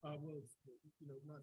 Well, you know, not.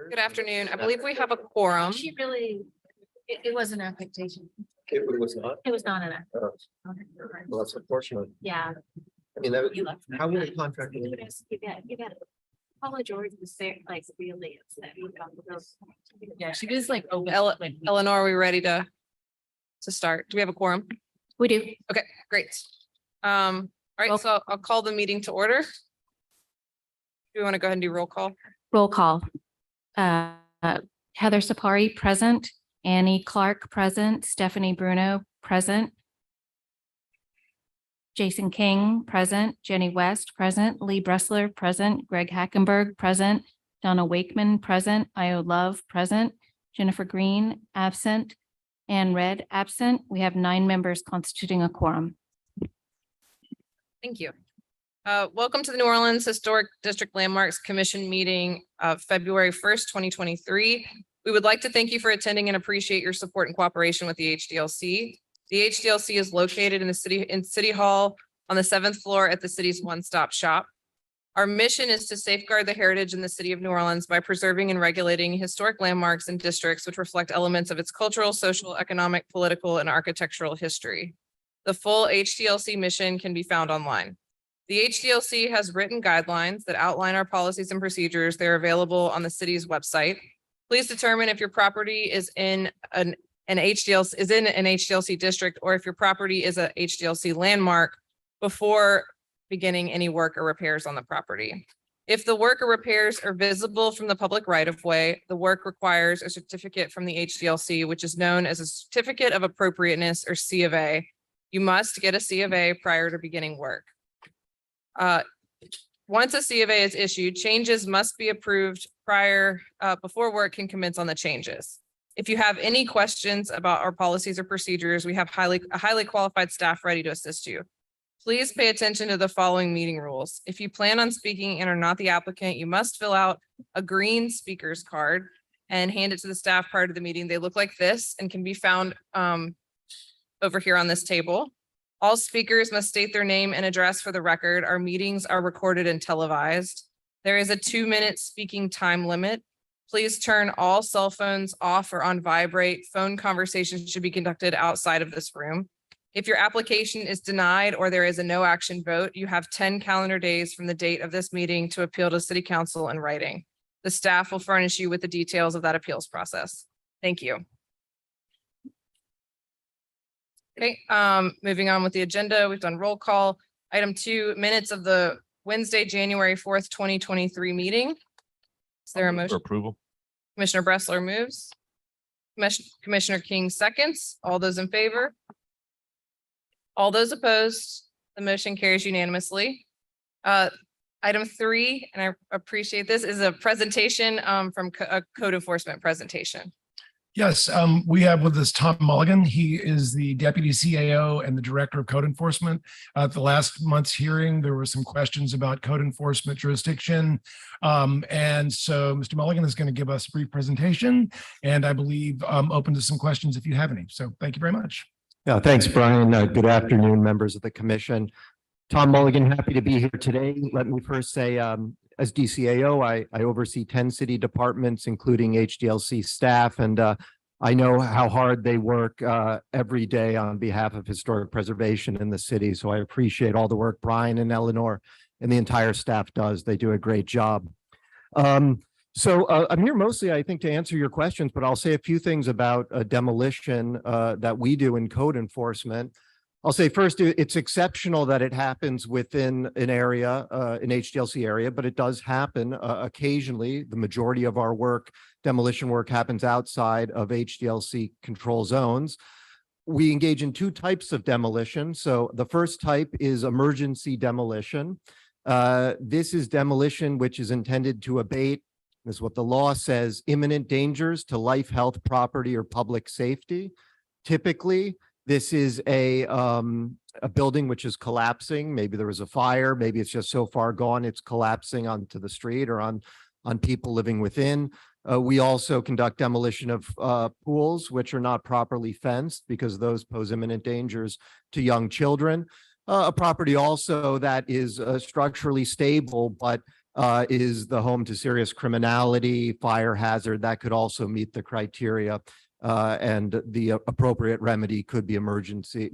Good afternoon. I believe we have a quorum. She really, it was an affectation. It was not. It was not an Oh, affectation. well, that's unfortunate. Yeah. I mean, that, You left. how many contractors? You got Paula George was there, like really upset. Yeah, she was like, Eleanor, are we ready to start? Do we have a quorum? We do. Okay, great. All right, so I'll call the meeting to order. Do we want to go ahead and do roll call? Roll call. Heather Sapari, present. Annie Clark, present. Stephanie Bruno, present. Jason King, present. Jenny West, present. Lee Bressler, present. Greg Hackenberg, present. Donna Wakeman, present. Io Love, present. Jennifer Green, absent. Ann Red, absent. We have 9 members constituting a quorum. Thank you. Welcome to the New Orleans Historic District Landmarks Commission meeting of February 1st, 2023. We would like to thank you for attending and appreciate your support and cooperation with the HDLC. The HDLC is located in City Hall on the 7th floor at the city's one-stop shop. Our mission is to safeguard the heritage in the city of New Orleans by preserving and regulating historic landmarks and districts which reflect elements of its cultural, social, economic, political, and architectural history. The full HDLC mission can be found online. The HDLC has written guidelines that outline our policies and procedures. They're available on the city's website. Please determine if your property is in an HDLC district, or if your property is a HDLC landmark before beginning any work or repairs on the property. If the work or repairs are visible from the public right of way, the work requires a certificate from the HDLC, which is known as a Certificate of Appropriateness, or C of A. You must get a C of A prior to beginning work. once a C of A is issued, changes must be approved before work can commence on the changes. If you have any questions about our policies or procedures, we have a highly qualified staff ready to assist you. Please pay attention to the following meeting rules. If you plan on speaking and are not the applicant, you must fill out a green speaker's card and hand it to the staff prior to the meeting. They look like this and can be found over here on this table. All speakers must state their name and address for the record. Our meetings are recorded and televised. There is a 2-minute speaking time limit. Please turn all cell phones off or on vibrate. Phone conversations should be conducted outside of this room. If your application is denied or there is a no action vote, you have 10 calendar days from the date of this meeting to appeal to City Council in writing. The staff will furnish you with the details of that appeals process. Thank you. Okay, moving on with the agenda, we've done roll call. Item 2, minutes of the Wednesday, January 4th, 2023 meeting. Is there a motion? For approval. Commissioner Bressler moves. Commissioner King seconds. All those in favor? All those opposed? The motion carries unanimously. Item 3, and I appreciate this, is a presentation from a code enforcement presentation. Yes, we have with us Tom Mulligan. He is the Deputy CAO and the Director of Code Enforcement. At the last month's hearing, there were some questions about code enforcement jurisdiction. And so Mr. Mulligan is going to give us a brief presentation, and I believe open to some questions if you have any. So thank you very much. Yeah, thanks, Brian. Good afternoon, members of the commission. Tom Mulligan, happy to be here today. Let me first say, as DCAO, I oversee 10 city departments, including HDLC staff, and I know how hard they work every day on behalf of historic preservation in the city. So I appreciate all the work Brian and Eleanor and the entire staff does. They do a great job. So I'm here mostly, I think, to answer your questions, but I'll say a few things about demolition that we do in code enforcement. I'll say first, it's exceptional that it happens within an area, an HDLC area, but it does happen occasionally. The majority of our work, demolition work, happens outside of HDLC control zones. We engage in 2 types of demolition. So the first type is emergency demolition. This is demolition which is intended to abate, this is what the law says, imminent dangers to life, health, property, or public safety. Typically, this is a building which is collapsing. Maybe there was a fire. Maybe it's just so far gone it's collapsing onto the street or on people living within. We also conduct demolition of pools which are not properly fenced because those pose imminent dangers to young children. A property also that is structurally stable but is the home to serious criminality, fire hazard, that could also meet the criteria. And the appropriate remedy could be emergency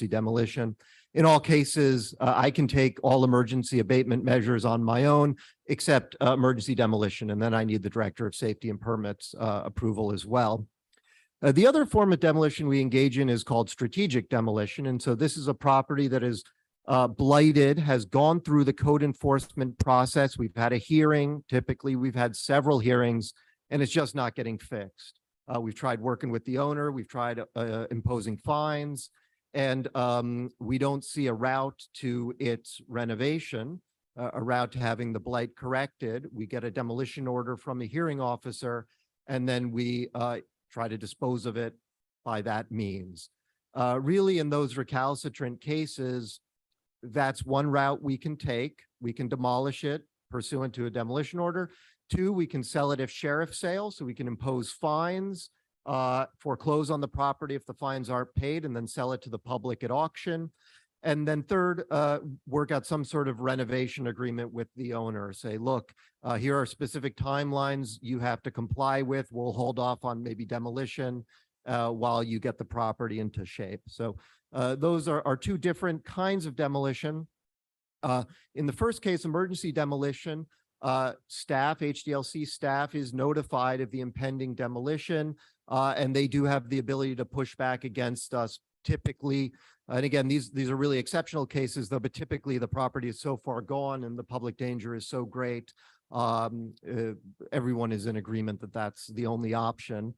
demolition. In all cases, I can take all emergency abatement measures on my own, except emergency demolition, and then I need the Director of Safety and Permits approval as well. The other form of demolition we engage in is called strategic demolition, and so this is a property that is blighted, has gone through the code enforcement process. We've had a hearing. Typically, we've had several hearings, and it's just not getting fixed. We've tried working with the owner. We've tried imposing fines, and we don't see a route to its renovation, a route to having the blight corrected. We get a demolition order from a hearing officer, and then we try to dispose of it by that means. Really, in those recalcitrant cases, that's one route we can take. We can demolish it pursuant to a demolition order. 2, we can sell it if sheriff sale, so we can impose fines, foreclose on the property if the fines aren't paid, and then sell it to the public at auction. And then 3rd, work out some sort of renovation agreement with the owner. Say, look, here are specific timelines you have to comply with. We'll hold off on maybe demolition while you get the property into shape. So those are 2 different kinds of demolition. In the first case, emergency demolition, staff, HDLC staff, is notified of the impending demolition, and they do have the ability to push back against us typically. And again, these are really exceptional cases though, but typically the property is so far gone and the public danger is so great. Everyone is in agreement that that's the only option.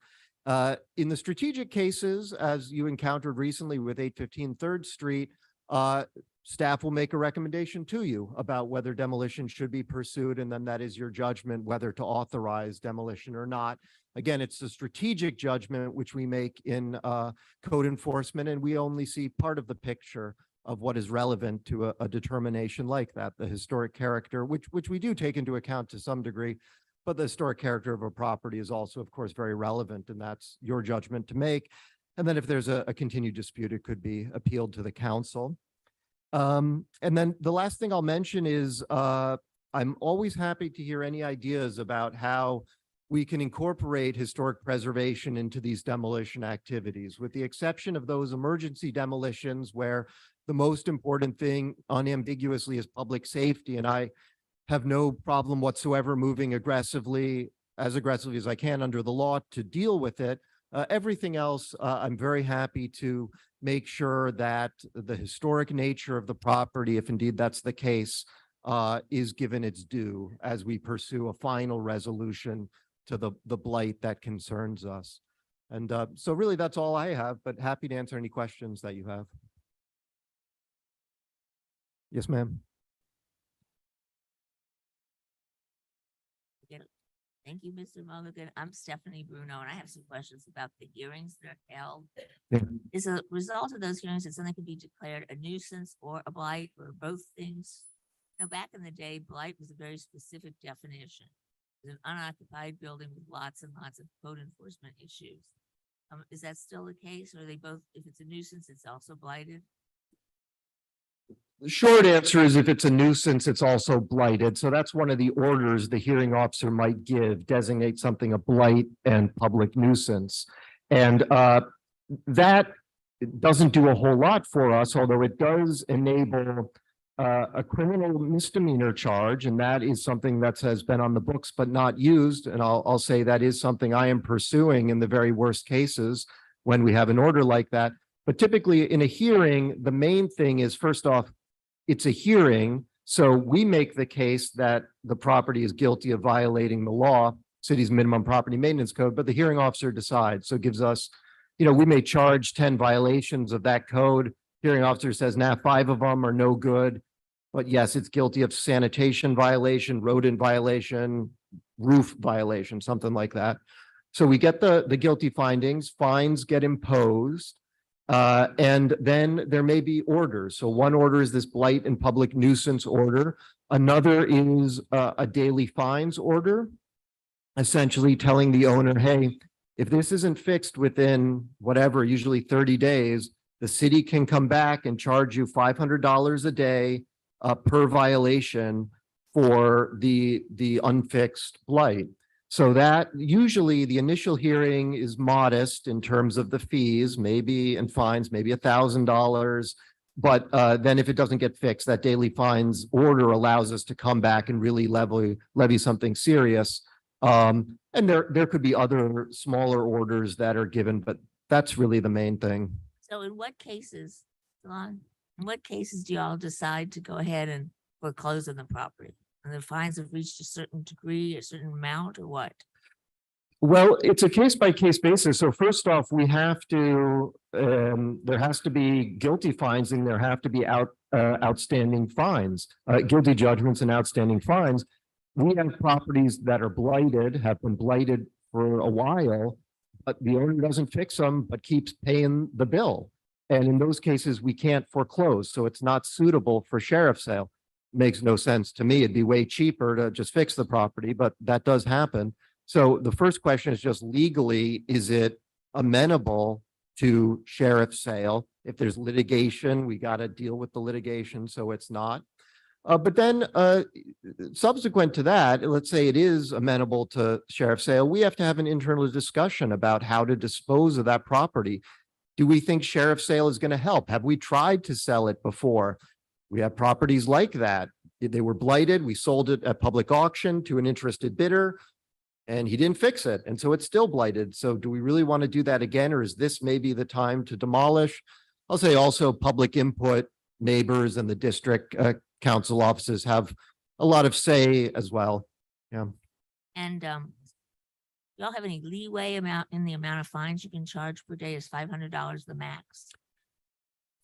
In the strategic cases, as you encountered recently with 815 3rd Street, staff will make a recommendation to you about whether demolition should be pursued, and then that is your judgment whether to authorize demolition or not. Again, it's a strategic judgment which we make in code enforcement, and we only see part of the picture of what is relevant to a determination like that, the historic character, which we do take into account to some degree, but the historic character of a property is also, of course, very relevant, and that's your judgment to make. And then if there's a continued dispute, it could be appealed to the council. And then the last thing I'll mention is I'm always happy to hear any ideas about how we can incorporate historic preservation into these demolition activities, with the exception of those emergency demolitions where the most important thing unambiguously is public safety. And I have no problem whatsoever moving aggressively as I can under the law to deal with it. Everything else, I'm very happy to make sure that the historic nature of the property, if indeed that's the case, is given its due as we pursue a final resolution to the blight that concerns us. And so really that's all I have, but happy to answer any questions that you have. Yes, ma'am. Thank you, Mr. Mulligan. I'm Stephanie Bruno, and I have some questions about the hearings that are held. Yeah. Is a result of those hearings that something can be declared a nuisance or a blight or both things? You know, back in the day, blight was a very specific definition. It was an unoccupied building with lots and lots of code enforcement issues. Is that still the case, or are they both, if it's a nuisance, it's also blighted? The short answer is if it's a nuisance, it's also blighted. So that's one of the orders the hearing officer might give, designate something a blight and public nuisance. And that doesn't do a whole lot for us, although it does enable a criminal misdemeanor charge. And that is something that has been on the books but not used. And I'll say that is something I am pursuing in the very worst cases when we have an order like that. But typically in a hearing, the main thing is, first off, it's a hearing, so we make the case that the property is guilty of violating the law, city's minimum property maintenance code, but the hearing officer decides. So it gives us, you know, we may charge 10 violations of that code. Hearing officer says, nah, 5 of them are no good. But yes, it's guilty of sanitation violation, rodent violation, roof violation, something like that. So we get the guilty findings, fines get imposed. And then there may be orders. So one order is this blight and public nuisance order. Another is a daily fines order, essentially telling the owner, hey, if this isn't fixed within whatever, usually 30 days, the city can come back and charge you $500 a day per violation for the unfixed blight. So that usually the initial hearing is modest in terms of the fees, maybe and fines, maybe $1,000. But then if it doesn't get fixed, that daily fines order allows us to come back and really levy something serious. And there could be other smaller orders that are given, but that's really the main thing. So in what cases, Salon, in what cases do y'all decide to go ahead and foreclose on the property? And the fines have reached a certain degree, a certain amount, or what? Well, it's a case-by-case basis. So first off, we have to, there has to be guilty fines and there have to be outstanding fines, guilty judgments and outstanding fines. We have properties that are blighted, have been blighted for a while, but the owner doesn't fix them, but keeps paying the bill. And in those cases, we can't foreclose. So it's not suitable for sheriff's sale. Makes no sense to me. It'd be way cheaper to just fix the property, but that does happen. So the first question is just legally, is it amenable to sheriff's sale? If there's litigation, we got to deal with the litigation, so it's not. But then subsequent to that, let's say it is amenable to sheriff's sale, we have to have an internal discussion about how to dispose of that property. Do we think sheriff's sale is going to help? Have we tried to sell it before? We have properties like that. They were blighted. We sold it at public auction to an interested bidder and he didn't fix it. And so it's still blighted. So do we really want to do that again? Or is this maybe the time to demolish? I'll say also public input, neighbors and the district council offices have a lot of say as well. Yeah. And y'all have any leeway in the amount of fines you can charge per day? Is $500 the max?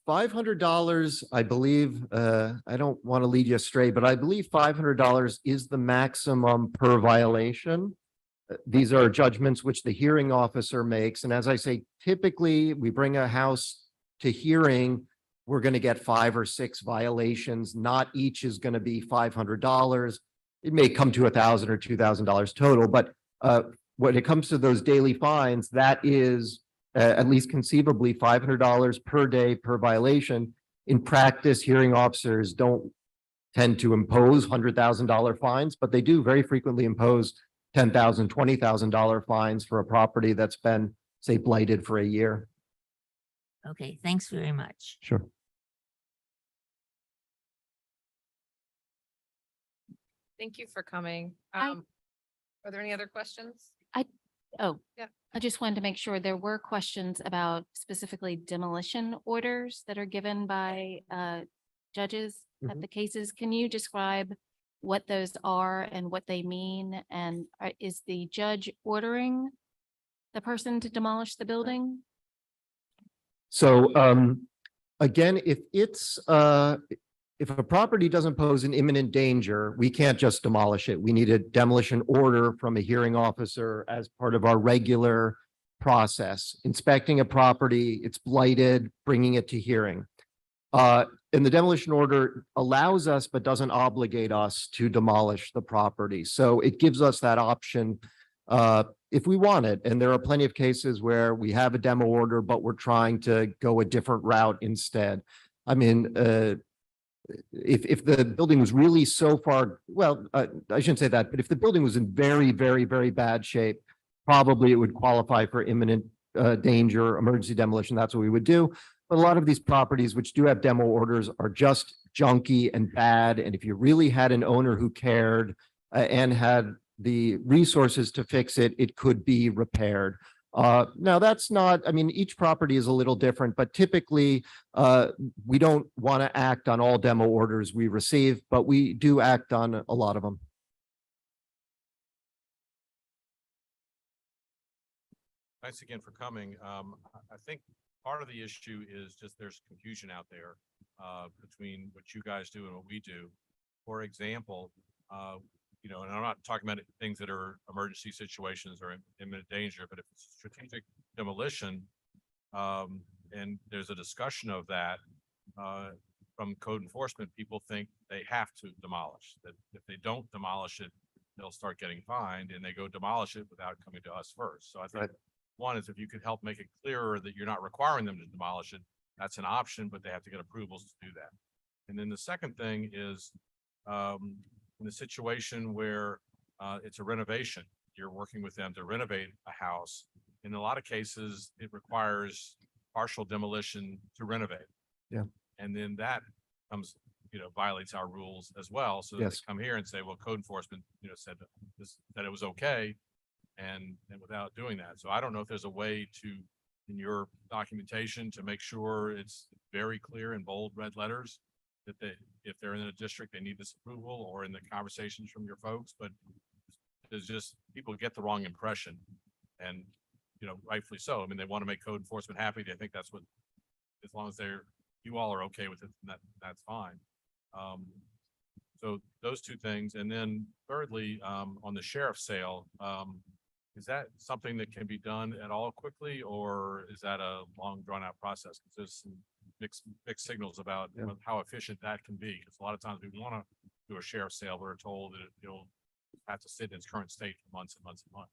$500, I believe, I don't want to lead you astray, but I believe $500 is the maximum per violation. These are judgments which the hearing officer makes. And as I say, typically we bring a house to hearing, we're going to get 5 or 6 violations. Not each is going to be $500. It may come to $1,000 or $2,000 total, but when it comes to those daily fines, that is at least conceivably $500 per day per violation. In practice, hearing officers don't tend to impose $100,000 fines, but they do very frequently impose $10,000, $20,000 fines for a property that's been, say, blighted for a year. Okay, thanks very much. Sure. Thank you for coming. I- Are there any other questions? Oh, Yeah. I just wanted to make sure there were questions about specifically demolition orders that are given by judges at Mhm. the cases. Can you describe what those are and what they mean? And is the judge ordering the person to demolish the building? So again, if a property doesn't pose an imminent danger, we can't just demolish it. We need a demolition order from a hearing officer as part of our regular process. Inspecting a property, it's blighted, bringing it to hearing. And the demolition order allows us, but doesn't obligate us to demolish the property. So it gives us that option if we want it. And there are plenty of cases where we have a demo order, but we're trying to go a different route instead. I mean, if the building was really so far, well, I shouldn't say that, but if the building was in very, very, very bad shape, probably it would qualify for imminent danger, emergency demolition. That's what we would do. But a lot of these properties which do have demo orders are just junky and bad. And if you really had an owner who cared and had the resources to fix it, it could be repaired. Now that's not, I mean, each property is a little different, but typically we don't want to act on all demo orders we receive, but we do act on a lot of them. Thanks again for coming. I think part of the issue is just there's confusion out there between what you guys do and what we do. For example, you know, and I'm not talking about things that are emergency situations or imminent danger, but if it's strategic demolition, and there's a discussion of that from code enforcement, people think they have to demolish, that if they don't demolish it, they'll start getting fined, and they go demolish it without coming to us first. So I think one is if you could help make it clearer that you're not requiring them to demolish it, that's an option, but they have to get approvals to do that. And then the second thing is in the situation where it's a renovation, you're working with them to renovate a house. In a lot of cases, it requires partial demolition to renovate. Yeah. And then that comes, you know, violates our rules as well. So Yes. they come here and say, well, code enforcement, you know, said that it was okay. And without doing that. So I don't know if there's a way to, in your documentation, to make sure it's very clear in bold red letters that if they're in a district, they need this approval, or in the conversations from your folks, but there's just, people get the wrong impression, and, you know, rightfully so. I mean, they want to make code enforcement happy. They think that's what, as long as you all are okay with it, that's fine. So those two things. And then thirdly, on the sheriff's sale, is that something that can be done at all quickly, or is that a long drawn out process? Because there's some mixed signals about how efficient that can be. Because a lot of times we want to do a sheriff's sale, we're told that it'll have to sit in its current state for months and months and months.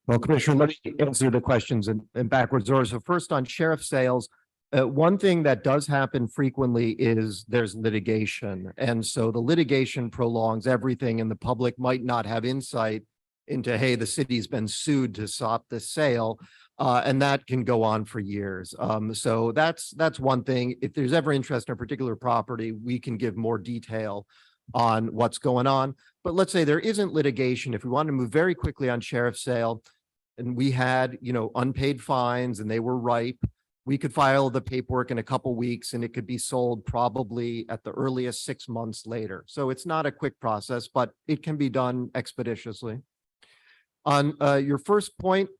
Well, Commissioner, let me answer the questions in backwards order. So first on sheriff sales, one thing that does happen frequently is there's litigation. And so the litigation prolongs everything, and the public might not have insight into, hey, the city's been sued to stop the sale. And that can go on for years. So that's one thing. If there's ever interest in a particular property, we can give more detail on what's going on. But let's say there isn't litigation. If we want to move very quickly on sheriff's sale, and we had, you know, unpaid fines and they were ripe, we could file the paperwork in a couple weeks and it could be sold probably at the earliest 6 months later. So it's not a quick process, but it can be done expeditiously. On your first point,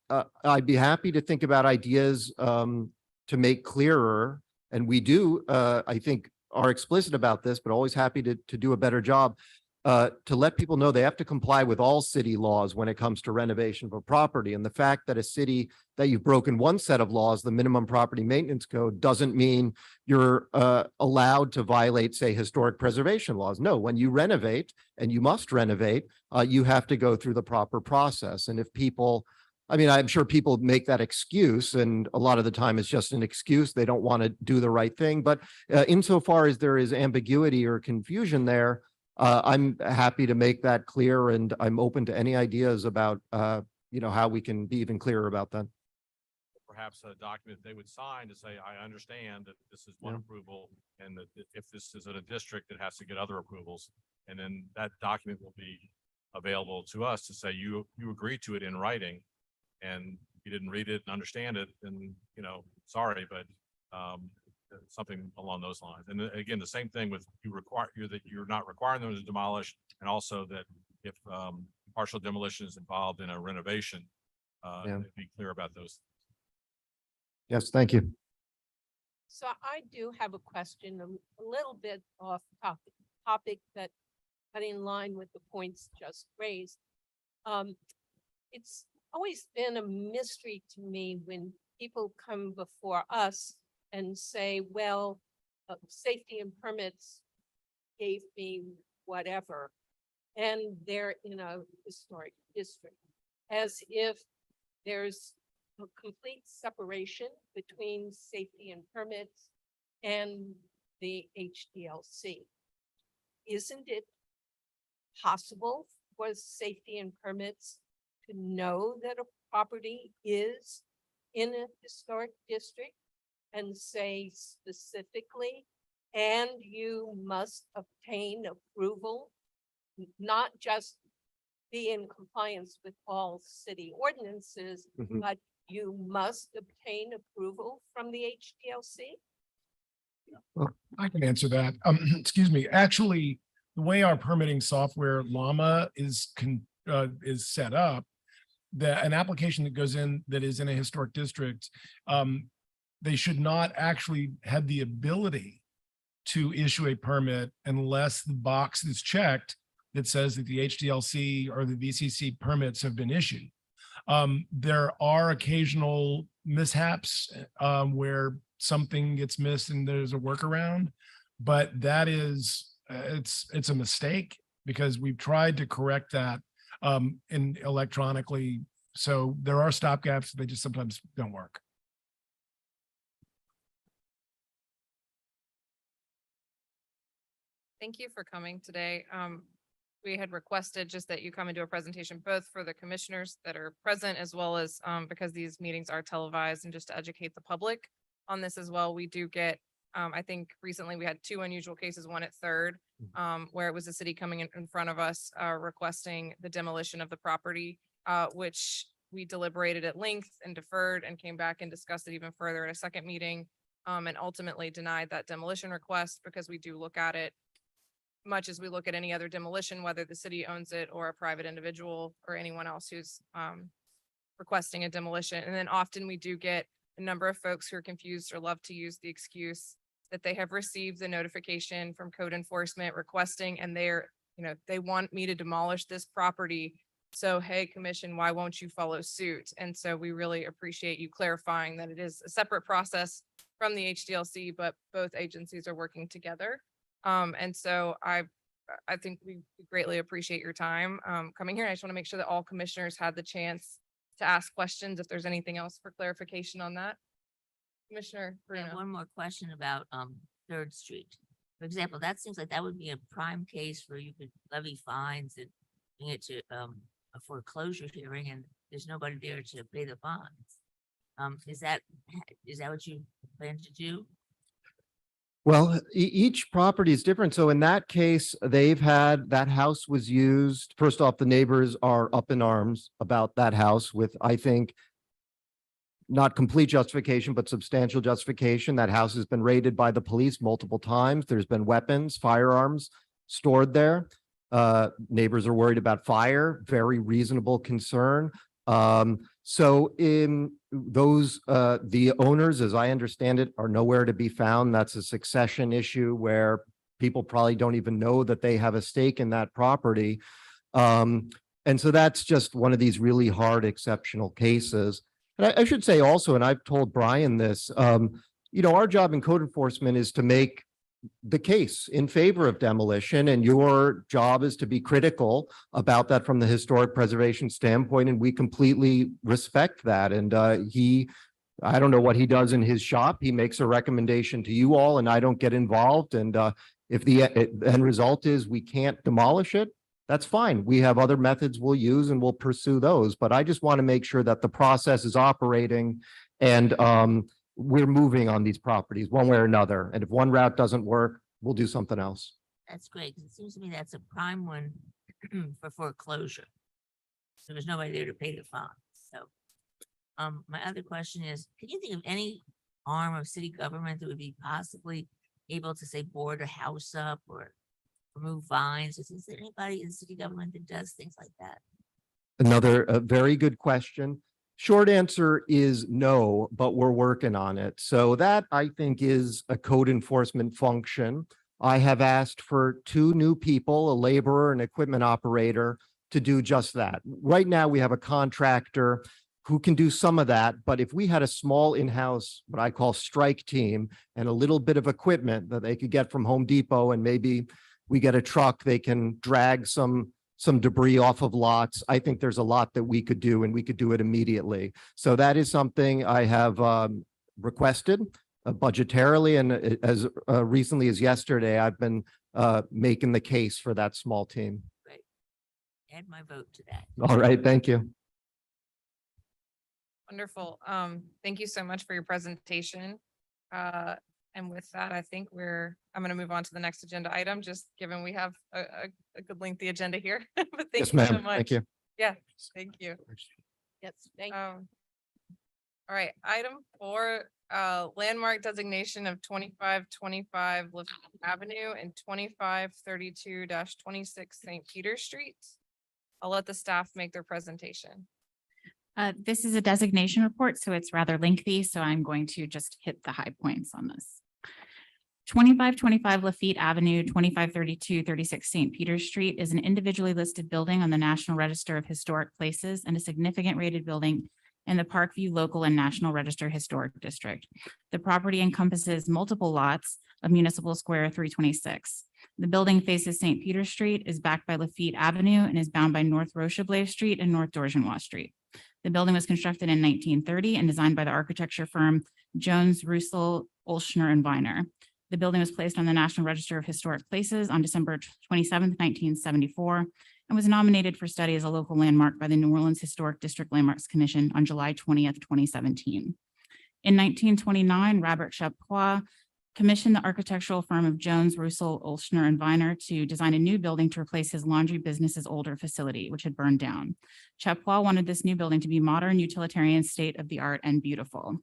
I'd be happy to think about ideas to make clearer and we do, I think, are explicit about this, but always happy to do a better job, to let people know they have to comply with all city laws when it comes to renovation of a property. And the fact that a city that you've broken one set of laws, the minimum property maintenance code, doesn't mean you're allowed to violate, say, historic preservation laws. No, when you renovate, and you must renovate, you have to go through the proper process. And if people, I mean, I'm sure people make that excuse, and a lot of the time it's just an excuse. They don't want to do the right thing. But insofar as there is ambiguity or confusion there, I'm happy to make that clear, and I'm open to any ideas about, how we can be even clearer about that. Perhaps a document they would sign to say, I understand that this is one Yeah. approval, and that if this is in a district, it has to get other approvals. And then that document will be available to us to say, you agreed to it in writing, and you didn't read it and understand it, and, sorry, but, something along those lines. And again, the same thing with that you're not requiring them to demolish, and also that if partial demolition is involved in a renovation, be clear about those. Yes, thank you. So I do have a question, a little bit off topic, but in line with the points just raised. It's always been a mystery to me when people come before us and say, well, safety and permits gave me whatever, and they're in a historic district, as if there's a complete separation between safety and permits and the HDLC. Isn't it possible for safety and permits to know that a property is in a historic district and say specifically, and you must obtain approval, not just be in compliance with all city ordinances, Mhm. but you must obtain approval from the HDLC? I can answer that. Excuse me. Actually, the way our permitting software Llama is set up, an application that goes in that is in a historic district, they should not actually have the ability to issue a permit unless the box is checked that says that the HDLC or the VCC permits have been issued. There are occasional mishaps where something gets missed and there's a workaround, but that is, it's a mistake because we've tried to correct that in electronically. So there are stopgaps, they just sometimes don't work. Thank you for coming today. We had requested just that you come and do a presentation both for the commissioners that are present as well as because these meetings are televised, and just to educate the public on this as well. We do get, I think recently we had two unusual cases, one at Third, where it was the city coming in front of us requesting the demolition of the property, which we deliberated at length and deferred and came back and discussed it even further at a second meeting, and ultimately denied that demolition request because we do look at it much as we look at any other demolition, whether the city owns it or a private individual or anyone else who's requesting a demolition. And then often we do get a number of folks who are confused or love to use the excuse that they have received the notification from code enforcement requesting, and they want me to demolish this property. So, hey, commission, why won't you follow suit? And so we really appreciate you clarifying that it is a separate process from the HDLC, but both agencies are working together. And so I think we greatly appreciate your time coming here. And I just want to make sure that all commissioners had the chance to ask questions if there's anything else for clarification on that. Commissioner I have Bruno. one more question about Third Street. For example, that seems like that would be a prime case where you could levy fines and bring it to a foreclosure hearing, and there's nobody there to pay the fines. Is that what you plan to do? Well, each property is different. So in that case, that house was used. First off, the neighbors are up in arms about that house with, I think, not complete justification, but substantial justification. That house has been raided by the police multiple times. There's been weapons, firearms stored there. Neighbors are worried about fire, very reasonable concern. So in those, the owners, as I understand it, are nowhere to be found. That's a succession issue where people probably don't even know that they have a stake in that property. And so that's just one of these really hard exceptional cases. And I should say also, and I've told Brian this, our job in code enforcement is to make the case in favor of demolition, and your job is to be critical about that from the historic preservation standpoint, and we completely respect that. And I don't know what he does in his shop. He makes a recommendation to you all, and I don't get involved. And if the end result is we can't demolish it, that's fine. We have other methods we'll use and we'll pursue those. But I just want to make sure that the process is operating and we're moving on these properties one way or another. And if one route doesn't work, we'll do something else. That's great, 'cause it seems to me that's a prime one for foreclosure. So there's nobody there to pay the fine. So, my other question is, can you think of any arm of city government that would be possibly able to, say, board a house up or remove vines? Is there anybody in city government that does things like that? Another very good question. Short answer is no, but we're working on it. So that, I think, is a code enforcement function. I have asked for 2 new people, a laborer and equipment operator, to do just that. Right now, we have a contractor who can do some of that, but if we had a small in-house, what I call strike team, and a little bit of equipment that they could get from Home Depot, and maybe we get a truck, they can drag some debris off of lots. I think there's a lot that we could do, and we could do it immediately. So that is something I have requested budgetarily. And as recently as yesterday, I've been making the case for that small team. Great. Add my vote to that. All right, thank you. Wonderful. Thank you so much for your presentation. And with that, I think I'm going to move on to the next agenda item, just given we have a good lengthy agenda here. But thank Yes, you so ma'am. much. Thank you. Yeah, thank you. Yes, thank you. All right, item 4, landmark designation of 2525 Lafayette Avenue and 2532-26 St. Peter Street. I'll let the staff make their presentation. This is a designation report, so it's rather lengthy, so I'm going to just hit the high points on this. 2525 Lafayette Avenue, 2532-36 St. Peter Street is an individually listed building on the National Register of Historic Places and a significant rated building in the Parkview Local and National Register Historic District. The property encompasses multiple lots of Municipal Square 326. The building faces St. Peter Street, is backed by Lafayette Avenue, and is bound by North Rocheblave Street and North Dorgenwa Street. The building was constructed in 1930 and designed by the architecture firm Jones, Russell, Olshner, and Viner. The building was placed on the National Register of Historic Places on December 27th, 1974, and was nominated for study as a local landmark by the New Orleans Historic District Landmarks Commission on July 20th, 2017. In 1929, Robert Chapois commissioned the architectural firm of Jones, Russell, Olshner, and Viner to design a new building to replace his laundry business's older facility, which had burned down. Chapois wanted this new building to be modern, utilitarian, state-of-the-art, and beautiful.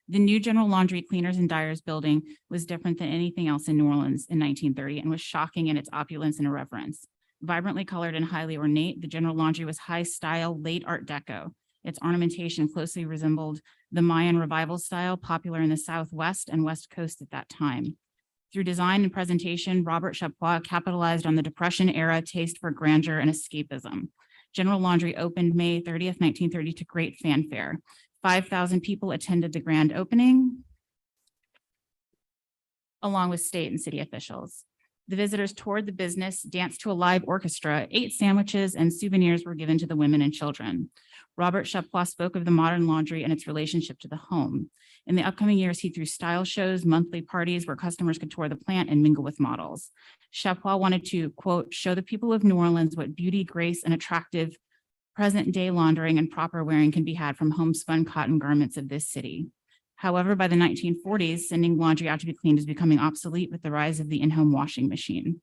The new General Laundry Cleaners and Dyers building was different than anything else in New Orleans in 1930 and was shocking in its opulence and irreverence. Vibrantly colored and highly ornate, the General Laundry was high style, late Art Deco. Its ornamentation closely resembled the Mayan revival style popular in the Southwest and West Coast at that time. Through design and presentation, Robert Chapois capitalized on the Depression era taste for grandeur and escapism. General Laundry opened May 30th, 1930 to great fanfare. 5,000 people attended the grand opening, along with state and city officials. The visitors toured the business, danced to a live orchestra, ate sandwiches, and souvenirs were given to the women and children. Robert Chapois spoke of the modern laundry and its relationship to the home. In the upcoming years, he threw style shows, monthly parties where customers could tour the plant and mingle with models. Chapois wanted to, quote, show the people of New Orleans what beauty, grace, and attractive present-day laundering and proper wearing can be had from homespun cotton garments of this city. However, by the 1940s, sending laundry out to be cleaned was becoming obsolete with the rise of the in-home washing machine.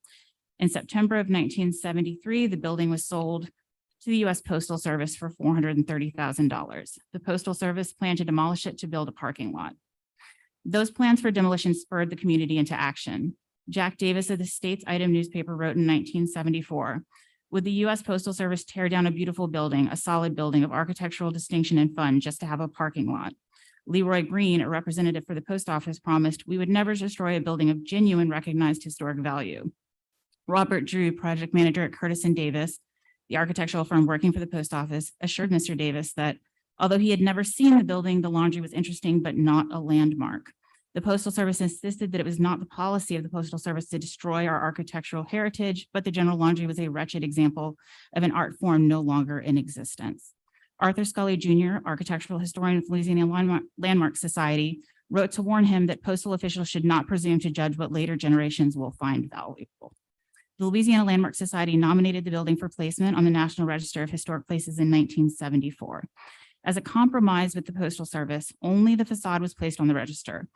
In September of 1973, the building was sold to the U.S. Postal Service for $430,000. The Postal Service planned to demolish it to build a parking lot. Those plans for demolition spurred the community into action. Jack Davis of the States Item newspaper wrote in 1974, Would the U.S. Postal Service tear down a beautiful building, a solid building of architectural distinction and fun just to have a parking lot? Leroy Green, a representative for the post office, promised we would never destroy a building of genuine recognized historic value. Robert Drew, project manager at Curtis and Davis, the architectural firm working for the post office, assured Mr. Davis that although he had never seen the building, the laundry was interesting, but not a landmark. The Postal Service insisted that it was not the policy of the Postal Service to destroy our architectural heritage, but the general laundry was a wretched example of an art form no longer in existence. Arthur Scully Jr., architectural historian of Louisiana Landmark Society, wrote to warn him that postal officials should not presume to judge what later generations will find valuable. The Louisiana Landmark Society nominated the building for placement on the National Register of Historic Places in 1974. As a compromise with the Postal Service, only the facade was placed on the register.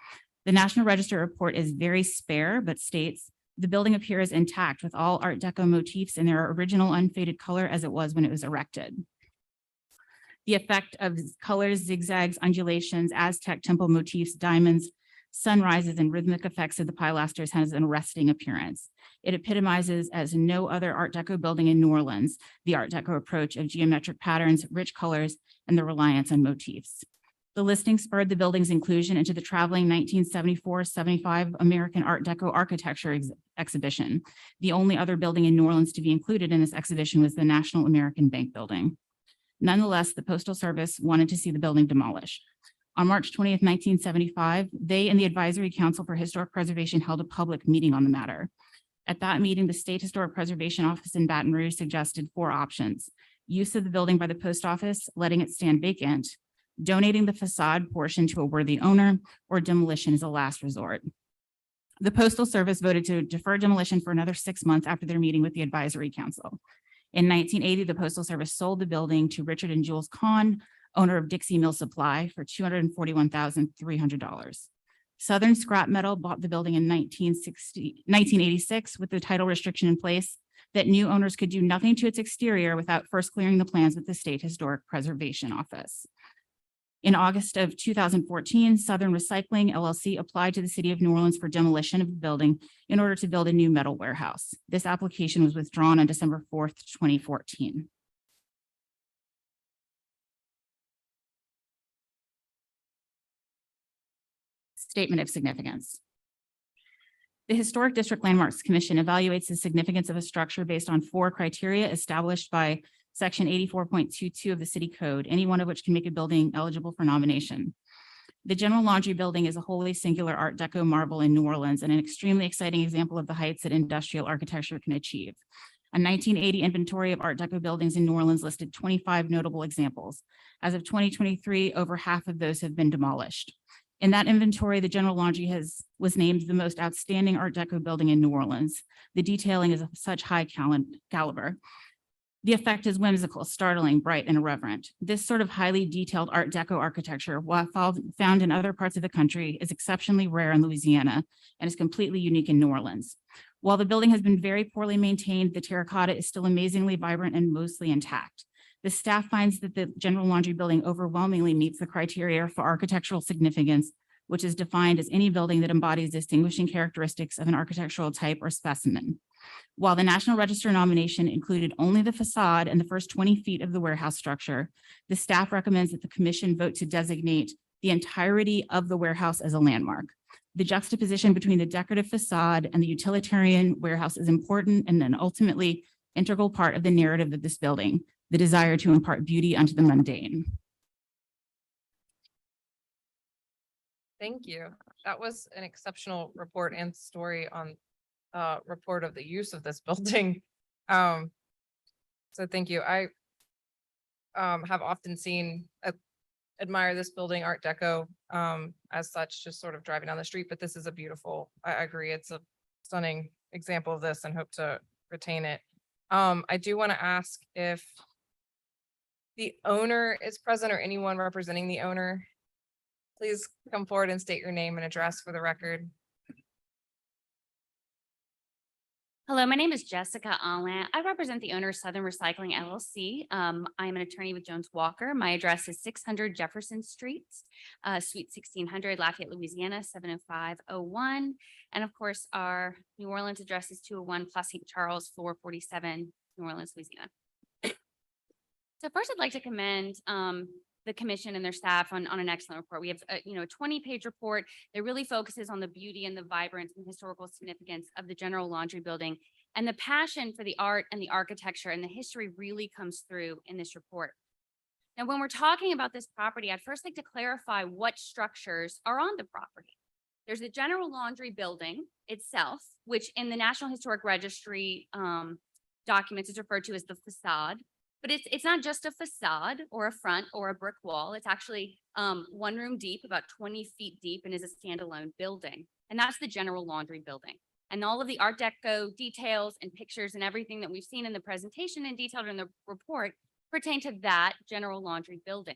The National Register report is very spare, but states the building appears intact with all Art Deco motifs in their original unfaded color as it was when it was erected. The effect of colors, zigzags, undulations, Aztec temple motifs, diamonds, sunrises, and rhythmic effects of the pilasters has an arresting appearance. It epitomizes as no other Art Deco building in New Orleans, the Art Deco approach of geometric patterns, rich colors, and the reliance on motifs. The listing spurred the building's inclusion into the traveling 1974-75 American Art Deco architecture exhibition. The only other building in New Orleans to be included in this exhibition was the National American Bank building. Nonetheless, the Postal Service wanted to see the building demolished. On March 20th, 1975, they and the Advisory Council for Historic Preservation held a public meeting on the matter. At that meeting, the State Historic Preservation Office in Baton Rouge suggested 4 options: use of the building by the post office, letting it stand vacant, donating the facade portion to a worthy owner, or demolition as a last resort. The Postal Service voted to defer demolition for another 6 months after their meeting with the Advisory Council. In 1980, the Postal Service sold the building to Richard and Jules Kahn, owner of Dixie Mill Supply, for $241,300. Southern Scrap Metal bought the building in 1986 with the title restriction in place that new owners could do nothing to its exterior without first clearing the plans with the State Historic Preservation Office. In August of 2014, Southern Recycling LLC applied to the City of New Orleans for demolition of the building in order to build a new metal warehouse. This application was withdrawn on December 4th, 2014. Statement of significance. The Historic District Landmarks Commission evaluates the significance of a structure based on 4 criteria established by Section 84.22 of the City Code, any one of which can make a building eligible for nomination. The General Laundry Building is a wholly singular Art Deco marvel in New Orleans and an extremely exciting example of the heights that industrial architecture can achieve. A 1980 inventory of Art Deco buildings in New Orleans listed 25 notable examples. As of 2023, over half of those have been demolished. In that inventory, the General Laundry was named the most outstanding Art Deco building in New Orleans. The detailing is of such high caliber. The effect is whimsical, startling, bright, and irreverent. This sort of highly detailed Art Deco architecture, while found in other parts of the country, is exceptionally rare in Louisiana and is completely unique in New Orleans. While the building has been very poorly maintained, the terracotta is still amazingly vibrant and mostly intact. The staff finds that the General Laundry Building overwhelmingly meets the criteria for architectural significance, which is defined as any building that embodies distinguishing characteristics of an architectural type or specimen. While the National Register nomination included only the facade and the first 20 feet of the warehouse structure, the staff recommends that the commission vote to designate the entirety of the warehouse as a landmark. The juxtaposition between the decorative facade and the utilitarian warehouse is important and an ultimately integral part of the narrative of this building, the desire to impart beauty unto the mundane. Thank you. That was an exceptional report and story on report of the use of this building. So thank you. I have often seen, admire this building, Art Deco, as such, just sort of driving down the street, but this is a beautiful, I agree, it's a stunning example of this and hope to retain it. I do want to ask if the owner is present or anyone representing the owner. Please come forward and state your name and address for the record. Hello, my name is Jessica Allen. I represent the owner of Southern Recycling LLC. I am an attorney with Jones Walker. My address is 600 Jefferson Street, Suite 1600, Lafayette, Louisiana, 70501. And of course, our New Orleans address is 201 Place St. Charles, floor 47, New Orleans, Louisiana. So first, I'd like to commend the commission and their staff on an excellent report. We have a 20-page report that really focuses on the beauty and the vibrance and historical significance of the General Laundry Building. And the passion for the art and the architecture and the history really comes through in this report. Now, when we're talking about this property, I'd first like to clarify what structures are on the property. There's the General Laundry Building itself, which in the National Historic Registry documents is referred to as the facade. But it's not just a facade or a front or a brick wall. It's actually one room deep, about 20 feet deep, and is a standalone building. And that's the General Laundry Building. And all of the Art Deco details and pictures and everything that we've seen in the presentation and detailed in the report pertain to that General Laundry Building.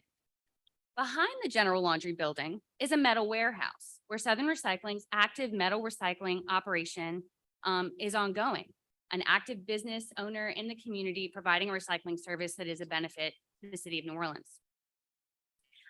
Behind the General Laundry Building is a metal warehouse where Southern Recycling's active metal recycling operation is ongoing. An active business owner in the community providing a recycling service that is a benefit to the city of New Orleans.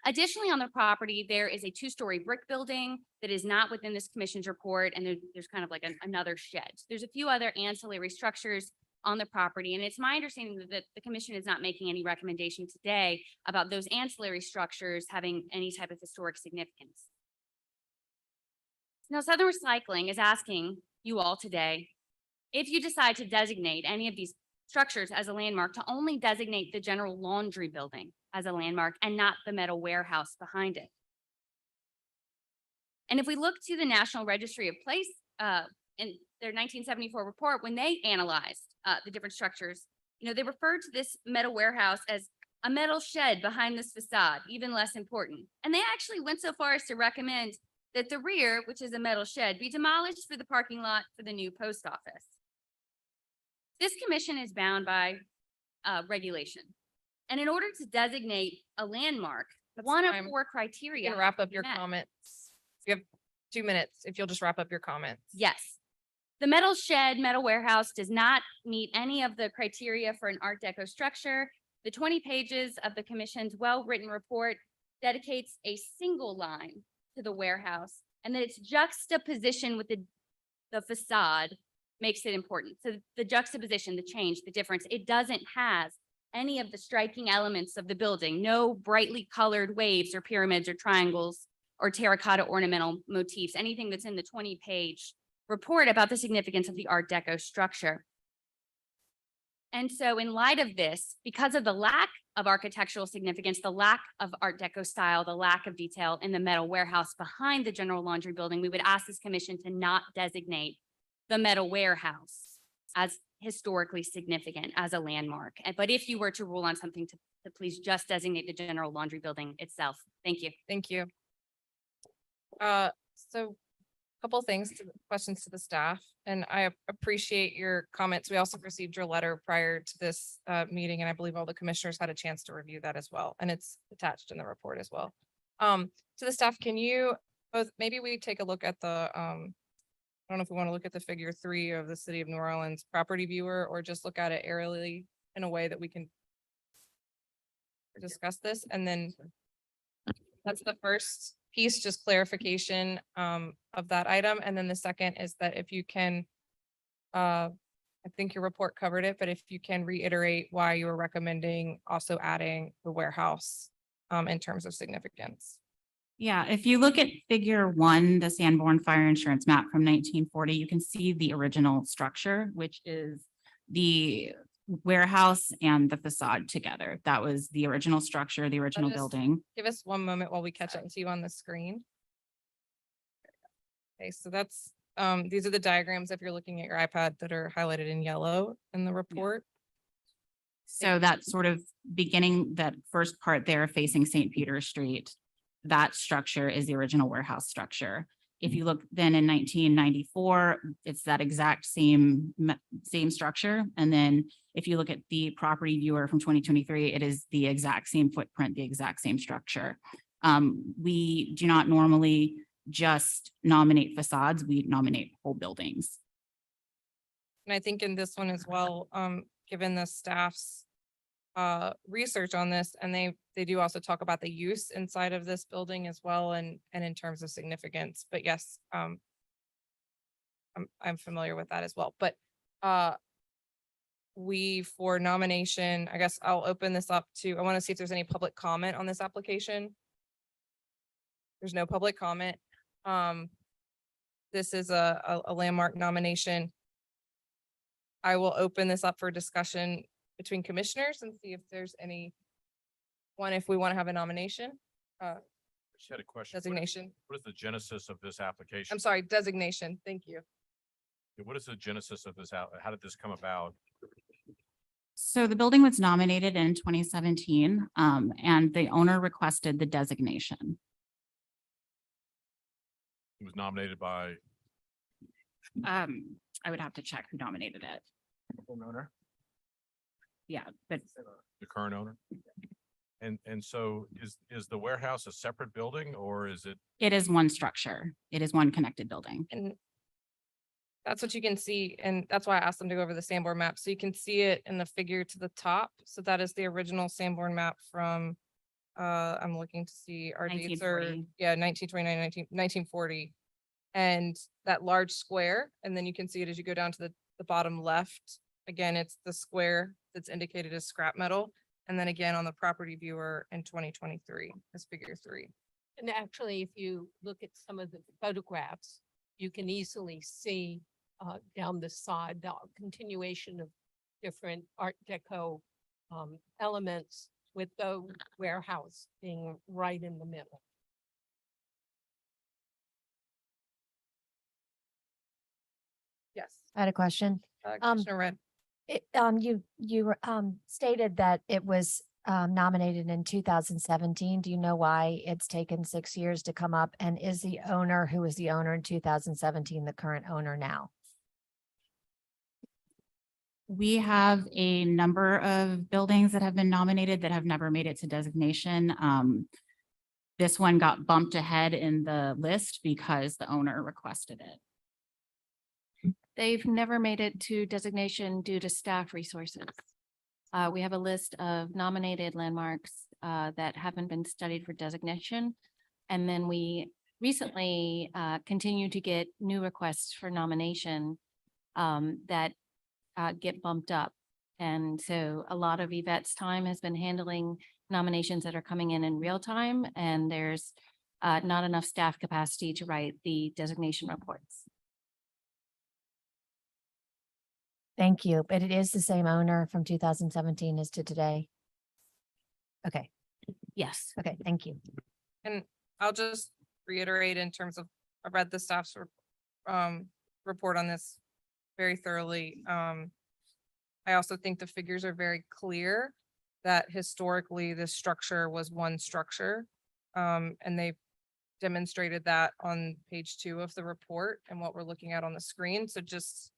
Additionally, on the property, there is a 2-story brick building that is not within this commission's report, and there's kind of like another shed. There's a few other ancillary structures on the property, and it's my understanding that the commission is not making any recommendation today about those ancillary structures having any type of historic significance. Now, Southern Recycling is asking you all today, if you decide to designate any of these structures as a landmark, to only designate the General Laundry Building as a landmark and not the metal warehouse behind it. And if we look to the National Registry of Place in their 1974 report, when they analyzed the different structures, they referred to this metal warehouse as a metal shed behind this facade, even less important. And they actually went so far as to recommend that the rear, which is a metal shed, be demolished for the parking lot for the new post office. This commission is bound by regulation. And in order to designate a landmark, one of 4 criteria. You can wrap up your met. comments. You have 2 minutes if you'll just wrap up your comments. Yes. The metal shed, metal warehouse does not meet any of the criteria for an Art Deco structure. The 20 pages of the commission's well-written report dedicates a single line to the warehouse, and that its juxtaposition with the facade makes it important. So the juxtaposition, the change, the difference, it doesn't have any of the striking elements of the building, no brightly colored waves or pyramids or triangles or terracotta ornamental motifs, anything that's in the 20-page report about the significance of the Art Deco structure. And so in light of this, because of the lack of architectural significance, the lack of Art Deco style, the lack of detail in the metal warehouse behind the General Laundry Building, we would ask this commission to not designate the metal warehouse as historically significant as a landmark. But if you were to rule on something, to please just designate the General Laundry Building itself. Thank you. Thank you. So a couple things, questions to the staff, and I appreciate your comments. We also received your letter prior to this meeting, and I believe all the commissioners had a chance to review that as well, and it's attached in the report as well. To the staff, can you both, maybe we take a look at the, I don't know if we want to look at the figure 3 of the City of New Orleans property viewer, or just look at it aerially in a way that we can discuss this, and then that's the first piece, just clarification of that item. And then the second is that if you can, I think your report covered it, but if you can reiterate why you were recommending also adding the warehouse in terms of significance. Yeah, if you look at figure 1, the Sanborn Fire Insurance map from 1940, you can see the original structure, which is the warehouse and the facade together. That was the original structure, the original just- building. Give us one moment while we catch up to you on the screen. Okay, so that's, these are the diagrams if you're looking at your iPad that are highlighted in yellow in the report. So that sort of beginning, that first part there facing St. Peter Street, that structure is the original warehouse structure. If you look then in 1994, it's that exact same structure. And then if you look at the property viewer from 2023, it is the exact same footprint, the exact same structure. We do not normally just nominate facades, we nominate whole buildings. And I think in this one as well, given the staff's research on this, and they do also talk about the use inside of this building as well, and in terms of significance. But yes, I'm familiar with that as well. But for nomination, I guess I'll open this up to, I want to see if there's any public comment on this application. There's no public comment. This is a landmark nomination. I will open this up for discussion between commissioners and see if there's any one, if we want to have a nomination, Just had a question. designation. What is the genesis of this application? I'm sorry, designation. Thank you. What is the genesis of this? How did this come about? So the building was nominated in 2017, and the owner requested the designation. It was nominated by, I would have to check who nominated it. Owner. Yeah, but the current owner? And so is the warehouse a separate building or is it? it is one structure. It is one connected building. And that's what you can see. And that's why I asked them to go over the Sanborn map. So you can see it in the figure to the top. So that is the original Sanborn map from, I'm looking to see our dates are, 1940. yeah, 1940. And that large square, and then you can see it as you go down to the bottom left. Again, it's the square that's indicated as scrap metal. And then again, on the property viewer in 2023 is figure 3. And actually, if you look at some of the photographs, you can easily see down the side, the continuation of different Art Deco elements with the warehouse being right in the middle. Yes. I had a question. Commissioner Red. You stated that it was nominated in 2017. Do you know why it's taken 6 years to come up? And is the owner, who was the owner in 2017, the current owner now? We have a number of buildings that have been nominated that have never made it to designation. This one got bumped ahead in the list because the owner requested it. They've never made it to designation due to staff resources. We have a list of nominated landmarks that haven't been studied for designation. And then we recently continue to get new requests for nomination that get bumped up. And so a lot of Yvette's time has been handling nominations that are coming in real time, and there's not enough staff capacity to write the designation reports. Thank you. But it is the same owner from 2017 as to today. Okay, Yes. okay, thank you. And I'll just reiterate in terms of, I read the staff's report on this very thoroughly. I also think the figures are very clear that historically this structure was one structure. And they demonstrated that on page 2 of the report and what we're looking at on the screen. So just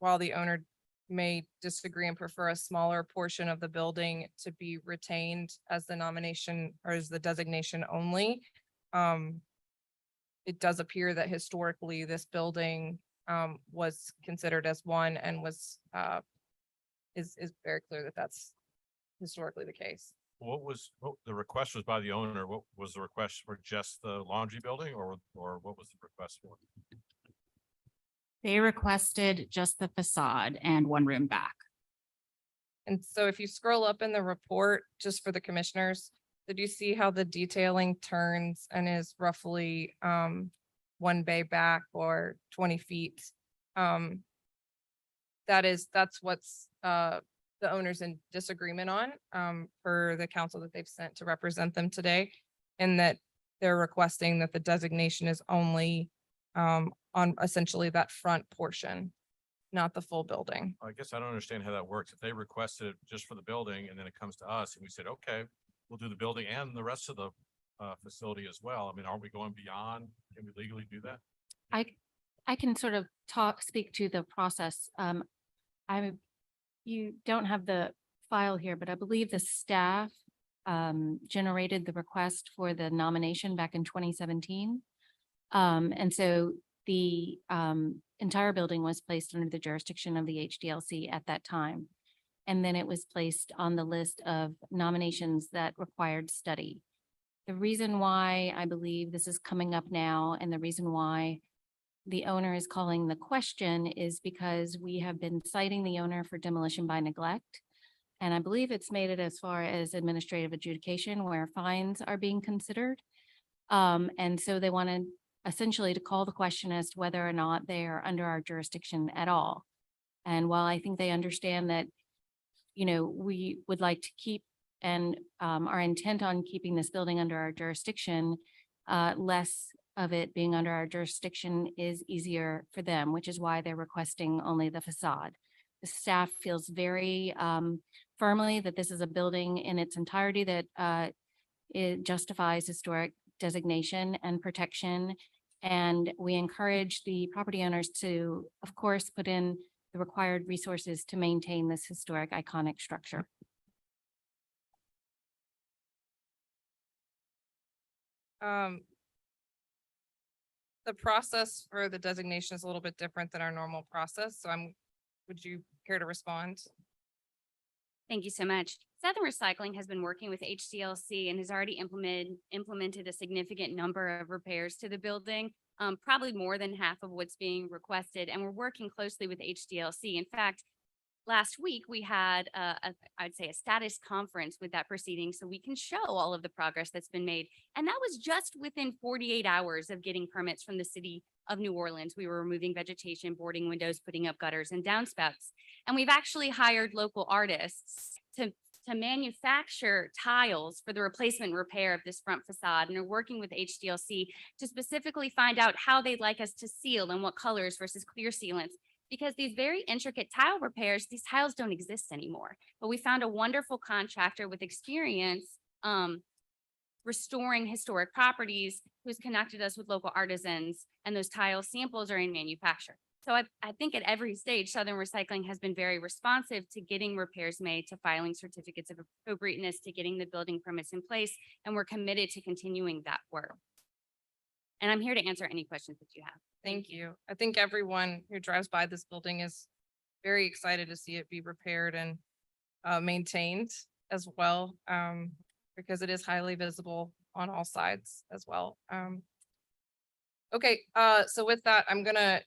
while the owner may disagree and prefer a smaller portion of the building to be retained as the nomination or as the designation only, it does appear that historically this building was considered as one and was is very clear that that's historically the case. What the request was by the owner? What was the request for, just the laundry building or what was the request for? They requested just the facade and one room back. And so if you scroll up in the report, just for the commissioners, did you see how the detailing turns and is roughly one bay back or 20 feet? That's what's the owners in disagreement on for the council that they've sent to represent them today. And that they're requesting that the designation is only on essentially that front portion, not the full building. I guess I don't understand how that works. If they requested it just for the building and then it comes to us and we said, okay, we'll do the building and the rest of the facility as well. I mean, aren't we going beyond? Can we legally do that? I can sort of speak to the process. You don't have the file here, but I believe the staff generated the request for the nomination back in 2017. And so the entire building was placed under the jurisdiction of the HDLC at that time. And then it was placed on the list of nominations that required study. The reason why I believe this is coming up now and the reason why the owner is calling the question is because we have been citing the owner for demolition by neglect. And I believe it's made it as far as administrative adjudication where fines are being considered. And so they wanted essentially to call the question as to whether or not they are under our jurisdiction at all. And while I think they understand that, you know, we would like to keep and are intent on keeping this building under our jurisdiction, less of it being under our jurisdiction is easier for them, which is why they're requesting only the facade. The staff feels very firmly that this is a building in its entirety that it justifies historic designation and protection. And we encourage the property owners to, of course, put in the required resources to maintain this historic iconic structure. The process for the designation is a little bit different than our normal process, so would you care to respond? Thank you so much. Southern Recycling has been working with HDLC and has already implemented a significant number of repairs to the building, probably more than half of what's being requested. And we're working closely with HDLC. In fact, last week we had I'd say a status conference with that proceeding so we can show all of the progress that's been made. And that was just within 48 hours of getting permits from the city of New Orleans. We were removing vegetation, boarding windows, putting up gutters and downspouts. And we've actually hired local artists to manufacture tiles for the replacement repair of this front facade, and are working with HDLC to specifically find out how they'd like us to seal and what colors versus clear sealants. Because these very intricate tile repairs, these tiles don't exist anymore. But we found a wonderful contractor with experience restoring historic properties who's connected us with local artisans, and those tile samples are in manufacture. So I think at every stage, Southern Recycling has been very responsive to getting repairs made, to filing certificates of appropriateness, to getting the building permits in place, and we're committed to continuing that work. And I'm here to answer any questions that you have. Thank you. I think everyone who drives by this building is very excited to see it be repaired and maintained as well, because it is highly visible on all sides as well. Okay, so with that, I'm gonna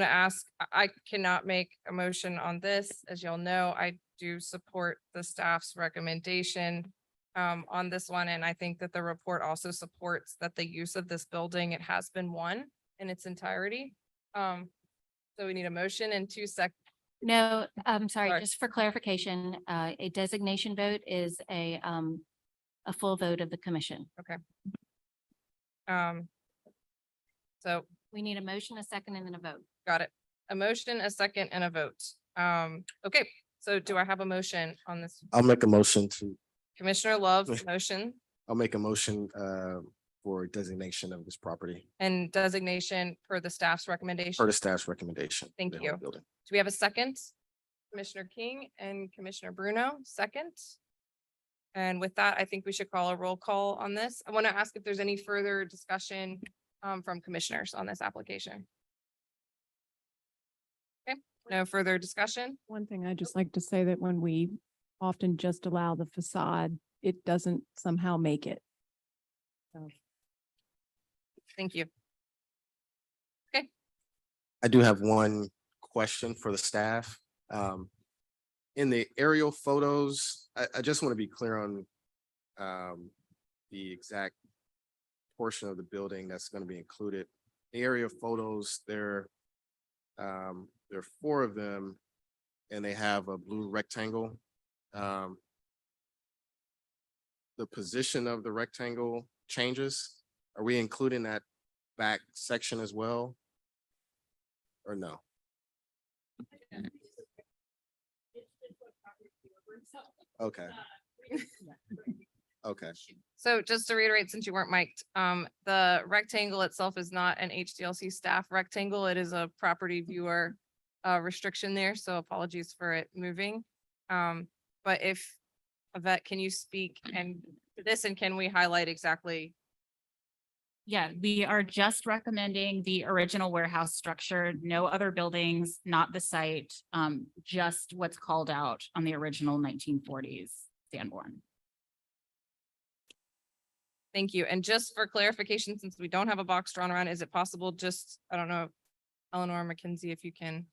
ask, I cannot make a motion on this. As y'all know, I do support the staff's recommendation on this one. And I think that the report also supports that the use of this building, it has been won in its entirety. So we need a motion in 2 seconds. No, I'm sorry, Sorry. just for clarification, a designation vote is a full vote of the commission. So We need a motion, a second, and then a vote. got it. A motion, a second, and a vote. Okay, so do I have a motion on this? I'll make a motion to, Commissioner Love, motion I'll make a motion for designation of this property and designation per the staff's recommendation. per the staff's recommendation. Thank the you. building. Do we have a second? Commissioner King and Commissioner Bruno, second. And with that, I think we should call a roll call on this. I want to ask if there's any further discussion from commissioners on this application. Okay, no further discussion. One thing I'd just like to say that when we often just allow the facade, it doesn't somehow make it. Thank you. I do have one question for the staff. In the aerial photos, I just want to be clear on the exact portion of the building that's going to be included. The aerial photos, there are 4 of them, and they have a blue rectangle. The position of the rectangle changes. Are we including that back section as well? Or no? Okay. Okay. So just to reiterate, since you weren't mic'd, the rectangle itself is not an HDLC staff rectangle. It is a property viewer restriction there, so apologies for it moving. But if Yvette, can you speak and to this, and can we highlight exactly? Yeah, we are just recommending the original warehouse structure, no other buildings, not the site, just what's called out on the original 1940s Sanborn. Thank you. And just for clarification, since we don't have a box drawn around, is it possible just, I don't know, Eleanor McKenzie, if you can.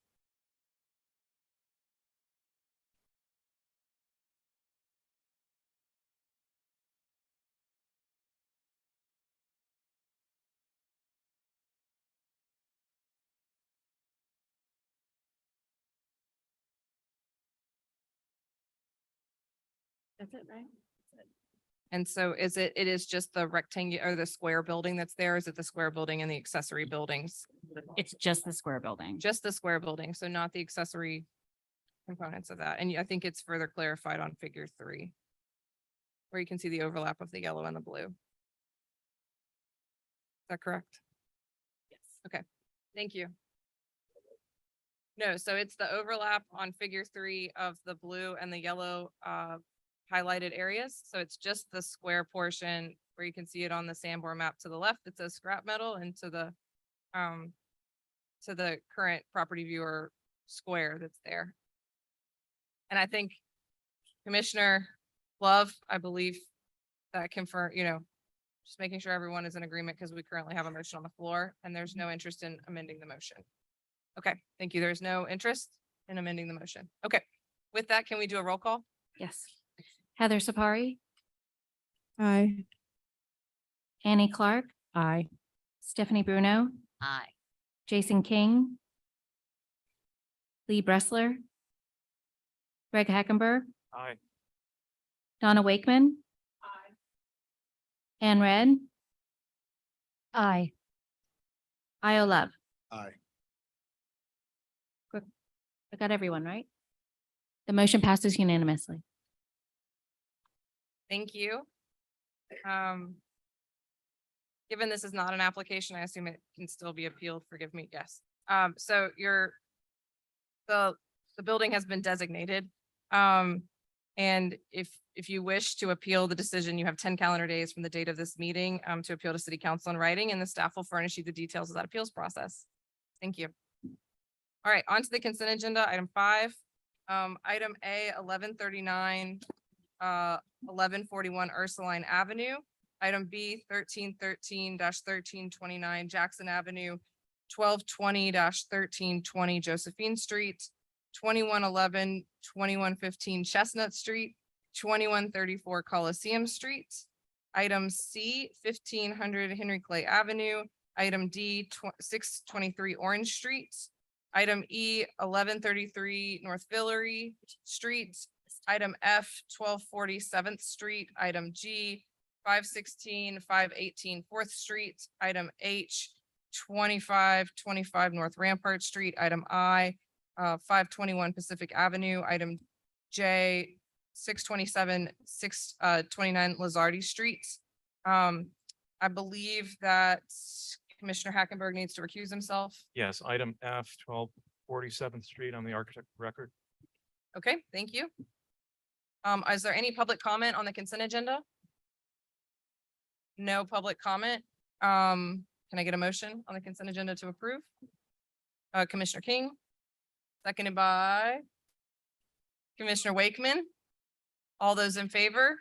That's it, right? And so it is just the rectangular or the square building that's there? Is it the square building and the accessory buildings? It's just the square building. Just the square building, so not the accessory components of that. And I think it's further clarified on figure 3, where you can see the overlap of the yellow and the blue. Is that correct? Yes. Okay, thank you. No, so it's the overlap on figure 3 of the blue and the yellow highlighted areas. So it's just the square portion where you can see it on the Sanborn map to the left. It says scrap metal, and to the current property viewer square that's there. And I think Commissioner Love, I believe that confirm, just making sure everyone is in agreement, because we currently have a motion on the floor and there's no interest in amending the motion. Okay, thank you. There's no interest in amending the motion. Okay, with that, can we do a roll call? Yes. Heather Sapari, Aye. Annie Clark, Aye. Stephanie Bruno, Aye. Jason King, Lee Bressler, Greg Hackenberg, Aye. Donna Wakeman, Anne Red, Aye. Io Love. Aye. I got everyone, right? The motion passes unanimously. Thank you. Given this is not an application, I assume it can still be appealed. Forgive me. Yes. So the building has been designated. And if you wish to appeal the decision, you have 10 calendar days from the date of this meeting, to appeal to City Council in writing, and the staff will furnish you the details of that appeals process. Thank you. All right, on to the consent agenda, item 5. Item A, 1139, 1141 Ursuline Avenue. Item B, 1313-1329 Jackson Avenue, 1220-1320 Josephine Street, 2111, 2115 Chestnut Street, 2134 Coliseum Street. Item C, 1500 Henry Clay Avenue. Item D, 623 Orange Street. Item E, 1133 North Villery Street. Item F, 1240 7th Street. Item G, 516, 518 4th Street. Item H, 2525 North Rampart Street. Item I, 521 Pacific Avenue. Item J, 627, 629 Lazardi Street. I believe that Commissioner Hackenberg needs to recuse himself. Yes, item F, 1247th Street on the architect record. Okay, thank you. Is there any public comment on the consent agenda? No public comment. Can I get a motion on the consent agenda to approve? Commissioner King, seconded by Commissioner Wakeman. All those in favor?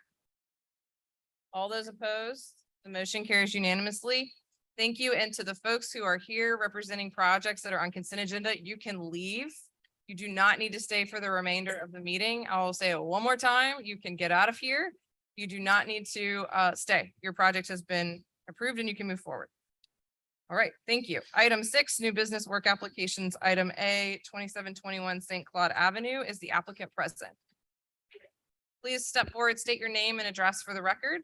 All those opposed? The motion carries unanimously. Thank you. And to the folks who are here representing projects that are on consent agenda, you can leave. You do not need to stay for the remainder of the meeting. I will say it one more time. You can get out of here. You do not need to stay. Your project has been approved and you can move forward. All right, thank you. Item 6, new business work applications. Item A, 2721 St. Claude Avenue. Is the applicant present? Please step forward, state your name and address for the record.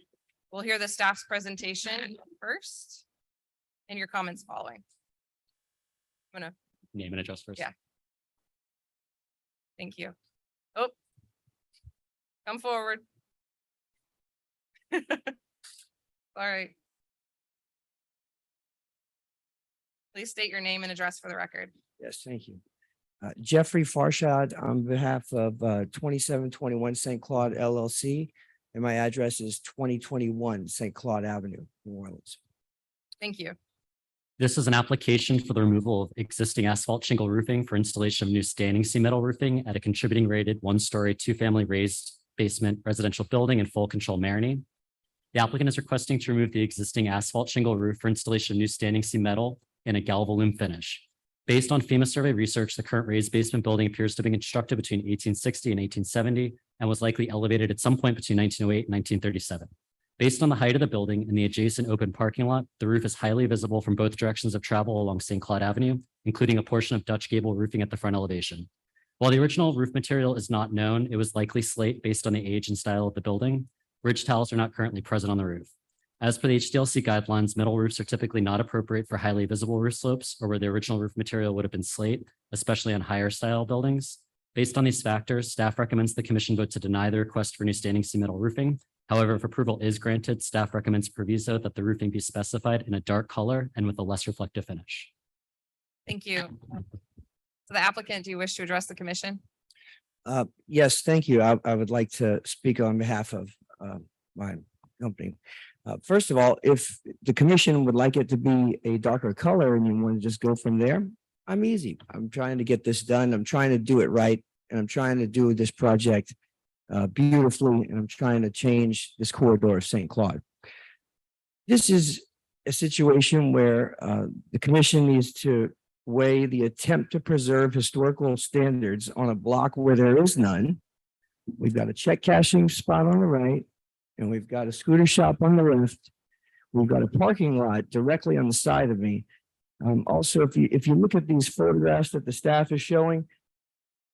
We'll hear the staff's presentation first and your comments following. I'm gonna Name and address first. Yeah. Thank you. Oh, come forward. All right. Please state your name and address for the record. Yes, thank you. Jeffrey Farshad on behalf of 2721 St. Claude LLC, and my address is 2021 St. Claude Avenue, New Orleans. Thank you. This is an application for the removal of existing asphalt shingle roofing for installation of new standing seam metal roofing at a contributing rated 1-story, 2-family raised basement residential building in full control Marigny. The applicant is requesting to remove the existing asphalt shingle roof for installation of new standing seam metal in a galvalume finish. Based on FEMA survey research, the current raised basement building appears to have been constructed between 1860 and 1870 and was likely elevated at some point between 1908 and 1937. Based on the height of the building and the adjacent open parking lot, the roof is highly visible from both directions of travel along St. Claude Avenue, including a portion of Dutch gable roofing at the front elevation. While the original roof material is not known, it was likely slate based on the age and style of the building. Ridge tiles are not currently present on the roof. As per the HDLC guidelines, metal roofs are typically not appropriate for highly visible roof slopes or where the original roof material would have been slate, especially on higher style buildings. Based on these factors, staff recommends the commission vote to deny the request for new standing seam metal roofing. However, if approval is granted, staff recommends proviso that the roofing be specified in a dark color and with a less reflective finish. Thank you. So the applicant, do you wish to address the commission? Yes, thank you. I would like to speak on behalf of my company. First of all, if the commission would like it to be a darker color and you want to just go from there, I'm easy. I'm trying to get this done. I'm trying to do it right. And I'm trying to do this project beautifully. And I'm trying to change this corridor of St. Claude. This is a situation where the commission needs to weigh the attempt to preserve historical standards on a block where there is none. We've got a check cashing spot on the right, and we've got a scooter shop on the left. We've got a parking lot directly on the side of me. Also, if you look at these photographs that the staff is showing,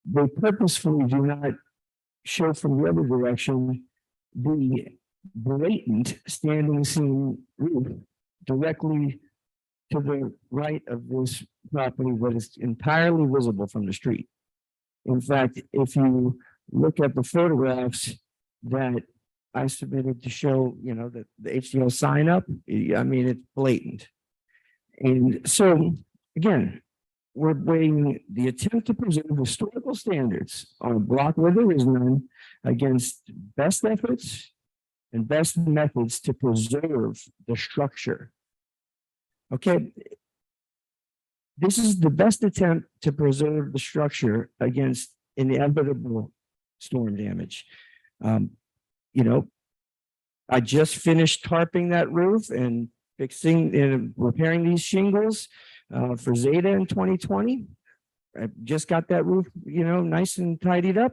they purposefully do not show from the other direction the blatant standing seam roof directly to the right of this property that is entirely visible from the street. In fact, if you look at the photographs that I submitted to show, the HDL sign up, I mean, it's blatant. And so, again, we're weighing the attempt to preserve historical standards on a block where there is none against best efforts and best methods to preserve the structure. Okay. This is the best attempt to preserve the structure against inevitable storm damage. I just finished tarping that roof and fixing and repairing these shingles for Zeta in 2020. I just got that roof, nice and tidied up,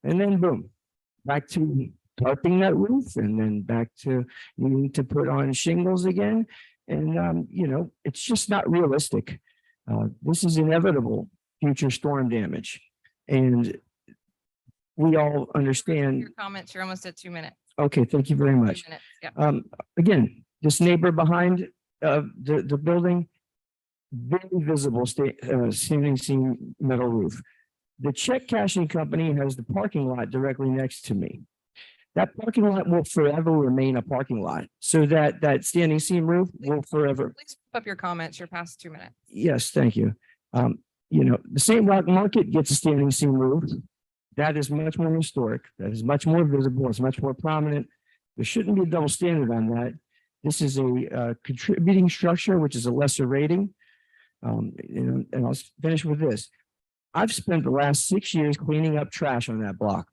and then boom, back to tarping that roof, and then back to needing to put on shingles again. And it's just not realistic. This is inevitable future storm damage, and we all understand. Your comments, you're almost at 2 minutes. Okay, thank you very 2 much. minutes, yeah. Again, this neighbor behind the building, very visible standing seam metal roof. The check cashing company has the parking lot directly next to me. That parking lot will forever remain a parking lot. So that standing seam roof will forever. Please put up your comments. You're past 2 minutes. Yes, thank you. The St. Rock Market gets a standing seam roof. That is much more historic. That is much more visible. It's much more prominent. There shouldn't be a double standard on that. This is a contributing structure, which is a lesser rating. And I'll finish with this. I've spent the last 6 years cleaning up trash on that block.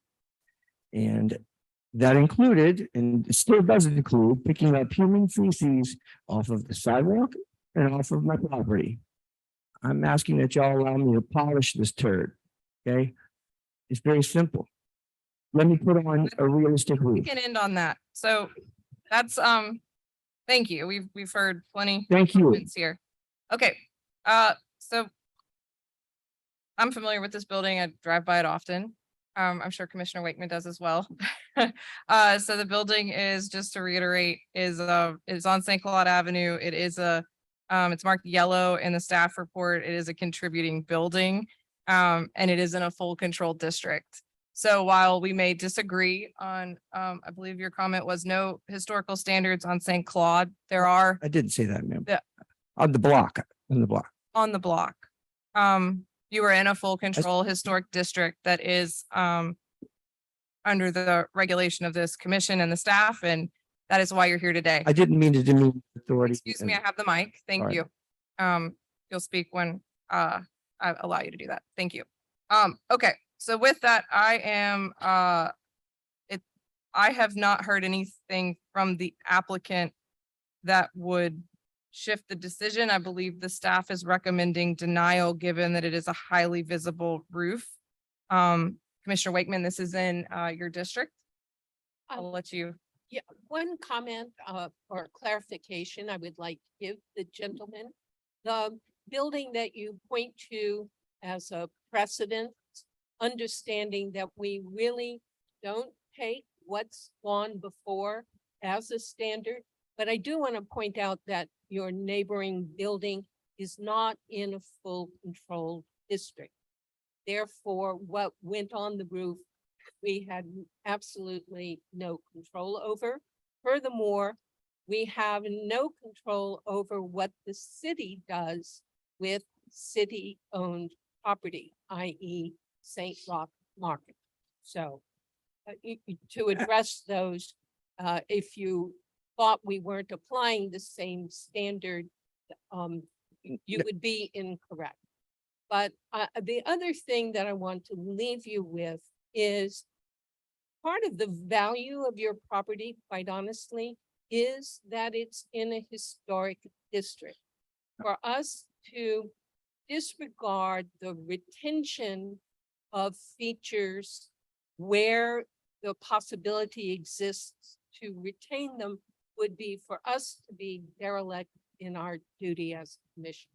And that included, and it still does include, picking up human feces off of the sidewalk and off of my property. I'm asking that y'all allow me to polish this turd, okay? It's very simple. Let me put on a realistic We roof. can end on that. So that's, thank you. We've heard plenty. Thank you. comments here. Okay, so I'm familiar with this building. I drive by it often. I'm sure Commissioner Wakeman does as well. So the building is, just to reiterate, is on St. Claude Avenue. It is it's marked yellow in the staff report. It is a contributing building, and it is in a full control district. So while we may disagree on, I believe your comment was no historical standards on St. Claude, there are I didn't say that, ma'am. Yeah. On the block, on the block. on the block. You are in a full control historic district that is under the regulation of this commission and the staff, and that is why you're here today. I didn't mean to demean authority. Excuse me, I have the mic. Thank All you. You'll speak when I allow you to do that. Thank you. Okay, so with that, I have not heard anything from the applicant that would shift the decision. I believe the staff is recommending denial, given that it is a highly visible roof. Commissioner Wakeman, this is in your district. I'll let you. Yeah, one comment or clarification I would like to give the gentleman. The building that you point to as a precedent, understanding that we really don't take what's gone before as a standard. But I do want to point out that your neighboring building is not in a full control district. Therefore, what went on the roof, we had absolutely no control over. Furthermore, we have no control over what the city does with city-owned property, i.e. St. Roch Market. So to address those, if you thought we weren't applying the same standard, you would be incorrect. But the other thing that I want to leave you with is part of the value of your property, quite honestly, is that it's in a historic district. For us to disregard the retention of features where the possibility exists to retain them would be for us to be derelict in our duty as commissioners.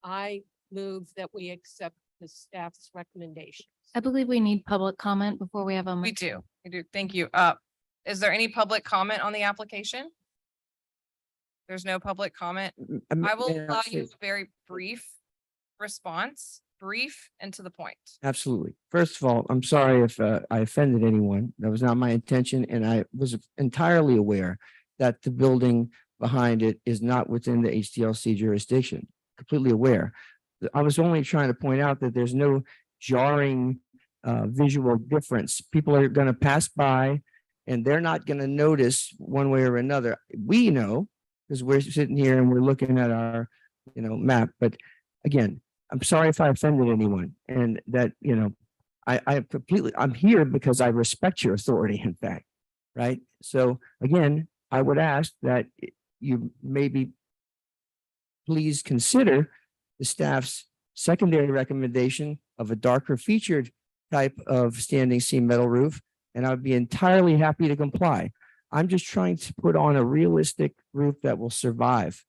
I move that we accept the staff's recommendations. I believe we need public comment before we have a. We do. Thank you. Is there any public comment on the application? There's no public comment. I will allow you a very brief response, brief and to the point. Absolutely. First of all, I'm sorry if I offended anyone. That was not my intention, and I was entirely aware that the building behind it is not within the HDLC jurisdiction. Completely aware. I was only trying to point out that there's no jarring visual difference. People are going to pass by and they're not going to notice one way or another. We know, because we're sitting here and we're looking at our, map. But again, I'm sorry if I offended anyone, and that, I'm here because I respect your authority, in fact, right? So again, I would ask that you maybe please consider the staff's secondary recommendation of a darker featured type of standing seam metal roof, and I'd be entirely happy to comply. I'm just trying to put on a realistic roof that will survive.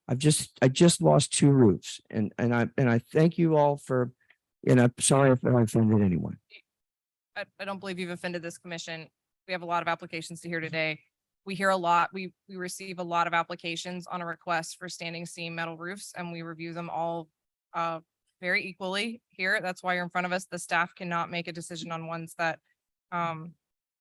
I just lost 2 roofs, and I thank you all for, sorry if I offended anyone. I don't believe you've offended this commission. We have a lot of applications to hear today. We hear a lot. We receive a lot of applications on a request for standing seam metal roofs, and we review them all very equally here. That's why you're in front of us. The staff cannot make a decision on ones that are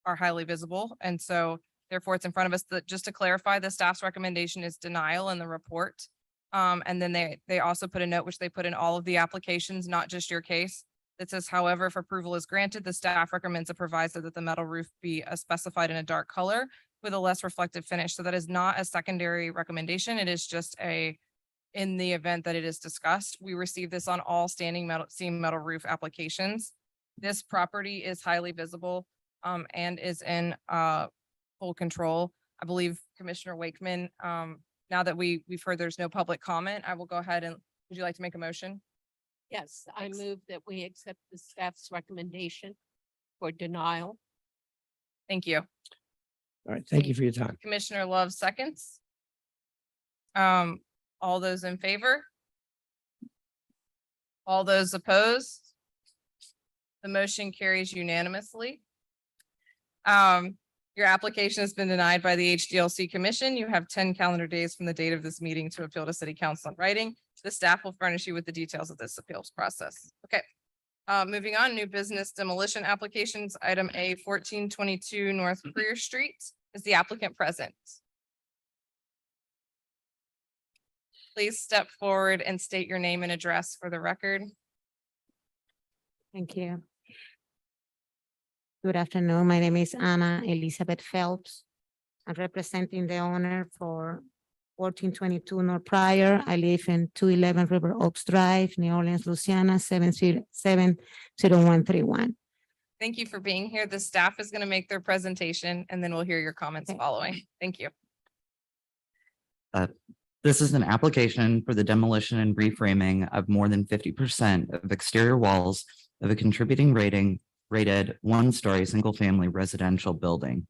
highly visible. And so therefore it's in front of us. That just to clarify, the staff's recommendation is denial in the report. And then they also put a note, which they put in all of the applications, not just your case, that says, however, if approval is granted, the staff recommends a proviso that the metal roof be specified in a dark color with a less reflective finish. So that is not a secondary recommendation. It is just in the event that it is discussed. We receive this on all standing seam metal roof applications. This property is highly visible and is in full control. I believe Commissioner Wakeman, now that we've heard there's no public comment, I will go ahead and, would you like to make a motion? Yes, I move that we accept the staff's recommendation for denial. Thank you. All right, thank you for your time. Commissioner Love seconds. All those in favor? All those opposed? The motion carries unanimously. Your application has been denied by the HDLC Commission. You have 10 calendar days from the date of this meeting to appeal to City Council in writing. The staff will furnish you with the details of this appeals process. Okay. Moving on, new business demolition applications, item A 1422 North Greer Street. Is the applicant present? Please step forward and state your name and address for the record. Thank you. Good afternoon. My name is Anna Elizabeth Phelps. I'm representing the owner for 1422 North Pryor. I live in 211 River Oaks Drive, New Orleans, Louisiana, 70131. Thank you for being here. The staff is going to make their presentation and then we'll hear your comments Okay. following. Thank you. This is an application for the demolition and reframing of more than 50% of exterior walls of a contributing rated one-story single-family residential building.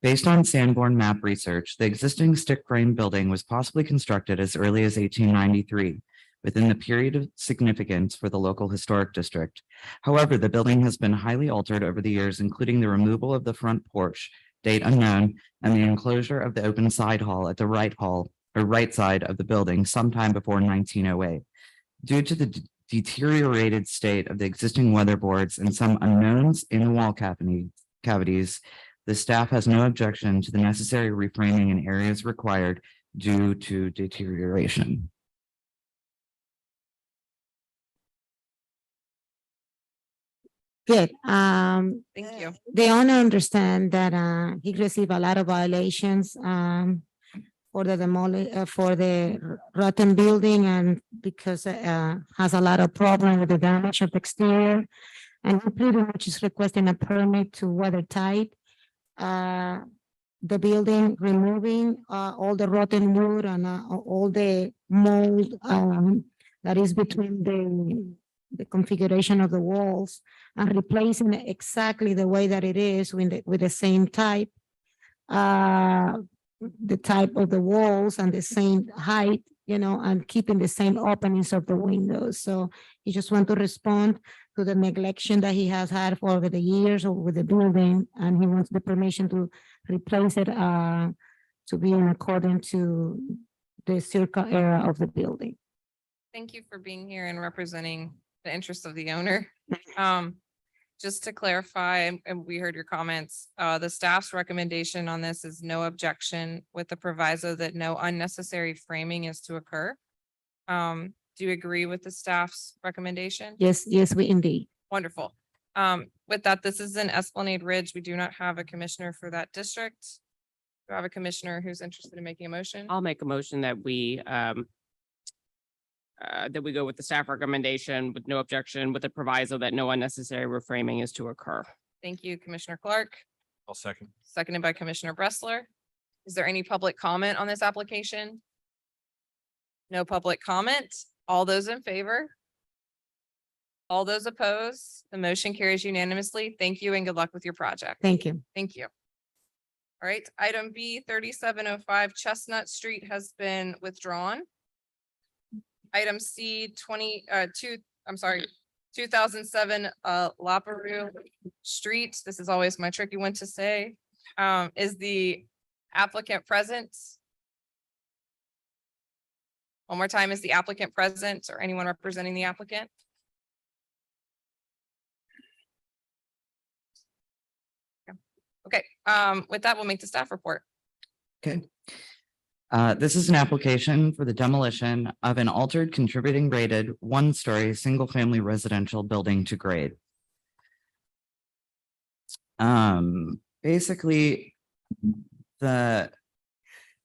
Based on Sanborn map research, the existing stick frame building was possibly constructed as early as 1893, within the period of significance for the local historic district. However, the building has been highly altered over the years, including the removal of the front porch, date unknown, and the enclosure of the open side hall at the right side of the building sometime before 1908. Due to the deteriorated state of the existing weatherboards and some unknowns in the wall cavities, the staff has no objection to the necessary reframing in areas required due to deterioration. Good. Thank you. The owner understand that he received a lot of violations for the rotten building, and because has a lot of problem with the damage of the exterior, and he pretty much is requesting a permit to weather tight the building, removing all the rotten wood and all the mold that is between the configuration of the walls, and replacing it exactly the way that it is with the same type, the type of the walls and the same height, and keeping the same openings of the windows. So he just want to respond to the neglection that he has had for over the years with the building, and he wants the permission to replace it to be in accordance to the circle area of the building. Thank you for being here and representing the interests of the owner. Just to clarify, and we heard your comments, the staff's recommendation on this is no objection with the proviso that no unnecessary framing is to occur. Do you agree with the staff's recommendation? Yes, we indeed. Wonderful. With that, this is in Esplanade Ridge. We do not have a commissioner for that district. Do I have a commissioner who's interested in making a motion? I'll make a motion that we go with the staff recommendation with no objection, with the proviso that no unnecessary reframing is to occur. Thank you, Commissioner Clark. I'll second. Seconded by Commissioner Bressler. Is there any public comment on this application? No public comment. All those in favor? All those opposed? The motion carries unanimously. Thank you and good luck with your project. Thank you. Thank you. All right, item B, 3705 Chestnut Street has been withdrawn. Item C, 2007 La Peru Street, this is always my tricky one to say, is the applicant present? One more time, is the applicant present or anyone representing the applicant? Okay, with that, we'll make the staff report. Okay. This is an application for the demolition of an altered contributing rated one-story single-family residential building to grade. Basically, the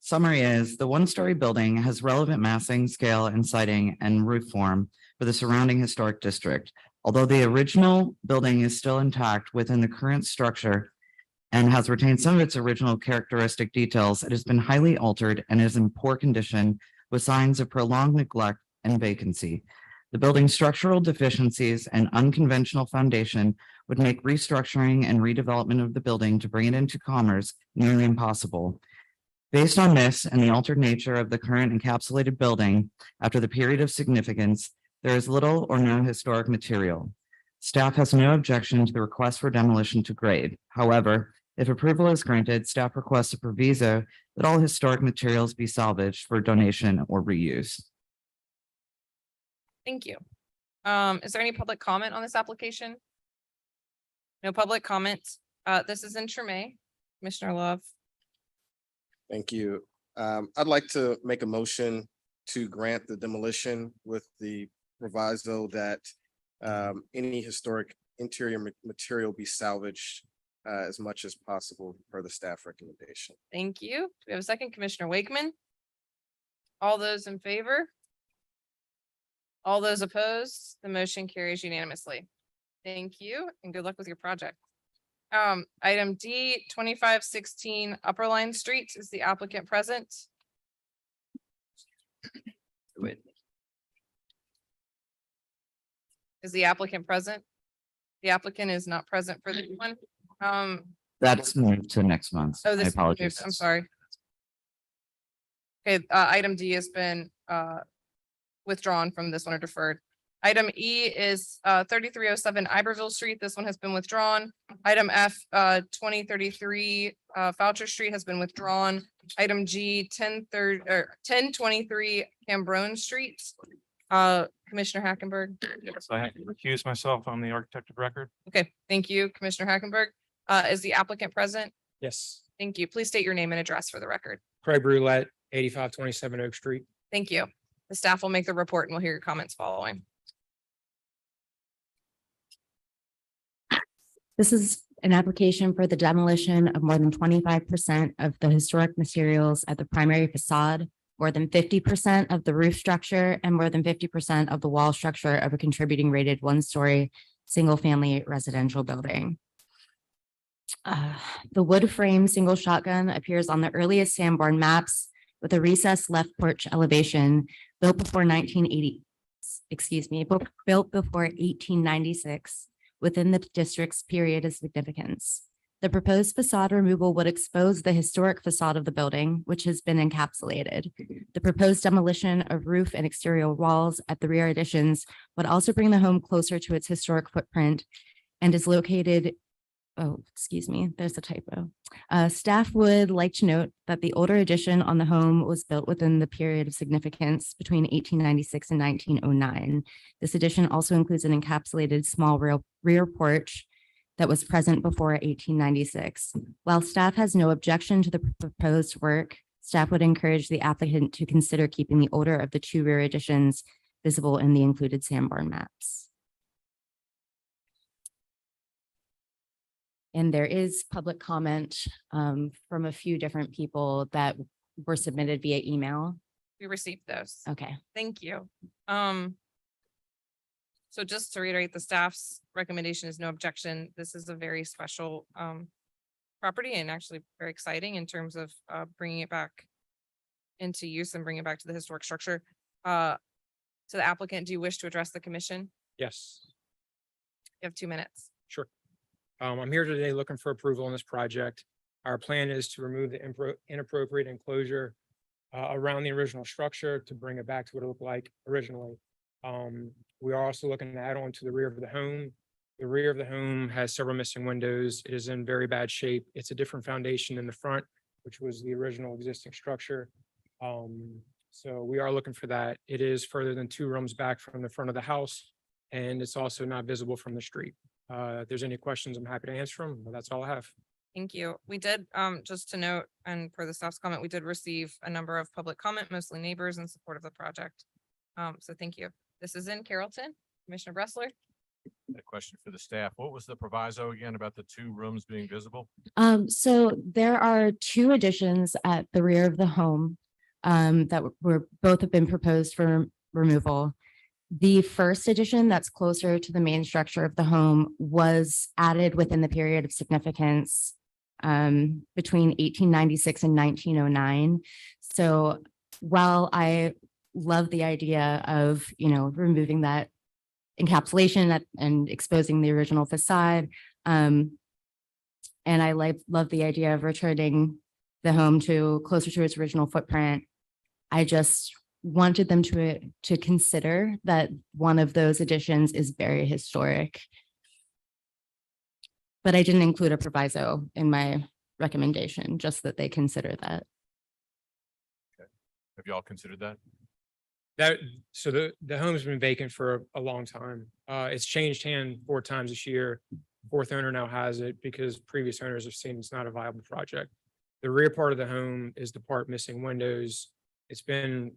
summary is the one-story building has relevant massing, scale, and siding and roof form for the surrounding historic district. Although the original building is still intact within the current structure and has retained some of its original characteristic details, it has been highly altered and is in poor condition with signs of prolonged neglect and vacancy. The building's structural deficiencies and unconventional foundation would make restructuring and redevelopment of the building to bring it into commerce nearly impossible. Based on this and the altered nature of the current encapsulated building, after the period of significance, there is little or no historic material. Staff has no objection to the request for demolition to grade. However, if approval is granted, staff requests a proviso that all historic materials be salvaged for donation or reuse. Thank you. Is there any public comment on this application? No public comment. This is in Treme. Commissioner Love. Thank you. I'd like to make a motion to grant the demolition with the proviso that any historic interior material be salvaged as much as possible per the staff recommendation. Thank you. Do we have a second? Commissioner Wakeman? All those in favor? All those opposed? The motion carries unanimously. Thank you and good luck with your project. Item D, 2516 Upper Line Street, is the applicant present? Is the applicant present? The applicant is not present for this one. That's moved to next month. Oh, I this, apologize. I'm sorry. Okay, item D has been withdrawn from this one or deferred. Item E is 3307 Iberville Street. This one has been withdrawn. Item F 2033 Foucher Street has been withdrawn. Item G 1023 Cambron Street. Commissioner Hackenberg. Yes, I have to recuse myself. I'm the architect of record. Okay, thank you, Commissioner Hackenberg. Is the applicant present? Yes, Thank you. Please state your name and address for the record. Craig Roulette, 8527 Oak Street. Thank you. The staff will make the report and we'll hear your comments following. This is an application for the demolition of more than 25% of the historic materials at the primary facade, more than 50% of the roof structure, and more than 50% of the wall structure of a contributing rated one-story single-family residential building. The wood frame single shotgun appears on the earliest Sanborn maps with a recessed left porch elevation built before 1980, built before 1896 within the district's period of significance. The proposed facade removal would expose the historic facade of the building, which has been encapsulated. The proposed demolition of roof and exterior walls at the rear additions would also bring the home closer to its historic footprint and is located. Oh, excuse me, there's a typo. Staff would like to note that the older addition on the home was built within the period of significance between 1896 and 1909. This addition also includes an encapsulated small rear porch that was present before 1896. While staff has no objection to the proposed work, staff would encourage the applicant to consider keeping the older of the two rear additions visible in the included Sanborn maps. And there is public comment from a few different people that were submitted via email. We received those. Okay. Thank you. So just to reiterate, the staff's recommendation is no objection. This is a very special property and actually very exciting in terms of bringing it back into use and bringing it back to the historic structure. To the applicant, do you wish to address the commission? Yes, You have 2 minutes. sure. I'm here today looking for approval on this project. Our plan is to remove the inappropriate enclosure around the original structure to bring it back to what it looked like originally. We are also looking to add on to the rear of the home. The rear of the home has several missing windows. It is in very bad shape. It's a different foundation than the front, which was the original existing structure. So we are looking for that. It is further than 2 rooms back from the front of the house, and it's also not visible from the street. If there's any questions, I'm happy to answer them, but that's all I have. Thank you. We did, just to note, and per the staff's comment, we did receive a number of public comment, mostly neighbors in support of the project. So thank you. This is in Carrollton. Commissioner Bressler. A question for the staff. What was the proviso again about the 2 rooms being visible? So there are 2 additions at the rear of the home that were both have been proposed for removal. The first addition that's closer to the main structure of the home was added within the period of significance between 1896 and 1909. So while I love the idea of, removing that encapsulation and exposing the original facade, and I love the idea of returning the home to closer to its original footprint, I just wanted them to consider that one of those additions is very historic. But I didn't include a proviso in my recommendation, just that they consider that. Have you all considered that? So the home's been vacant for a long time. It's changed hand 4 times this year. 4th owner now has it because previous owners have seen it's not a viable project. The rear part of the home is the part missing windows. It's been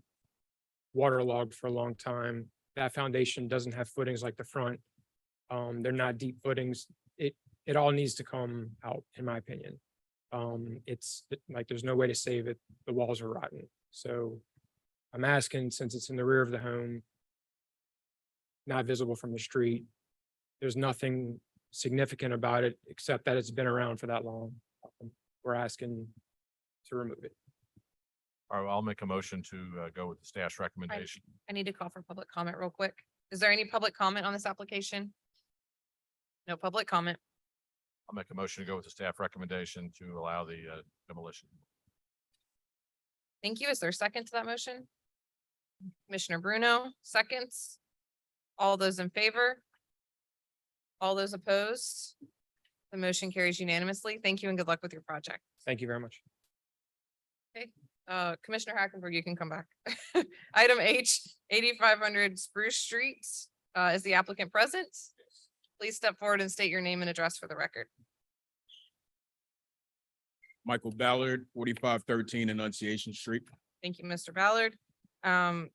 waterlogged for a long time. That foundation doesn't have footings like the front. They're not deep footings. It all needs to come out, in my opinion. It's like there's no way to save it. The walls are rotten. So I'm asking, since it's in the rear of the home, not visible from the street, there's nothing significant about it except that it's been around for that long. We're asking to remove it. All right, I'll make a motion to go with the staff's recommendation. I need to call for public comment real quick. Is there any public comment on this application? No public comment. I'll make a motion to go with the staff recommendation to allow the demolition. Thank you. Is there a second to that motion? Commissioner Bruno, seconds. All those in favor? All those opposed? The motion carries unanimously. Thank you and good luck with your project. Thank you very much. Commissioner Hackenberg, you can come back. Item H, 8500 Spruce Street. Is the applicant present? Please step forward and state your name and address for the record. Michael Ballard, 4513 Annunciation Street. Thank you, Mr. Ballard.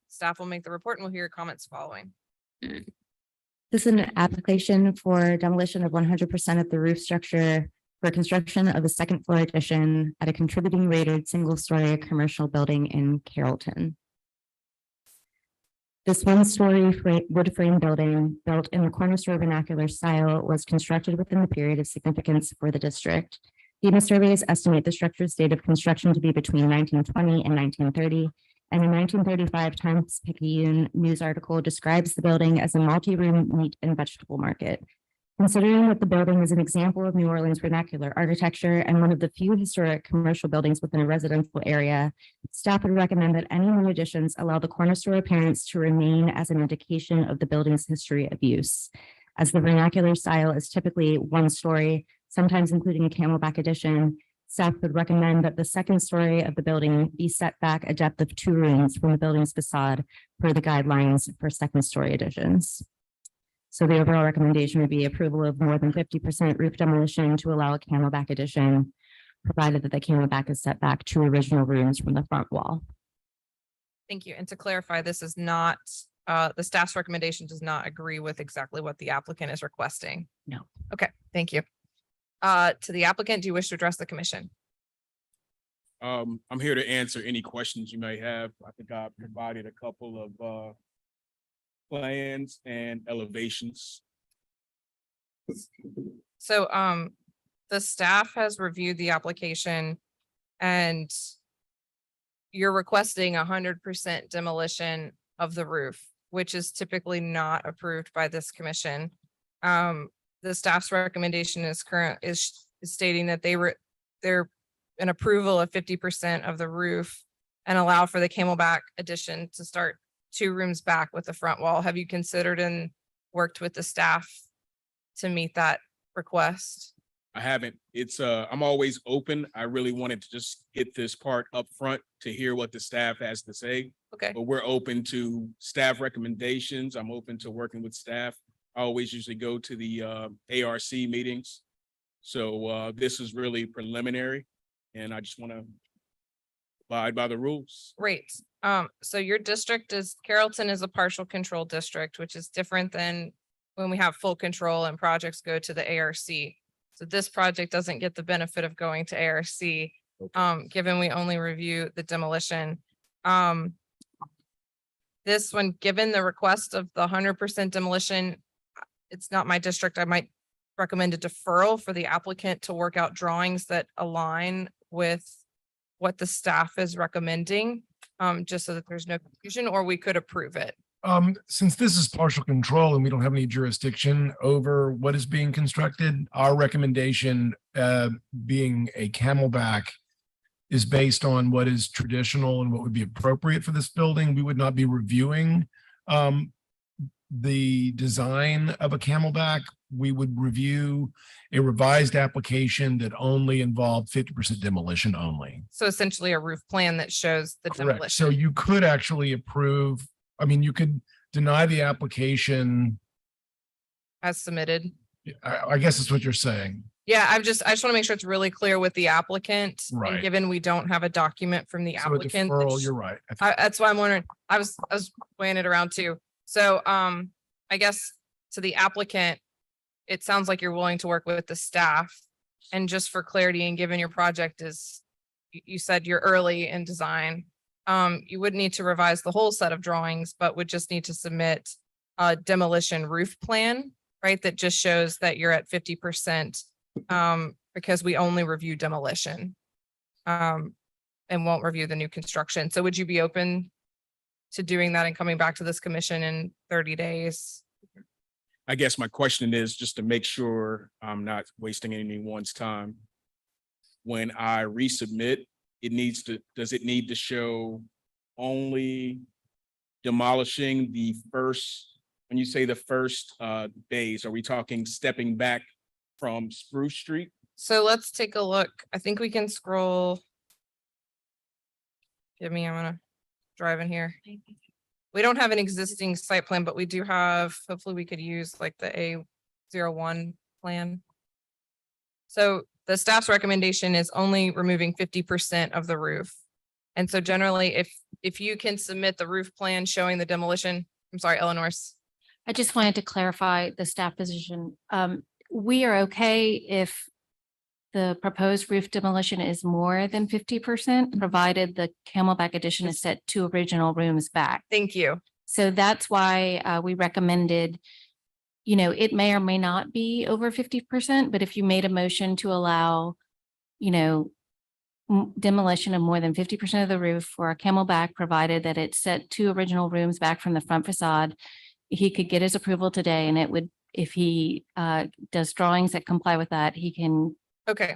Staff will make the report and we'll hear your comments following. This is an application for demolition of 100% of the roof structure for construction of a second floor addition at a contributing rated single-story commercial building in Carrollton. This one-story wood frame building, built in the corner store vernacular style, was constructed within the period of significance for the district. FEMA surveys estimate the structure's date of construction to be between 1920 and 1930. And a 1935 Times-Picayune news article describes the building as a multi-room meat and vegetable market. Considering that the building is an example of New Orleans vernacular architecture and one of the few historic commercial buildings within a residential area, staff would recommend that any new additions allow the corner store appearance to remain as an indication of the building's history of use. As the vernacular style is typically one story, sometimes including a camelback addition, staff would recommend that the second story of the building be set back a depth of 2 rooms from the building's facade per the guidelines for second story additions. So the overall recommendation would be approval of more than 50% roof demolition to allow a camelback addition, provided that the camelback is set back 2 original rooms from the front wall. Thank you. And to clarify, this is not, the staff's recommendation does not agree with exactly what the applicant is requesting. No. Okay, thank you. To the applicant, do you wish to address the commission? I'm here to answer any questions you may have. I think I provided a couple of plans and elevations. So, the staff has reviewed the application and you're requesting 100% demolition of the roof, which is typically not approved by this commission. The staff's recommendation is stating that they're an approval of 50% of the roof and allow for the camelback addition to start 2 rooms back with the front wall. Have you considered and worked with the staff to meet that request? I haven't. It's I'm always open. I really wanted to just get this part up front to hear what the staff has to say. Okay. But we're open to staff recommendations. I'm open to working with staff. I always usually go to the ARC meetings. So this is really preliminary and I just want to abide by the rules. Great. So your district is, Carrollton is a partial control district, which is different than when we have full control and projects go to the ARC. So this project doesn't get the benefit of going to ARC, given we only review the demolition. This one, given the request of the 100% demolition, it's not my district. I might recommend a deferral for the applicant to work out drawings that align with what the staff is recommending, just so that there's no confusion, or we could approve it. Since this is partial control and we don't have any jurisdiction over what is being constructed, our recommendation, being a camelback, is based on what is traditional and what would be appropriate for this building. We would not be reviewing the design of a camelback. We would review a revised application that only involved 50% demolition only. So essentially a roof plan that shows the Correct. demolition. So you could actually approve, I mean, you could deny the application. As submitted. I guess that's what you're saying. Yeah, I just want to make sure it's really clear with the applicant. And Right. given we don't have a document from the So a applicant. that deferral, you're right. That's why I'm wondering, I was weighing it around too. So, I guess to the applicant, it sounds like you're willing to work with the staff. And just for clarity, and given your project is, you said you're early in design, you would need to revise the whole set of drawings, but would just need to submit a demolition roof plan, right? That just shows that you're at 50%, because we only review demolition. and won't review the new construction. So would you be open to doing that and coming back to this commission in 30 days? I guess my question is just to make sure I'm not wasting anyone's time. When I resubmit, does it need to show only demolishing the first, when you say the first bays, are we talking stepping back from Spruce Street? So let's take a look. I think we can scroll. I'm gonna drive in here. We don't have an existing site plan, but we do have, hopefully we could use like the A01 plan. So the staff's recommendation is only removing 50% of the roof. And so generally, if you can submit the roof plan showing the demolition, I'm sorry, Eleanor's. I just wanted to clarify the staff position. We are okay if the proposed roof demolition is more than 50%, provided the Camelback addition is set 2 original rooms back. Thank you. So that's why we recommended, you know, it may or may not be over 50%, but if you made a motion to allow, you know, demolition of more than 50% of the roof for a Camelback, provided that it set 2 original rooms back from the front facade, he could get his approval today, and it would, if he does drawings that comply with that, he can Okay.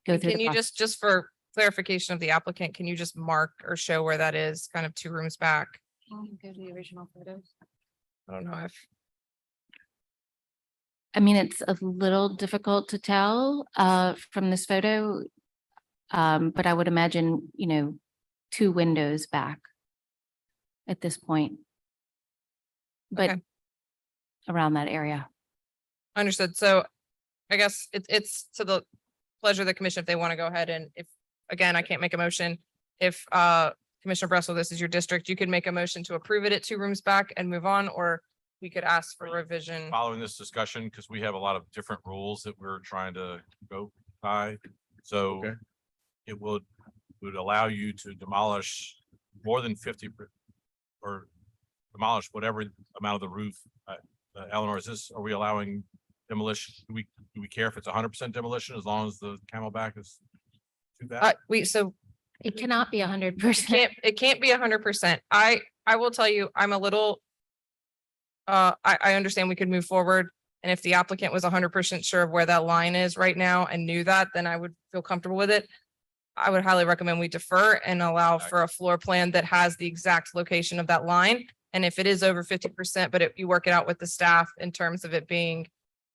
go through. Can the you process. just for clarification of the applicant, can you just mark or show where that is, kind of 2 rooms back? Can you go to the original photos? I don't know if. I mean, it's a little difficult to tell from this photo. But I would imagine, you know, 2 windows back at this point. But Okay. around that area. Understood. So I guess it's to the pleasure of the commission if they want to go ahead and if, again, I can't make a motion. If Commissioner Bressel, this is your district, you could make a motion to approve it at 2 rooms back and move on, or we could ask for revision. Following this discussion, because we have a lot of different rules that we're trying to go by. So Okay. it would allow you to demolish more than 50 or demolish whatever amount of the roof. Eleanor, are we allowing demolition? Do we care if it's 100% demolition as long as the Camelback is to that? So It cannot be 100%. it can't be 100%. I will tell you, I'm a little, I understand we could move forward. And if the applicant was 100% sure of where that line is right now and knew that, then I would feel comfortable with it. I would highly recommend we defer and allow for a floor plan that has the exact location of that line. And if it is over 50%, but you work it out with the staff in terms of it being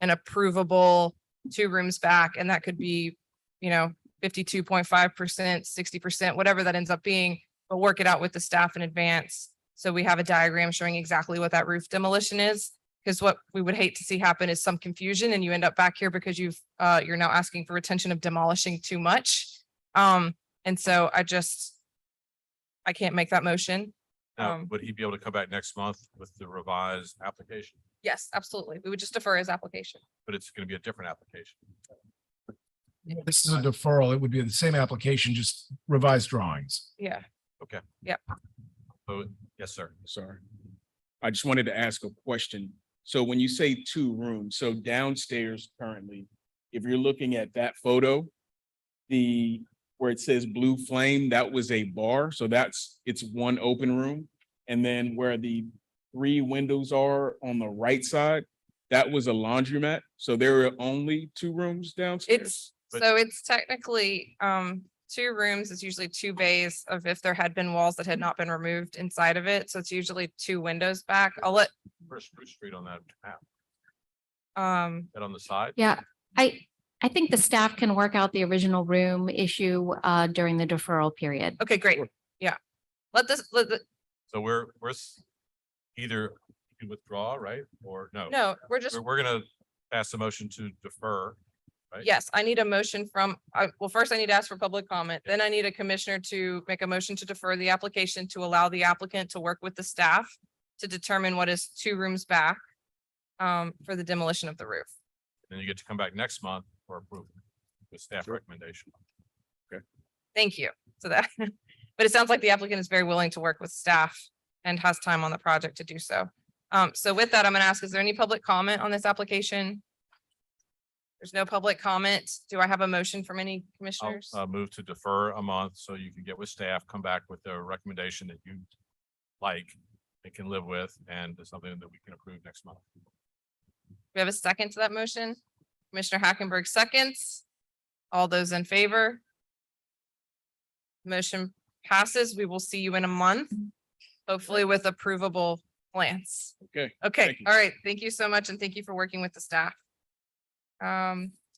an approvable 2 rooms back, and that could be, you know, 52.5%, 60%, whatever that ends up being, but work it out with the staff in advance. So we have a diagram showing exactly what that roof demolition is. Because what we would hate to see happen is some confusion and you end up back here because you're now asking for retention of demolishing too much. And so I can't make that motion. Now, would he be able to come back next month with the revised application? Yes, absolutely. We would just defer his application. But it's going to be a different application. This is a deferral. It would be the same application, just revised drawings. Yeah. Okay. Yep. So, yes, sir. Sorry. I just wanted to ask a question. So when you say 2 rooms, so downstairs currently, if you're looking at that photo, where it says Blue Flame, that was a bar. So it's 1 open room. And then where the 3 windows are on the right side, that was a laundromat. So there are only 2 rooms downstairs. It's technically 2 rooms. It's usually 2 bays of if there had been walls that had not been removed inside of it. So it's usually 2 windows back. I'll let Where's Spruce Street on that map? That on the side? Yeah, I think the staff can work out the original room issue during the deferral period. okay, great. Yeah. So we're either you can withdraw, right? Or no? No, we're just, We're gonna pass the motion to defer, right? yes, I need a motion from, well, first I need to ask for public comment. Then I need a commissioner to make a motion to defer the application to allow the applicant to work with the staff to determine what is 2 rooms back for the demolition of the roof. Then you get to come back next month for approval with staff recommendation. Thank you. So that, but it sounds like the applicant is very willing to work with staff and has time on the project to do so. So with that, I'm going to ask, is there any public comment on this application? There's no public comment. Do I have a motion from any I'll commissioners? move to defer a month so you can get with staff, come back with a recommendation that you like, and can live with, and something that we can approve next month. We have a second to that motion. Commissioner Hackenberg seconds. All those in favor? Motion passes. We will see you in a month, hopefully with approvable plans. Okay. Okay, Thank you. all right. Thank you so much, and thank you for working with the staff.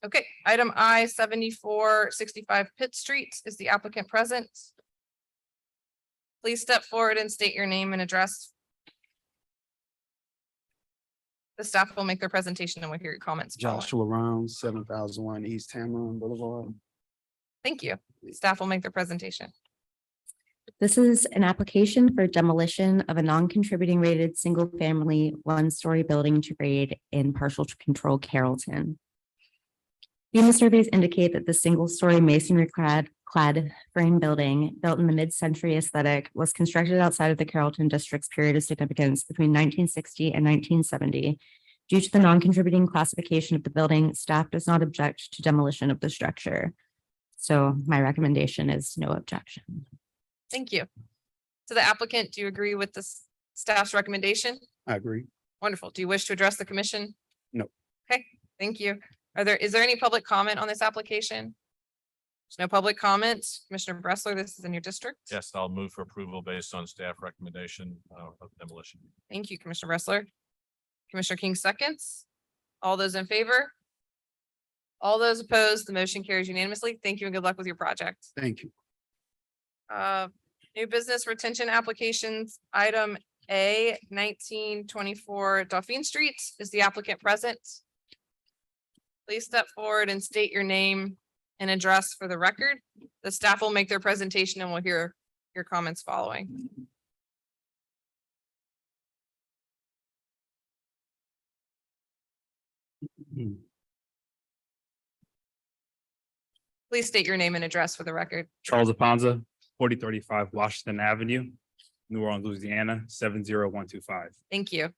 Okay, item I 7465 Pitt Street. Is the applicant present? Please step forward and state your name and address. The staff will make their presentation and we'll hear your comments. following. Joshua Rounds, 7001 East Tamron Boulevard. Thank you. Staff will make their presentation. This is an application for demolition of a non-contributing rated single-family one-story building to grade in partial control Carrollton. FEMA surveys indicate that the single-story masonry clad frame building built in the mid-century aesthetic was constructed outside of the Carrollton district's period of significance between 1960 and 1970. Due to the non-contributing classification of the building, staff does not object to demolition of the structure. So my recommendation is no objection. Thank you. To the applicant, do you agree with the staff's recommendation? I agree. Wonderful. Do you wish to address the commission? No. Okay, thank you. Is there any public comment on this application? There's no public comment. Commissioner Bressler, this is in your district. Yes, I'll move for approval based on staff recommendation of demolition. Thank you, Commissioner Bressler. Commissioner King seconds. All those in favor? All those opposed, the motion carries unanimously. Thank you and good luck with your project. Thank you. New business retention applications, item A 1924 Dauphine Street. Is the applicant present? Please step forward and state your name and address for the record. The staff will make their presentation and we'll hear your comments following. Please state your name and address for the record. Charles Aponza, 4035 Washington Avenue, New Orleans, Louisiana, 70125. Thank you.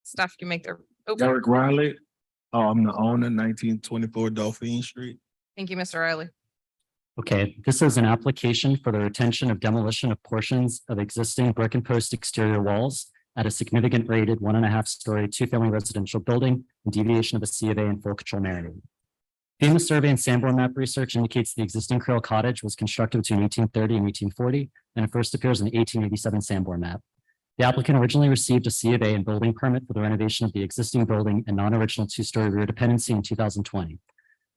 Staff can make their. oh, Derek Riley, I'm the owner, 1924 Dauphine Street. Thank you, Mr. Riley. Okay, this is an application for the retention of demolition of portions of existing brick and post exterior walls at a significant rated 1.5 story, 2-family residential building in deviation of a C of A and full control marinade. FEMA survey and Sanborn map research indicates the existing Creole cottage was constructed between 1830 and 1840, and it first appears in the 1887 Sanborn map. The applicant originally received a C of A and building permit for the renovation of the existing building and non-original 2-story rear dependency in 2020.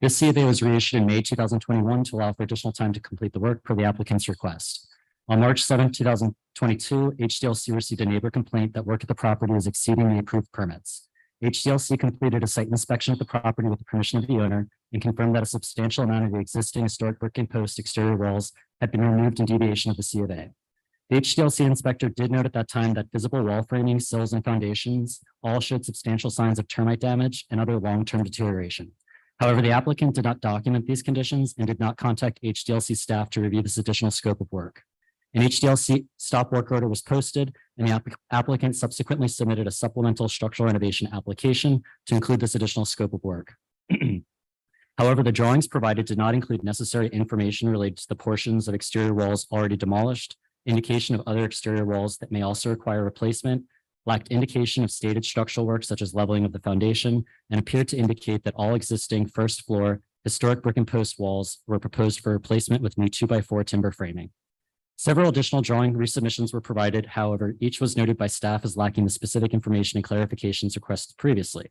This C of A was reissued in May 2021 to allow for additional time to complete the work per the applicant's request. On March 7, 2022, HDLC received a neighbor complaint that work at the property was exceeding the approved permits. HDLC completed a site inspection of the property with the permission of the owner and confirmed that a substantial amount of the existing historic brick and post exterior walls had been removed in deviation of the C of A. The HDLC inspector did note at that time that visible wall framing, sills, and foundations all showed substantial signs of termite damage and other long-term deterioration. However, the applicant did not document these conditions and did not contact HDLC staff to review this additional scope of work. An HDLC stop work order was posted, and the applicant subsequently submitted a supplemental structural renovation application to include this additional scope of work. However, the drawings provided did not include necessary information related to the portions of exterior walls already demolished, indication of other exterior walls that may also require replacement, lacked indication of stated structural work such as leveling of the foundation, and appeared to indicate that all existing first floor historic brick and post walls were proposed for replacement with new 2x4 timber framing. Several additional drawing resubmissions were provided. However, each was noted by staff as lacking the specific information and clarifications requested previously.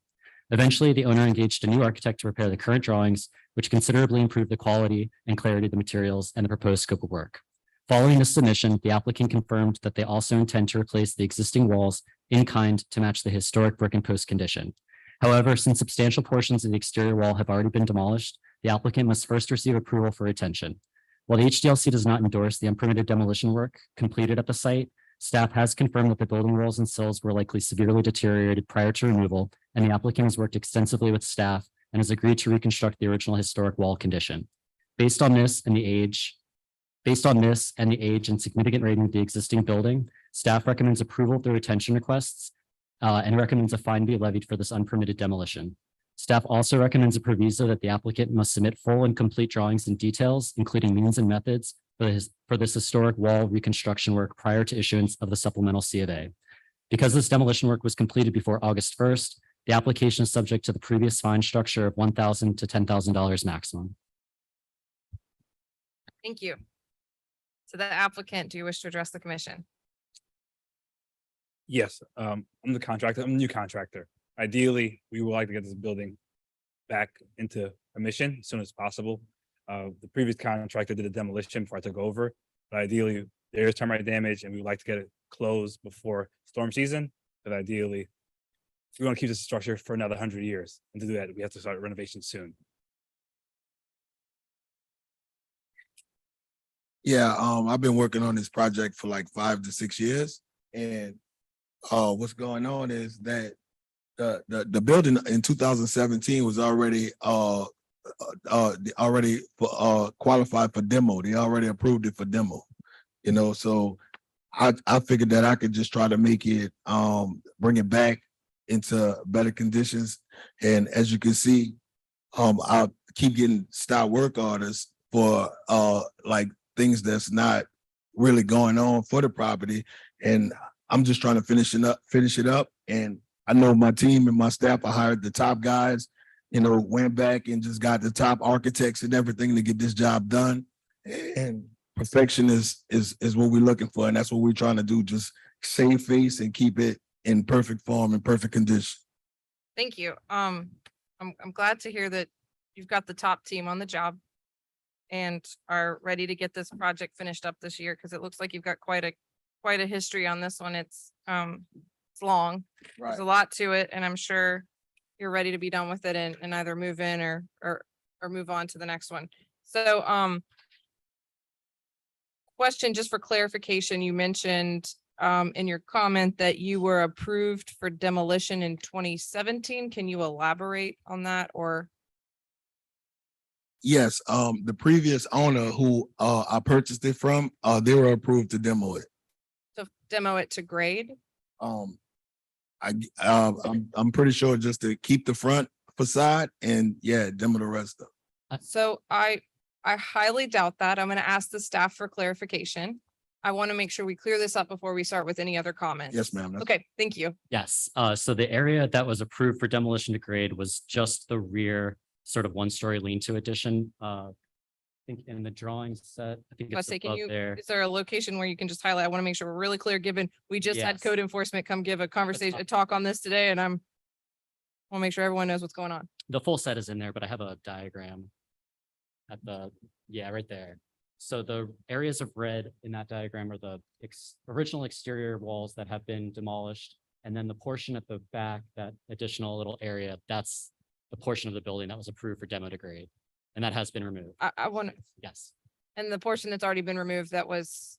Eventually, the owner engaged a new architect to prepare the current drawings, which considerably improved the quality and clarity of the materials and the proposed scope of work. Following this submission, the applicant confirmed that they also intend to replace the existing walls in kind to match the historic brick and post condition. However, since substantial portions of the exterior wall have already been demolished, the applicant must first receive approval for retention. While the HDLC does not endorse the unpermitted demolition work completed at the site, staff has confirmed that the building walls and sills were likely severely deteriorated prior to removal, and the applicant has worked extensively with staff and has agreed to reconstruct the original historic wall condition. Based on this and the age and significant rating of the existing building, staff recommends approval of the retention requests and recommends a fine be levied for this unpermitted demolition. Staff also recommends a proviso that the applicant must submit full and complete drawings and details, including means and methods for this historic wall reconstruction work prior to issuance of the supplemental C of A. Because this demolition work was completed before August 1st, the application is subject to the previous fine structure of $1,000 to $10,000 maximum. Thank you. So the applicant, do you wish to address the commission? Yes, I'm the contractor. I'm the new contractor. Ideally, we would like to get this building back into commission as soon as possible. The previous contractor did a demolition before I took over, but ideally there is termite damage and we would like to get it closed before storm season. But ideally, if we want to keep this structure for another 100 years, and to do that, we have to start renovation soon. Yeah, I've been working on this project for like 5 to 6 years. And what's going on is that the building in 2017 was already qualified for demo. They already approved it for demo. You know, so I figured that I could just try to make it bring it back into better conditions. And as you can see, I keep getting style work orders for like things that's not really going on for the property. And I'm just trying to finish it up. And I know my team and my staff, I hired the top guys, you know, went back and just got the top architects and everything to get this job done. And perfection is what we're looking for. And that's what we're trying to do. Just save face and keep it in perfect form and perfect condition. Thank you. I'm glad to hear that you've got the top team on the job and are ready to get this project finished up this year, because it looks like you've got quite a history on this one. It's long. There's a lot to it, and I'm sure you're ready to be done with it and either move in or move on to the next one. So question just for clarification, you mentioned in your comment that you were approved for demolition in 2017. Can you elaborate on that? Or Yes, the previous owner who I purchased it from, they were approved to demo it. to demo it to grade? I'm pretty sure just to keep the front facade and yeah, demo the rest of it. So I highly doubt that. I'm going to ask the staff for clarification. I want to make sure we clear this up before we start with any other comments. Yes, ma'am. Okay, thank you. Yes, so the area that was approved for demolition to grade was just the rear sort of one-story lean-to addition. I think in the drawing set, I think Let's it's say, can above you, there. is there a location where you can just highlight? I want to make sure we're really clear, given we just had Yes. code enforcement come give a conversation, a talk on this today, and want to make sure everyone knows what's going on. The full set is in there, but I have a diagram at the, yeah, right there. So the areas of red in that diagram are the original exterior walls that have been demolished. And then the portion at the back, that additional little area, that's the portion of the building that was approved for demo to grade. And that has been removed. I want to, Yes. and the portion that's already been removed it's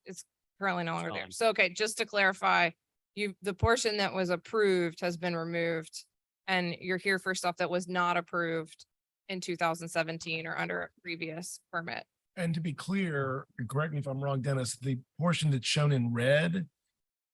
currently no longer there. gone. So, okay, just to clarify, the portion that was approved has been removed, and you're here for stuff that was not approved in 2017 or under a previous permit. And to be clear, and correct me if I'm wrong, Dennis, the portion that's shown in red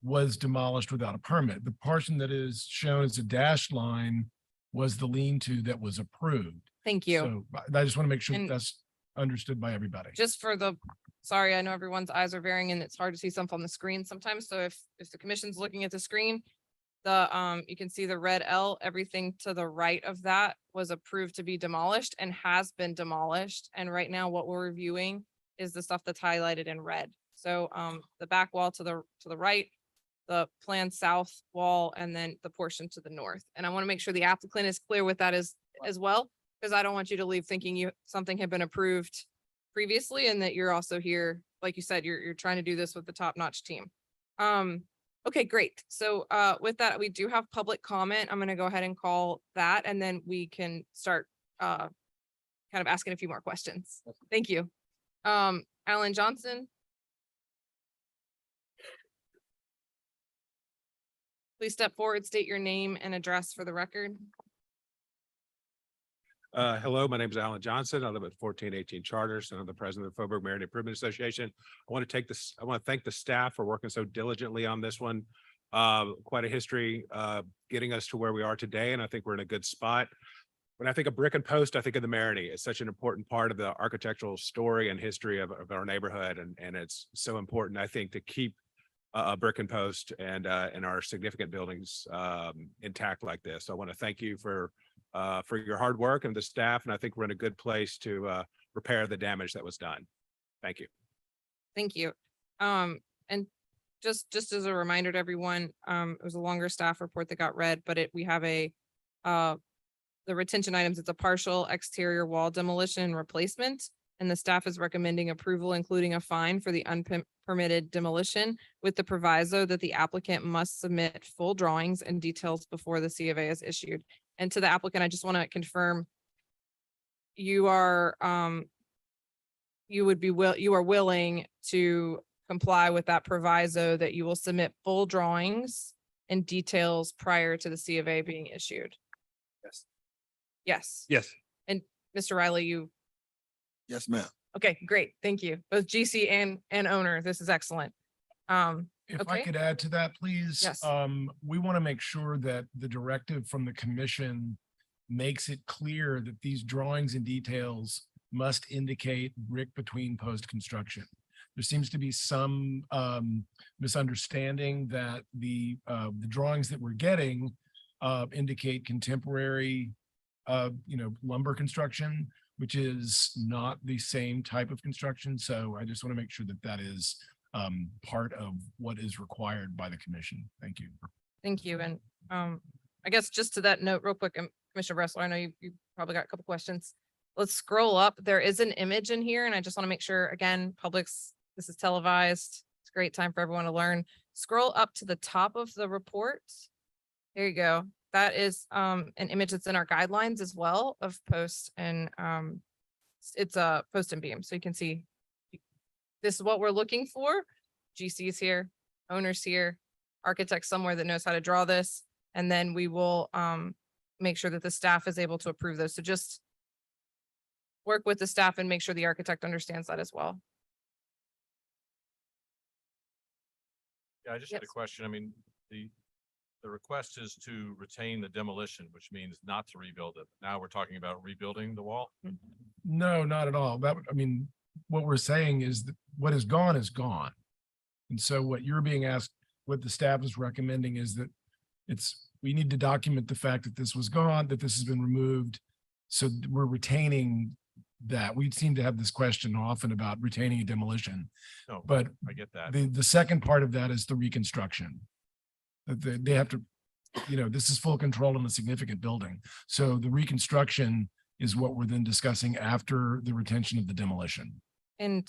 was demolished without a permit. The portion that is shown as a dashed line was the lean-to that was approved. Thank you. So I just want to make sure And- that's understood by everybody. Just for the, sorry, I know everyone's eyes are varying and it's hard to see stuff on the screen sometimes. So if the commission's looking at the screen, you can see the red L, everything to the right of that was approved to be demolished and has been demolished. And right now what we're reviewing is the stuff that's highlighted in red. So the back wall to the right, the planned south wall, and then the portion to the north. And I want to make sure the applicant is clear with that as well, because I don't want you to leave thinking something had been approved previously and that you're also here, like you said, you're trying to do this with the top-notch team. Okay, great. So with that, we do have public comment. I'm going to go ahead and call that, and then we can start kind of asking a few more questions. Thank you. Alan Johnson. Please step forward, state your name and address for the record. Hello, my name is Alan Johnson. I live at 1418 Charters and I'm the president of the Faubourg Merit Improvement Association. I want to thank the staff for working so diligently on this one. quite a history, getting us to where we are today. And I think we're in a good spot. When I think of brick and post, I think of the Maroney. It's such an important part of the architectural story and history of our neighborhood. And it's so important, I think, to keep a brick and post and our significant buildings intact like this. So I want to thank you for your hard work and the staff. And I think we're in a good place to repair the damage that was done. Thank you. Thank you. And just as a reminder to everyone, it was a longer staff report that got read, but we have the retention items. It's a partial exterior wall demolition and replacement. And the staff is recommending approval, including a fine for the unpermitted demolition, with the proviso that the applicant must submit full drawings and details before the C of A is issued. And to the applicant, I just want to confirm you are you are willing to comply with that proviso that you will submit full drawings and details prior to the C of A being issued. Yes. Yes. Yes. And Mr. Riley, Yes, ma'am. okay, great. Thank you. Both GC and owner. This is excellent. If I Okay. could add to that, please. Yes. We want to make sure that the directive from the commission makes it clear that these drawings and details must indicate brick between post construction. There seems to be some misunderstanding that the drawings that we're getting indicate contemporary lumber construction, which is not the same type of construction. So I just want to make sure that that is part of what is required by the commission. Thank you. Thank you. And I guess just to that note real quick, Commissioner Bressler, I know you probably got a couple questions. Let's scroll up. There is an image in here and I just want to make sure, again, this is televised. It's a great time for everyone to learn. Scroll up to the top of the report. There you go. That is an image that's in our guidelines as well of post and it's a post and beam. So you can see this is what we're looking for. GC's here, owners here, architect somewhere that knows how to draw this. And then we will make sure that the staff is able to approve those. So just work with the staff and make sure the architect understands that as well. Yeah, I just had a question. I mean, the request is to retain the demolition, which means not to rebuild it. Now we're talking about rebuilding the wall. No, not at all. What we're saying is that what is gone is gone. And so what you're being asked, what the staff is recommending is that we need to document the fact that this was gone, that this has been removed. So we're retaining that. We seem to have this question often about retaining a demolition. No, But I get that. the second part of that is the reconstruction. That they have to, this is full control in a significant building. So the reconstruction is what we're then discussing after the retention of the demolition, And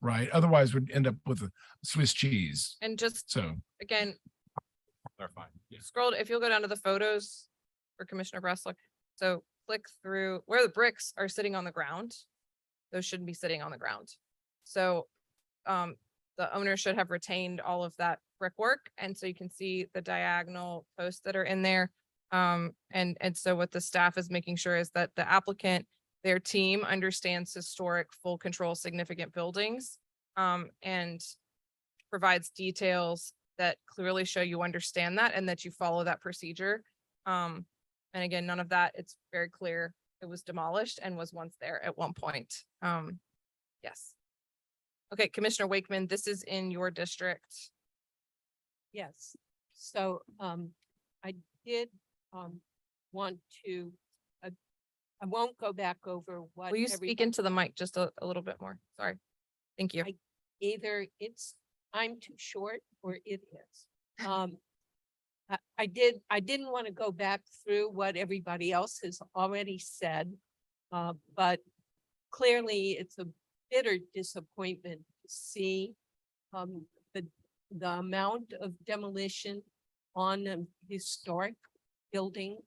right? Otherwise we'd end up with a Swiss cheese. just So again, Clarify. scroll, if you'll go down to the photos for Commissioner Bressler. So click through where the bricks are sitting on the ground. Those shouldn't be sitting on the ground. So the owner should have retained all of that brickwork. And so you can see the diagonal posts that are in there. And so what the staff is making sure is that the applicant, their team understands historic, full control, significant buildings, and provides details that clearly show you understand that and that you follow that procedure. And again, none of that, it's very clear. It was demolished and was once there at one point. Yes. Okay, Commissioner Wakeman, this is in your district. Yes, so I did want to, I won't go back over what. Will you speak into the mic just a little bit more? Sorry. Thank you. Either I'm too short or it is. I didn't want to go back through what everybody else has already said, but clearly it's a bitter disappointment to see the amount of demolition on a historic building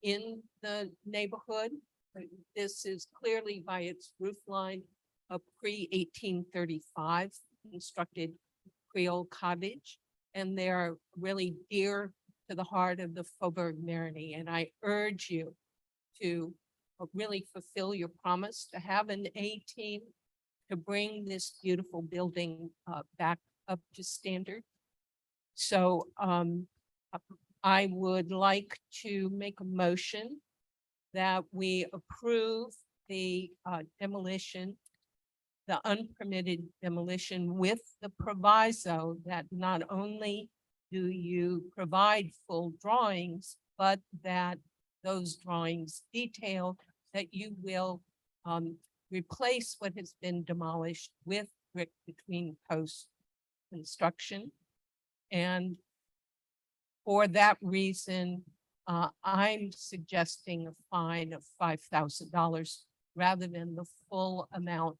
in the neighborhood. This is clearly by its roof line a pre-1835 constructed Creole cottage, and they're really dear to the heart of the Faubourg Marigny. And I urge you to really fulfill your promise to have an A team to bring this beautiful building back up to standard. So I would like to make a motion that we approve the demolition, the unpermitted demolition with the proviso that not only do you provide full drawings, but that those drawings detail that you will replace what has been demolished with brick between post construction. And for that reason, I'm suggesting a fine of $5,000 rather than the full amount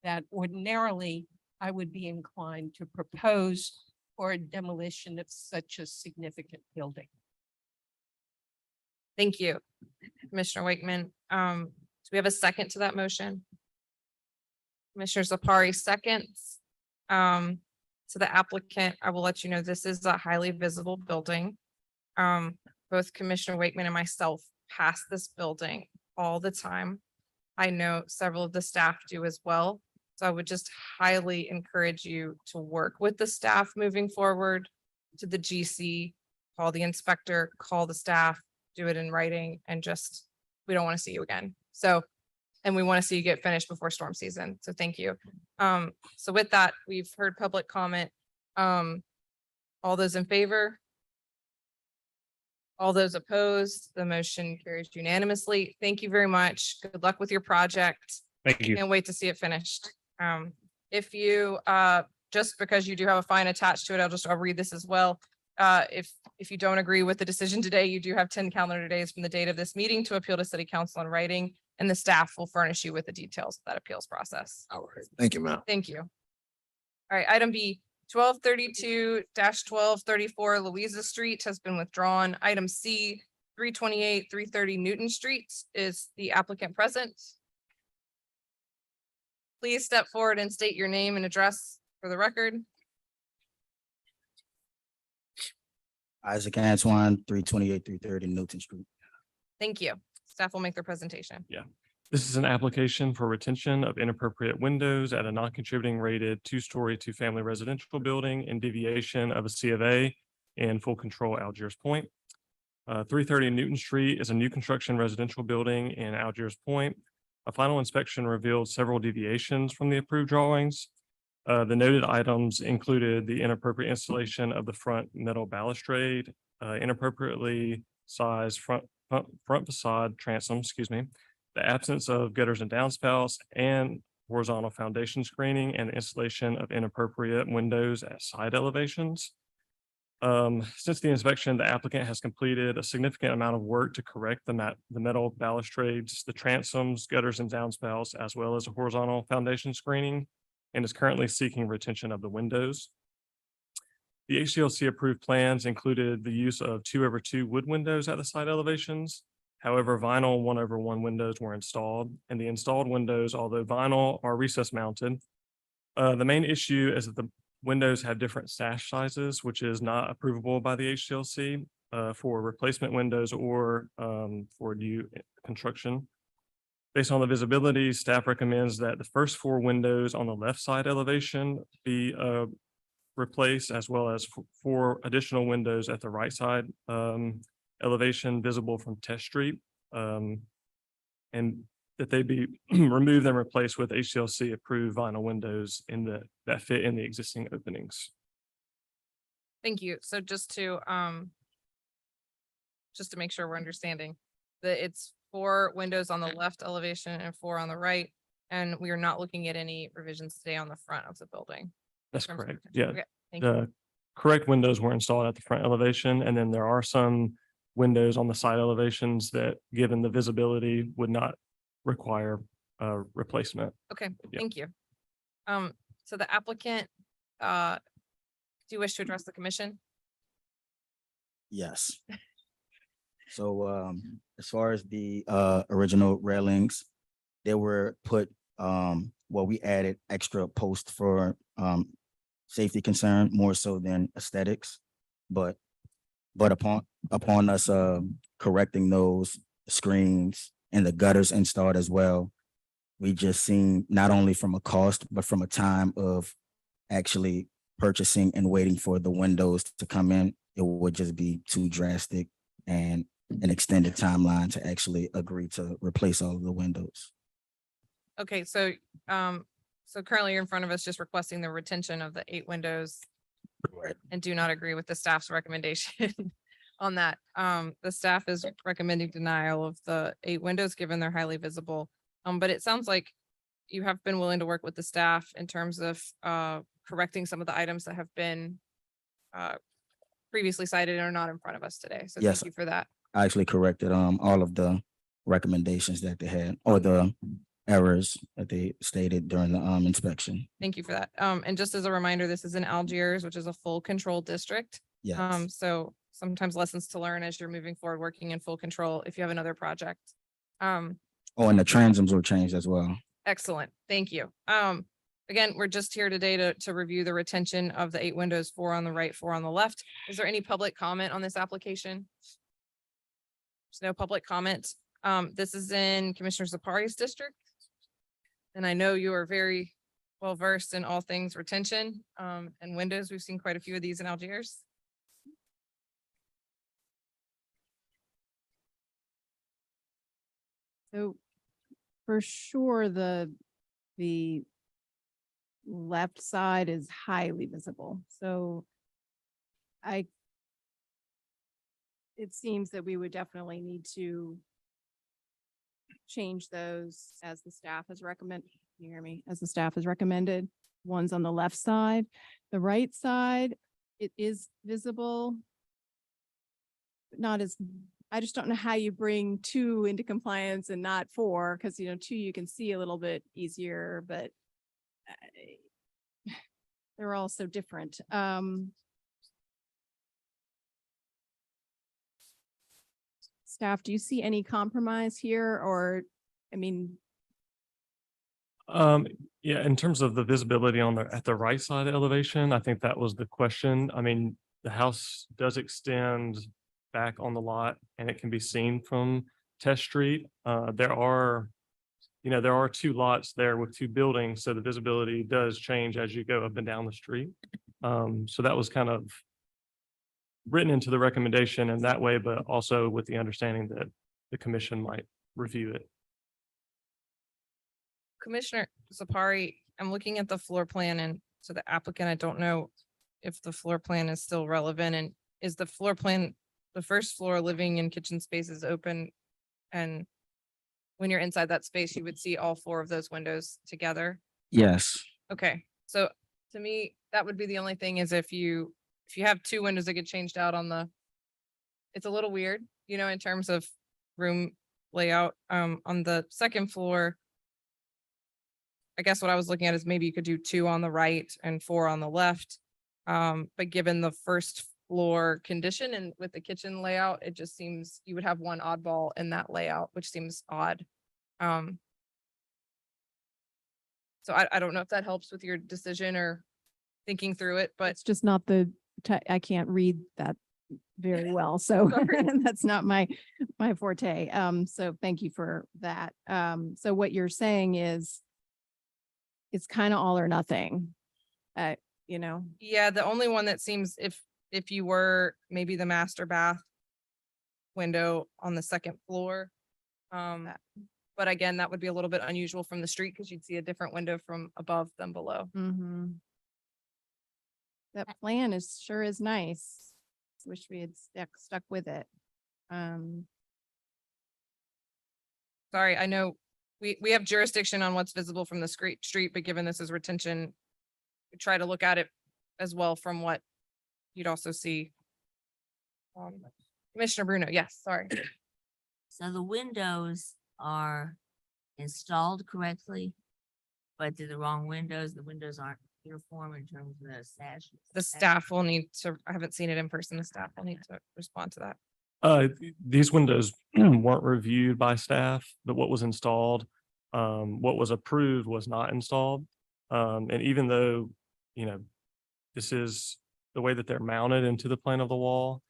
that ordinarily I would be inclined to propose for a demolition of such a significant building. Thank you, Commissioner Wakeman. Do we have a second to that motion? Commissioner Zapari seconds. To the applicant, I will let you know this is a highly visible building. Both Commissioner Wakeman and myself pass this building all the time. I know several of the staff do as well. So I would just highly encourage you to work with the staff moving forward to the GC, call the inspector, call the staff, do it in writing, and just, we don't want to see you again. So, and we want to see you get finished before storm season. So thank you. So with that, we've heard public comment. All those in favor? All those opposed? The motion carries unanimously. Thank you very much. Good luck with your project. Thank you. Can't wait to see it finished. If you, just because you do have a fine attached to it, I'll read this as well. If you don't agree with the decision today, you do have 10 calendar days from the date of this meeting to appeal to City Council in writing, and the staff will furnish you with the details of that appeals process. All right. Thank you, ma'am. Thank you. All right, item B, 1232-1234 Louisa Street has been withdrawn. Item C, 328-330 Newton Street, is the applicant present? Please step forward and state your name and address for the record. Isaac Antoine, 328-330 Newton Street. Thank you. Staff will make their presentation. Yeah. This is an application for retention of inappropriate windows at a non-contributing rated two-story, two-family residential building in deviation of a C of A in full control Algiers Point. 330 Newton Street is a new construction residential building in Algiers Point. A final inspection revealed several deviations from the approved drawings. The noted items included the inappropriate installation of the front metal balustrade, inappropriately sized front facade transom, the absence of gutters and downspouts, and horizontal foundation screening, and installation of inappropriate windows at side elevations. Since the inspection, the applicant has completed a significant amount of work to correct the metal balustrades, the transoms, gutters, and downspouts, as well as a horizontal foundation screening, and is currently seeking retention of the windows. The HDLC approved plans included the use of 2/2 wood windows at the side elevations. However, vinyl 1/1 windows were installed, and the installed windows, although vinyl, are recess mounted. The main issue is that the windows have different sash sizes, which is not approvable by the HDLC for replacement windows or for new construction. Based on the visibility, staff recommends that the first 4 windows on the left side elevation be replaced, as well as 4 additional windows at the right side elevation visible from Test Street, and that they be removed and replaced with HDLC approved vinyl windows that fit in the existing openings. Thank you. So just to make sure we're understanding that it's 4 windows on the left elevation and 4 on the right, and we are not looking at any revisions today on the front of the building. That's In terms of correct. retention. Yeah. Okay, thank you. The correct windows were installed at the front elevation, and then there are some windows on the side elevations that, given the visibility, would not require replacement. Okay, Yeah. thank you. So the applicant, do you wish to address the commission? Yes. So as far as the original railings, they were put, we added extra posts for safety concern more so than aesthetics. But upon us correcting those screens and the gutters installed as well, we just seen, not only from a cost, but from a time of actually purchasing and waiting for the windows to come in, it would just be too drastic and an extended timeline to actually agree to replace all of the windows. Okay, so, so currently you're in front of us just requesting the retention of the 8 windows and do not agree with the staff's recommendation on that. The staff is recommending denial of the 8 windows, given they're highly visible. But it sounds like you have been willing to work with the staff in terms of, correcting some of the items that have been, previously cited and are not in front of us today. So Yes. thank you for that. I actually corrected all of the recommendations that they had, or the errors that they stated during the inspection. Thank you for that. And just as a reminder, this is in Algiers, which is a full control district. Yes. So sometimes lessons to learn as you're moving forward, working in full control if you have another project. Oh, and the transoms were changed as well. Excellent. Thank you. Again, we're just here today to review the retention of the 8 windows, 4 on the right, 4 on the left. Is there any public comment on this application? There's no public comment. This is in Commissioner Zapari's district. And I know you are very well versed in all things retention, and windows. We've seen quite a few of these in Algiers. So for sure, the left side is highly visible. So it seems that we would definitely need to change those as the staff has recommended. Can you hear me? As the staff has recommended, ones on the left side. The right side, it is visible, but not as, I just don't know how you bring 2 into compliance and not 4, because 2 you can see a little bit easier, but they're all so different. Staff, do you see any compromise here, or, I mean, Yeah, in terms of the visibility at the right side elevation, I think that was the question. I mean, the house does extend back on the lot and it can be seen from Test Street. There are 2 lots there with 2 buildings, so the visibility does change as you go up and down the street. So that was kind of written into the recommendation in that way, but also with the understanding that the commission might review it. Commissioner Zapari, I'm looking at the floor plan, and so the applicant, I don't know if the floor plan is still relevant, and is the floor plan, the first floor living and kitchen space is open, and when you're inside that space, you would see all 4 of those windows together? Yes. Okay, so to me, that would be the only thing, is if you have 2 windows that get changed out on it's a little weird, in terms of room layout. On the second floor, I guess what I was looking at is maybe you could do 2 on the right and 4 on the left. But given the first floor condition and with the kitchen layout, it just seems you would have 1 oddball in that layout, which seems odd. So I don't know if that helps with your decision or thinking through it, but it's just not I can't read that very well, so that's not my forte. So thank you for that. So what you're saying is it's kind of all or nothing, yeah, the only one that seems, if you were maybe the master bath window on the second floor. But again, that would be a little bit unusual from the street because you'd see a different window from above than below. That plan sure is nice. Wish we had stuck with it. Sorry, I know we have jurisdiction on what's visible from the street, but given this is retention, we try to look at it as well from what you'd also see. Commissioner Bruno, yes, sorry. So the windows are installed correctly, but they're the wrong windows. The windows aren't uniform in terms of the sash. The staff will need to, I haven't seen it in person, the staff will need to respond to that. These windows weren't reviewed by staff, but what was installed, what was approved was not installed. And even though, this is the way that they're mounted into the plane of the wall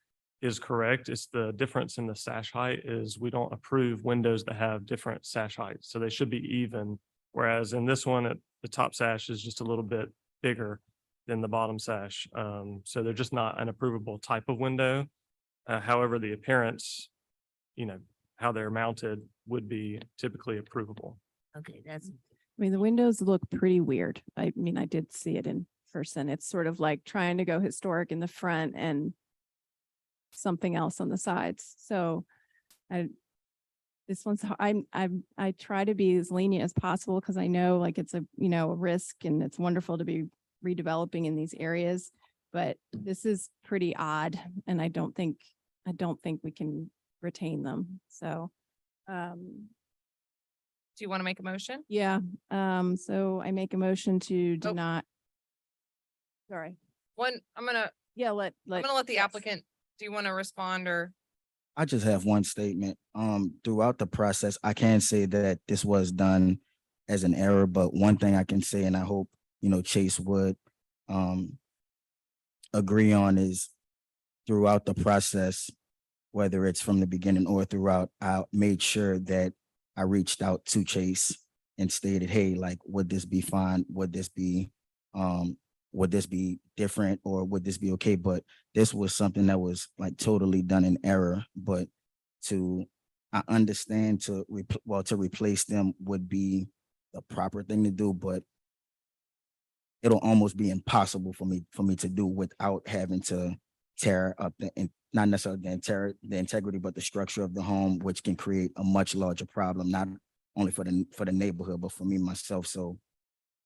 is correct. It's the difference in the sash height is we don't approve windows that have different sash heights. So they should be even. Whereas in this one, the top sash is just a little bit bigger than the bottom sash. So they're just not an approvable type of window. However, the appearance, how they're mounted would be typically approvable. Okay, that's, I mean, the windows look pretty weird. I mean, I did see it in person. It's sort of like trying to go historic in the front and something else on the sides. So this one's, I try to be as lenient as possible because I know like it's a risk and it's wonderful to be redeveloping in these areas. But this is pretty odd and I don't think we can retain them. So, Do you want to make a motion? yeah, so I make a motion to Oh. deny. Sorry. I'm gonna let the yes. applicant, do you want to respond or? I just have one statement. Throughout the process, I can say that this was done as an error, but one thing I can say, and I hope, Chase would agree on, is throughout the process, whether it's from the beginning or throughout, I made sure that I reached out to Chase and stated, hey, like, would this be fine? Would this be different or would this be okay? But this was something that was like totally done in error, but I understand to replace them would be the proper thing to do, but it'll almost be impossible for me to do without having to tear up not necessarily the integrity, but the structure of the home, which can create a much larger problem, not only for the neighborhood, but for me myself. So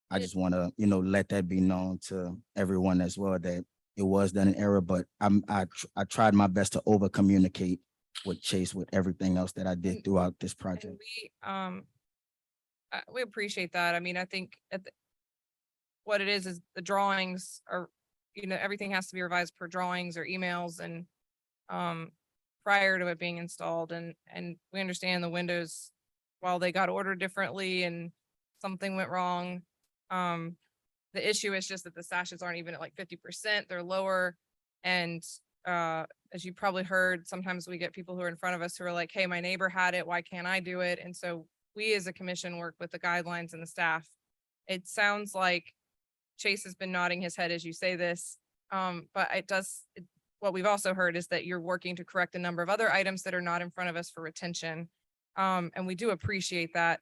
I just want to, let that be known to everyone as well, that it was done in error, but I tried my best to over communicate with Chase with everything else that I did throughout this project. And we appreciate that. I mean, I think what it is the drawings are, everything has to be revised per drawings or emails and prior to it being installed. And we understand the windows, while they got ordered differently and something went wrong. The issue is just that the sashes aren't even at like 50%, they're lower. And as you probably heard, sometimes we get people who are in front of us who are like, hey, my neighbor had it, why can't I do it? And so we as a commission work with the guidelines and the staff. It sounds like Chase has been nodding his head as you say this. But what we've also heard is that you're working to correct a number of other items that are not in front of us for retention. And we do appreciate that.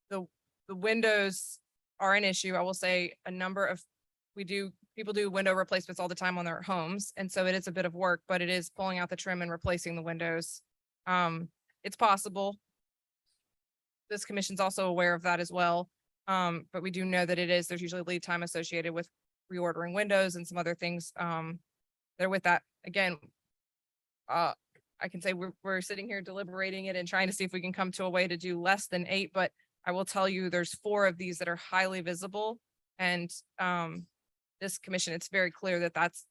The windows are an issue. I will say people do window replacements all the time on their homes. And so it is a bit of work, but it is pulling out the trim and replacing the windows. It's possible. This commission's also aware of that as well. But we do know that there's usually lead time associated with reordering windows and some other things that are with that. Again, I can say we're sitting here deliberating it and trying to see if we can come to a way to do less than 8, but I will tell you there's 4 of these that are highly visible. And this commission, it's very clear that that's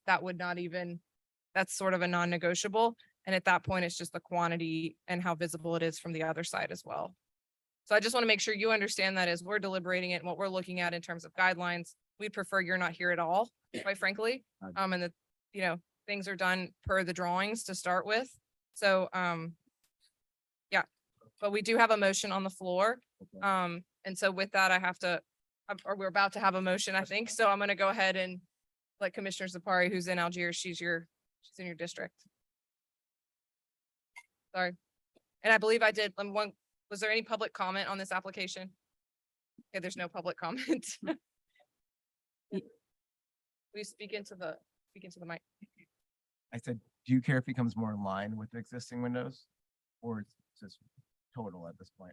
sort of a non-negotiable. And at that point, it's just the quantity and how visible it is from the other side as well. So I just want to make sure you understand that as we're deliberating it and what we're looking at in terms of guidelines, we'd prefer you're not here at all, quite frankly. And that, things are done per the drawings to start with. So, yeah, but we do have a motion on the floor. And so with that, we're about to have a motion, I think. So I'm going to go ahead and let Commissioner Zapari, who's in Algiers, she's in your district. Sorry. And I believe I did was there any public comment on this application? Okay, there's no public comment. We speak into the mic. I said, do you care if he comes more in line with the existing windows? Or is this total at this point?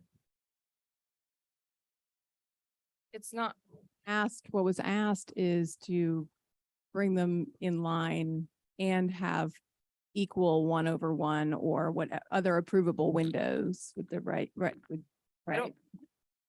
It's not What was asked is to bring them in line and have equal 1/1 or what other approvable windows with the right.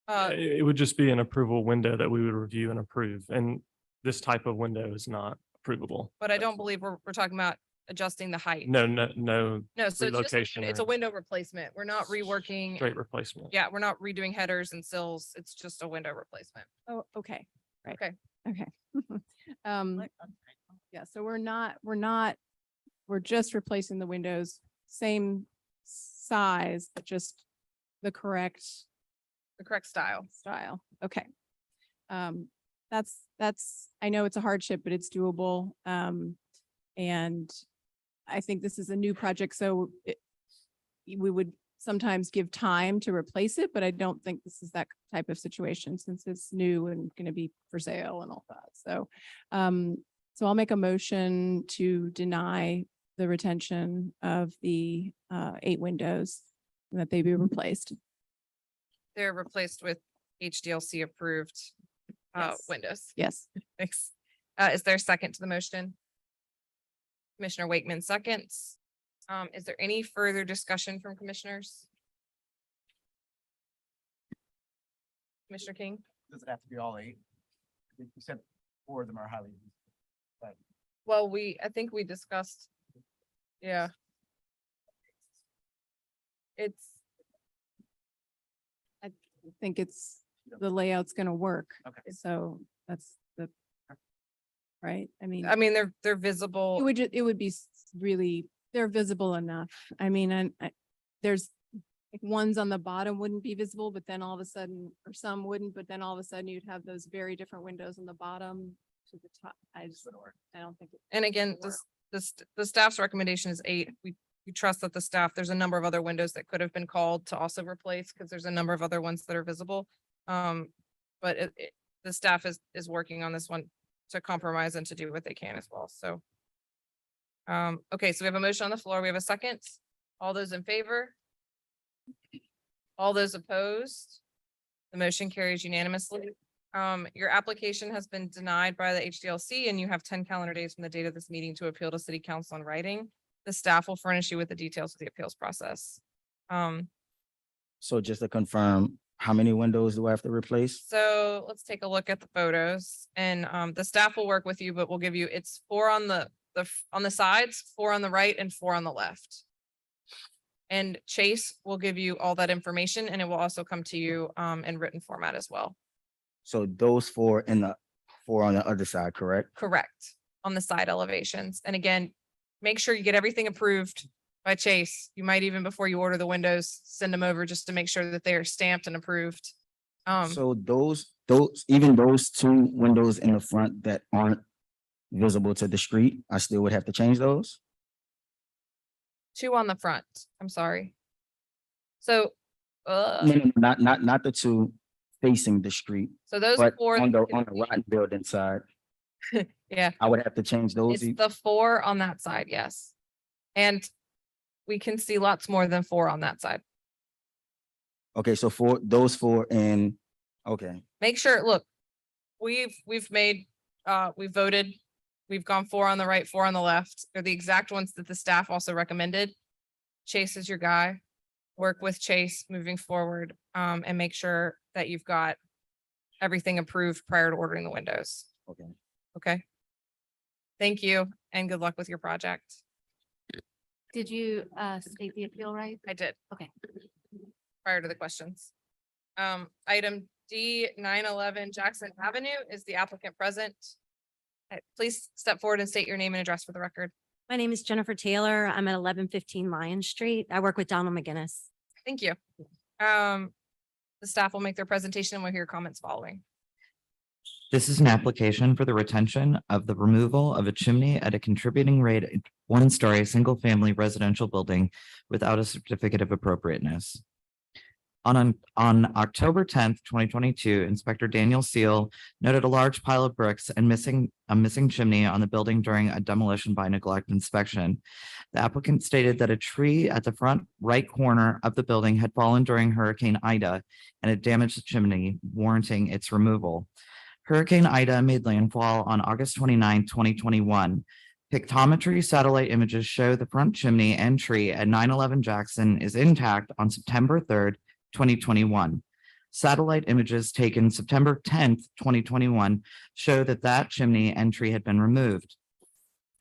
It would just be an approval window that we would review and approve. And this type of window is not approvable. But I don't believe we're talking about adjusting the height. No. No, so Relocation it's a or window replacement. We're not reworking. straight replacement. Yeah, we're not redoing headers and sills. It's just a window replacement. Oh, okay. Right. Okay. Okay. Yeah, so we're just replacing the windows, same size, but just the correct style. Okay. I know it's a hardship, but it's doable. And I think this is a new project, so we would sometimes give time to replace it, but I don't think this is that type of situation since it's new and going to be for sale and all that. So, so I'll make a motion to deny the retention of the 8 windows and that they be replaced. They're replaced with HDLC approved Yes. windows. Yes. Thanks. Is there a second to the motion? Commissioner Wakeman seconds. Is there any further discussion from commissioners? Commissioner King? Does it have to be all 8? You said 4 of them are highly. But Well, I think we discussed. Yeah. I think the layout's going to work. Okay. So that's right. I mean, They're visible. it would be really, they're visible enough. I mean, and there's like ones on the bottom wouldn't be visible, but then all of a sudden, or some wouldn't, but then all of a sudden you'd have those very different windows on the bottom to the top. I don't think. And again, the staff's recommendation is 8. We trust that the staff, there's a number of other windows that could have been called to also replace because there's a number of other ones that are visible. But the staff is working on this one to compromise and to do what they can as well. So. Okay, so we have a motion on the floor. We have a second. All those in favor? All those opposed? The motion carries unanimously. Your application has been denied by the HDLC and you have 10 calendar days from the date of this meeting to appeal to City Council in writing. The staff will furnish you with the details of the appeals process. So just to confirm, how many windows do I have to replace? So let's take a look at the photos and the staff will work with you, but we'll give you, it's 4 on the sides, 4 on the right and 4 on the left. And Chase will give you all that information and it will also come to you in written format as well. So those 4 and the 4 on the other side, correct? Correct. On the side elevations. And again, make sure you get everything approved by Chase. You might even before you order the windows, send them over just to make sure that they are stamped and approved. So even those 2 windows in the front that aren't visible to the street, I still would have to change those? 2 on the front. I'm sorry. So, No, not the 2 facing the street, so those but 4, on the rotten building side, yeah, I would have to change those. it's the 4 on that side. Yes. And we can see lots more than 4 on that side. Okay, so those 4 and, okay, Make sure, look, we've voted. We've gone 4 on the right, 4 on the left. They're the exact ones that the staff also recommended. Chase is your guy. Work with Chase moving forward and make sure that you've got everything approved prior to ordering the windows. okay. Okay. Thank you and good luck with your project. Did you state the appeal right? I did. Okay. Prior to the questions. Item D 911 Jackson Avenue, is the applicant present? Please step forward and state your name and address for the record. My name is Jennifer Taylor. I'm at 1115 Lion Street. I work with Donald McGinnis. Thank you. The staff will make their presentation and we'll hear comments following. This is an application for the retention of the removal of a chimney at a contributing rated 1-story single-family residential building without a certificate of appropriateness. On October 10th, 2022, Inspector Daniel Seal noted a large pile of bricks and a missing chimney on the building during a demolition by neglect inspection. The applicant stated that a tree at the front right corner of the building had fallen during Hurricane Ida and it damaged the chimney, warranting its removal. Hurricane Ida made landfall on August 29, 2021. Pictometry satellite images show the front chimney and tree at 911 Jackson is intact on September 3rd, 2021. Satellite images taken September 10th, 2021 show that chimney and tree had been removed.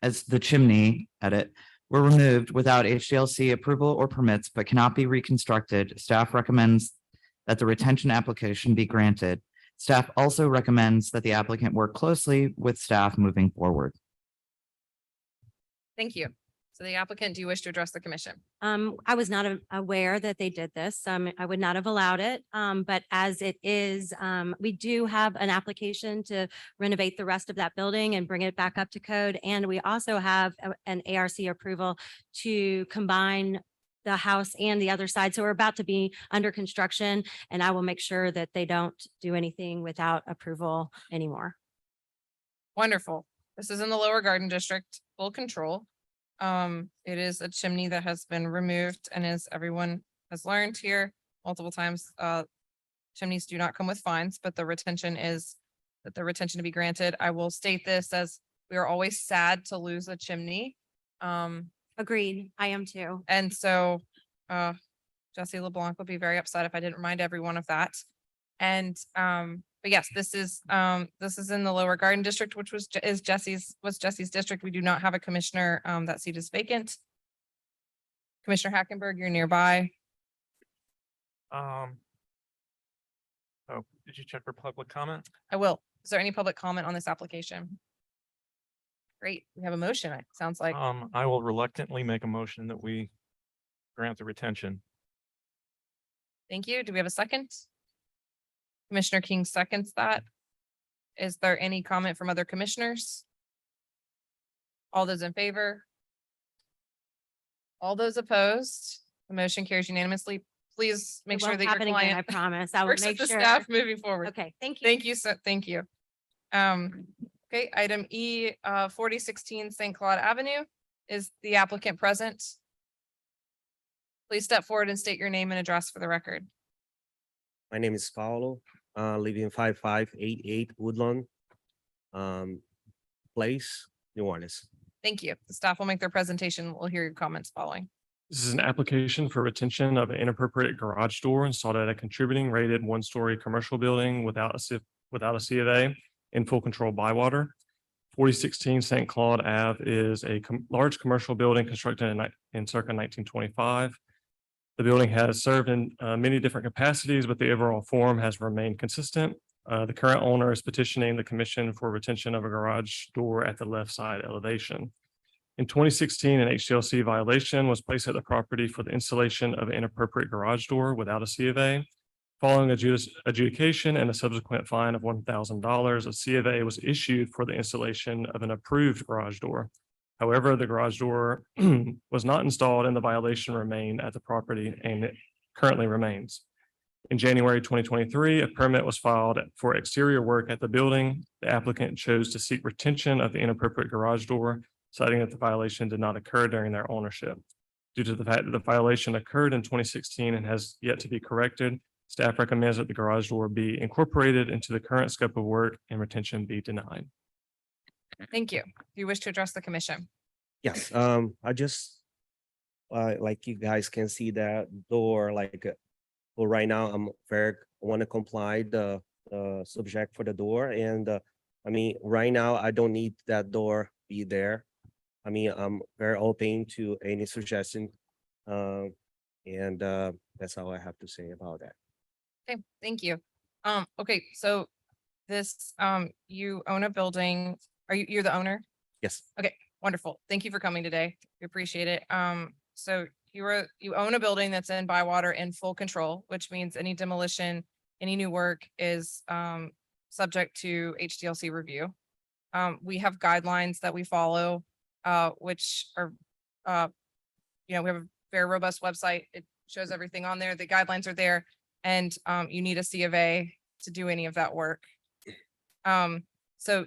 As the chimney were removed without HDLC approval or permits but cannot be reconstructed, staff recommends that the retention application be granted. Staff also recommends that the applicant work closely with staff moving forward. Thank you. So the applicant, do you wish to address the commission? I was not aware that they did this. I would not have allowed it. But as it is, we do have an application to renovate the rest of that building and bring it back up to code. And we also have an ARC approval to combine the house and the other side. So we're about to be under construction, and I will make sure that they don't do anything without approval anymore. Wonderful. This is in the lower garden district, full control. It is a chimney that has been removed, and as everyone has learned here multiple times, chimneys do not come with fines, but the retention to be granted. I will state this as we are always sad to lose a chimney. Agreed. I am too. And so, Jesse LeBlanc would be very upset if I didn't remind everyone of that. And, but yes, this is in the lower garden district, which was Jesse's district. We do not have a commissioner. That seat is vacant. Commissioner Hackenberg, you're nearby. Oh, did you check for public comment? I will. Is there any public comment on this application? Great. We have a motion. It sounds like. I will reluctantly make a motion that we grant the retention. Thank you. Do we have a second? Commissioner King seconds that. Is there any comment from other commissioners? All those in favor? All those opposed? The motion carries unanimously. Please make It sure won't that your happen again, I client promise. I will works with make the sure. staff moving forward. Okay, thank you. Thank you. So, thank you. Okay, item E, 4016 St. Claude Avenue. Is the applicant present? Please step forward and state your name and address for the record. My name is Paulo, living in 5588 Woodlawn Place, New Orleans. Thank you. The staff will make their presentation. We'll hear your comments following. This is an application for retention of an inappropriate garage door installed at a contributing rated one-story commercial building without a C of A in full control Bywater. 4016 St. Claude Ave is a large commercial building constructed in circa 1925. The building has served in many different capacities, but the overall form has remained consistent. The current owner is petitioning the commission for retention of a garage door at the left side elevation. In 2016, an NOHDLC violation was placed at the property for the installation of an inappropriate garage door without a C of A. Following adjudication and a subsequent fine of $1,000, a C of A was issued for the installation of an approved garage door. However, the garage door was not installed and the violation remained at the property, and it currently remains. In January 2023, a permit was filed for exterior work at the building. The applicant chose to seek retention of the inappropriate garage door, citing that the violation did not occur during their ownership. Due to the fact that the violation occurred in 2016 and has yet to be corrected, staff recommends that the garage door be incorporated into the current scope of work and retention be denied. Thank you. Do you wish to address the commission? Yes, I just, like you guys can see that door, well, right now I'm want to comply the subject for the door. And I mean, right now I don't need that door be there. I mean, I'm very open to any suggestion. And that's all I have to say about that. Okay, thank you. Okay, so this, you own a building. You're the owner? Yes. Okay, wonderful. Thank you for coming today. We appreciate it. So you own a building that's in Bywater in full control, which means any demolition, any new work is subject to HDLC review. We have guidelines that we follow, which are, we have a very robust website. It shows everything on there. The guidelines are there, and you need a C of A to do any of that work. So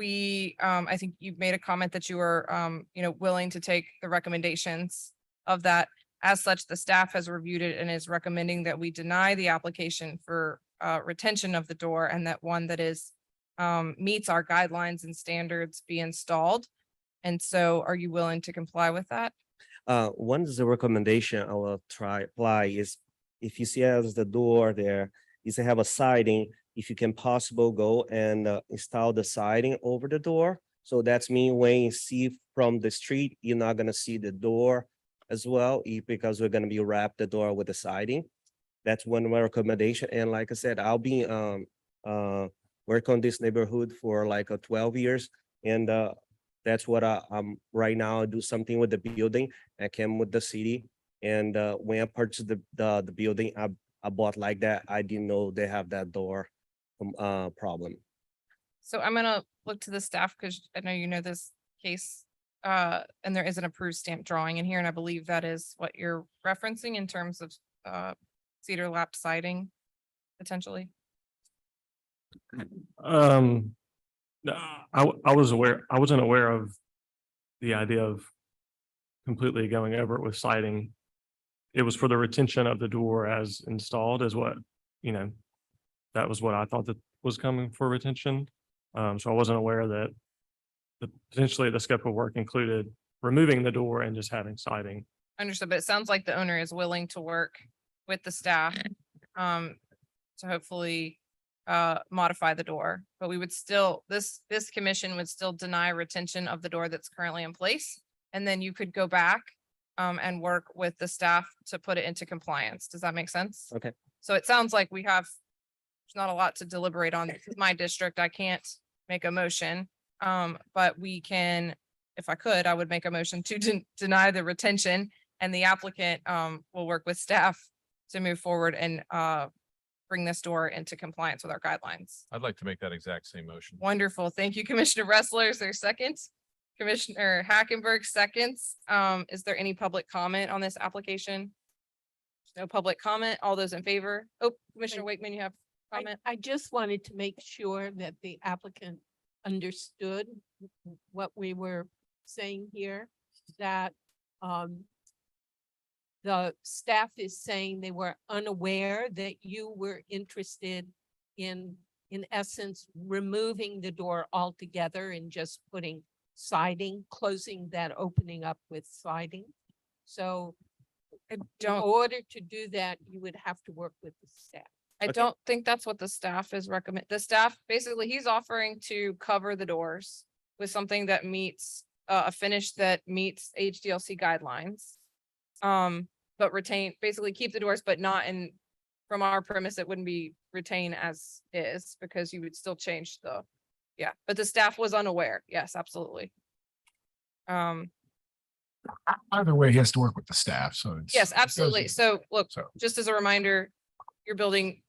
I think you've made a comment that you are, willing to take the recommendations of that. As such, the staff has reviewed it and is recommending that we deny the application for retention of the door, and that one that is meets our guidelines and standards be installed. And so are you willing to comply with that? One is the recommendation I will apply is if you see as the door there, is to have a siding, if you can possible go and install the siding over the door. So that's mean when you see from the street, you're not gonna see the door as well, because we're gonna be wrap the door with the siding. That's one recommendation. And like I said, I'll be work on this neighborhood for like 12 years. And That's what right now I do something with the building. I came with the city, and when I purchased the building, I bought like that. I didn't know they have that door problem. So I'm gonna look to the staff because I know you know this case. And there is an approved stamp drawing in here, and I believe that is what you're referencing in terms of cedar lap siding potentially. No, I wasn't aware of the idea of completely going over it with siding. It was for the retention of the door as installed is what, that was what I thought that was coming for retention. So I wasn't aware that potentially the scope of work included removing the door and just having siding. Understood, but it sounds like the owner is willing to work with the staff to hopefully modify the door, but we would still, this commission would still deny retention of the door that's currently in place. And then you could go back and work with the staff to put it into compliance. Does that make sense? Okay. So it sounds like there's not a lot to deliberate on. This is my district. I can't make a motion. But we can, if I could, I would make a motion to deny the retention, and the applicant will work with staff to move forward and bring this door into compliance with our guidelines. I'd like to make that exact same motion. Wonderful. Thank you, Commissioner Wrestler. Is there a second? Commissioner Hackenberg seconds. Is there any public comment on this application? No public comment. All those in favor? Oh, Commissioner Wakeman, you have comment? I just wanted to make sure that the applicant understood what we were saying here, that the staff is saying they were unaware that you were interested in essence, removing the door altogether and just putting siding, closing that opening up with siding. So in order to do that, you would have to work with the staff. I don't think that's what the staff is recommend. The staff, basically, he's offering to cover the doors with something that meets a finish that meets HDLC guidelines. But basically keep the doors, but not from our premise, it wouldn't be retained as is because you would still change but the staff was unaware. Yes, absolutely. Either way, he has to work with the staff, so. Yes, absolutely. So look, just as a reminder, your building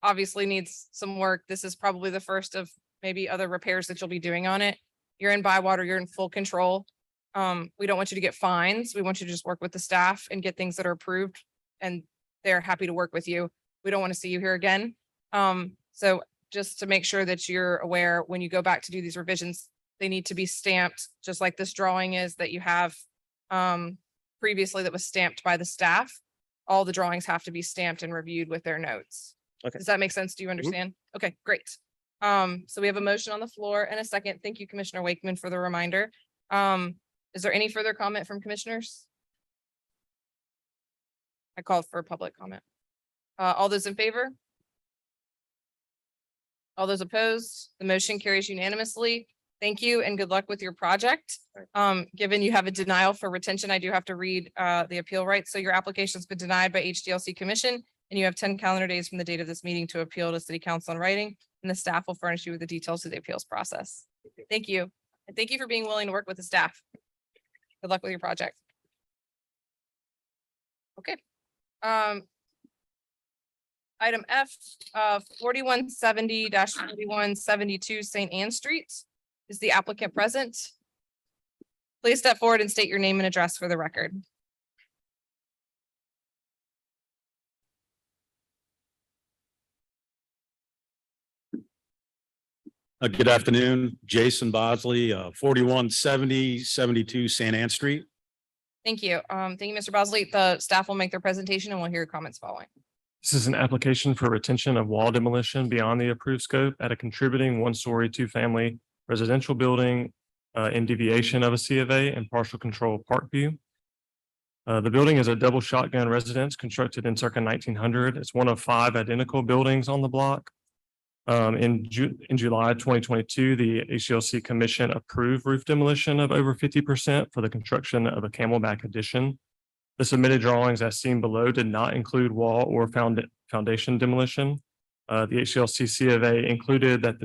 obviously needs some work. This is probably the first of maybe other repairs that you'll be doing on it. You're in Bywater, you're in full control. We don't want you to get fines. We want you to just work with the staff and get things that are approved, and they're happy to work with you. We don't want to see you here again. So just to make sure that you're aware, when you go back to do these revisions, they need to be stamped, just like this drawing is that you have previously that was stamped by the staff. All the drawings have to be stamped and reviewed with their notes. Okay. Does that make sense? Do you understand? Okay, great. So we have a motion on the floor and a second. Thank you, Commissioner Wakeman, for the reminder. Is there any further comment from commissioners? I called for a public comment. All those in favor? All those opposed? The motion carries unanimously. Thank you and good luck with your project. Given you have a denial for retention, I do have to read the appeal rights. So your application's been denied by HDLC Commission, and you have 10 calendar days from the date of this meeting to appeal to City Council in writing, and the staff will furnish you with the details of the appeals process. Thank you. And thank you for being willing to work with the staff. Good luck with your project. Okay. Item F, 4170-4172 St. Anne Street. Is the applicant present? Please step forward and state your name and address for the record. Good afternoon, Jason Bosley, 4170-72 St. Anne Street. Thank you. Thank you, Mr. Bosley. The staff will make their presentation and we'll hear your comments following. This is an application for retention of wall demolition beyond the approved scope at a contributing one-story, two-family residential building in deviation of a C of A and partial control Parkview. The building is a double shotgun residence constructed in circa 1900. It's one of 5 identical buildings on the block. In July 2022, the HDLC Commission approved roof demolition of over 50% for the construction of a camelback addition. The submitted drawings as seen below did not include wall or foundation demolition. The HCLC C of A included that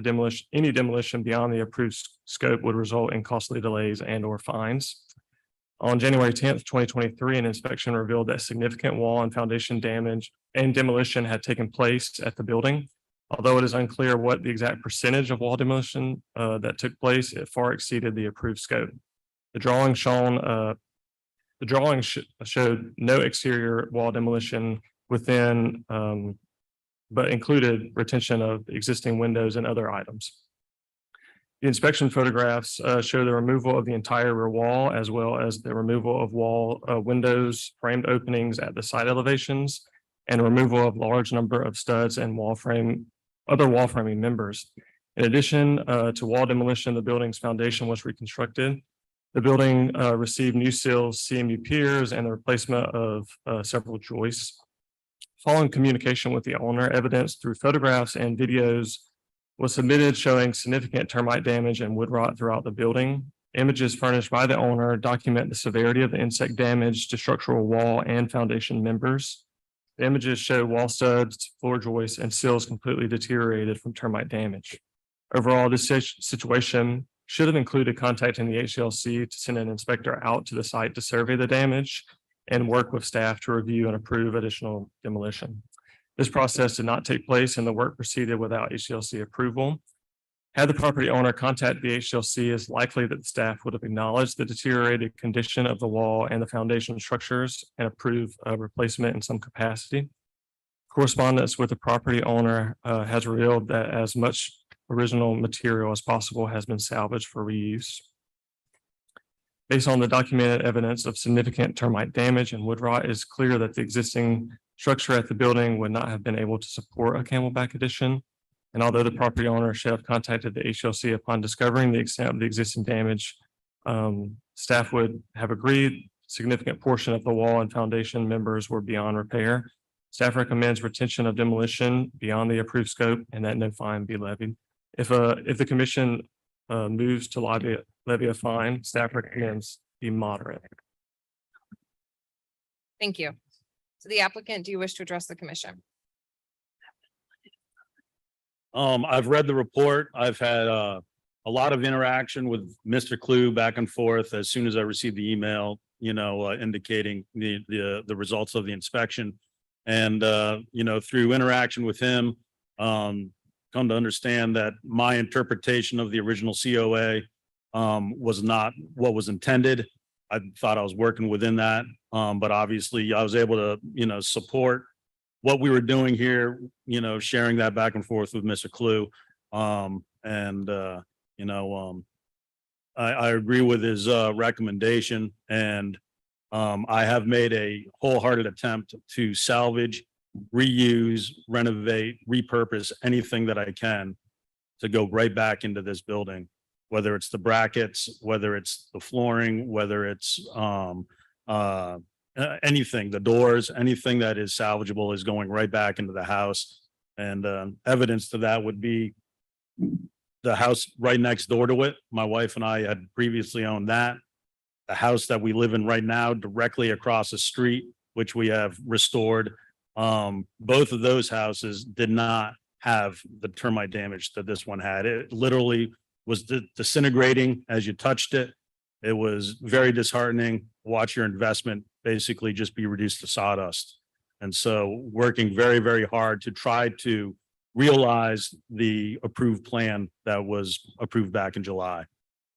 any demolition beyond the approved scope would result in costly delays and or fines. On January 10th, 2023, an inspection revealed that significant wall and foundation damage and demolition had taken place at the building. Although it is unclear what the exact percentage of wall demolition that took place, it far exceeded the approved scope. The drawing showed no exterior wall demolition within, but included retention of existing windows and other items. The inspection photographs show the removal of the entire rear wall, as well as the removal of wall windows, framed openings at the side elevations, and removal of large number of studs and other wall framing members. In addition to wall demolition, the building's foundation was reconstructed. The building received new sills, CMU piers, and the replacement of several joists. Following communication with the owner, evidence through photographs and videos was submitted showing significant termite damage and wood rot throughout the building. Images furnished by the owner document the severity of the insect damage to structural wall and foundation members. The images show wall studs, floor joists, and sills completely deteriorated from termite damage. Overall, this situation should have included contacting the HCLC to send an inspector out to the site to survey the damage and work with staff to review and approve additional demolition. This process did not take place and the work proceeded without HCLC approval. Had the property owner contacted the HCLC, it's likely that the staff would have acknowledged the deteriorated condition of the wall and the foundation structures and approved a replacement in some capacity. Correspondence with the property owner has revealed that as much original material as possible has been salvaged for reuse. Based on the documented evidence of significant termite damage and wood rot, it is clear that the existing structure at the building would not have been able to support a camelback addition. And although the property owner should have contacted the HLC upon discovering the extent of the existing damage, staff would have agreed significant portion of the wall and foundation members were beyond repair. Staff recommends retention of demolition beyond the approved scope and that no fine be levied. If the commission moves to levy a fine, staff recommends be moderate. Thank you. So the applicant, do you wish to address the commission? I've read the report. I've had a lot of interaction with Mr. Clue back and forth as soon as I received the email, indicating the results of the inspection. And through interaction with him, come to understand that my interpretation of the original COA was not what was intended. I thought I was working within that, but obviously I was able to, support what we were doing here, sharing that back and forth with Mr. Clue. I agree with his recommendation, and I have made a wholehearted attempt to salvage, reuse, renovate, repurpose anything that I can to go right back into this building, whether it's the brackets, whether it's the flooring, whether it's anything, the doors, anything that is salvageable is going right back into the house. And evidence to that would be the house right next door to it. My wife and I had previously owned that. The house that we live in right now, directly across the street, which we have restored. Both of those houses did not have the termite damage that this one had. It literally was disintegrating as you touched it. It was very disheartening. Watch your investment basically just be reduced to sawdust. And so working very, very hard to try to realize the approved plan that was approved back in July.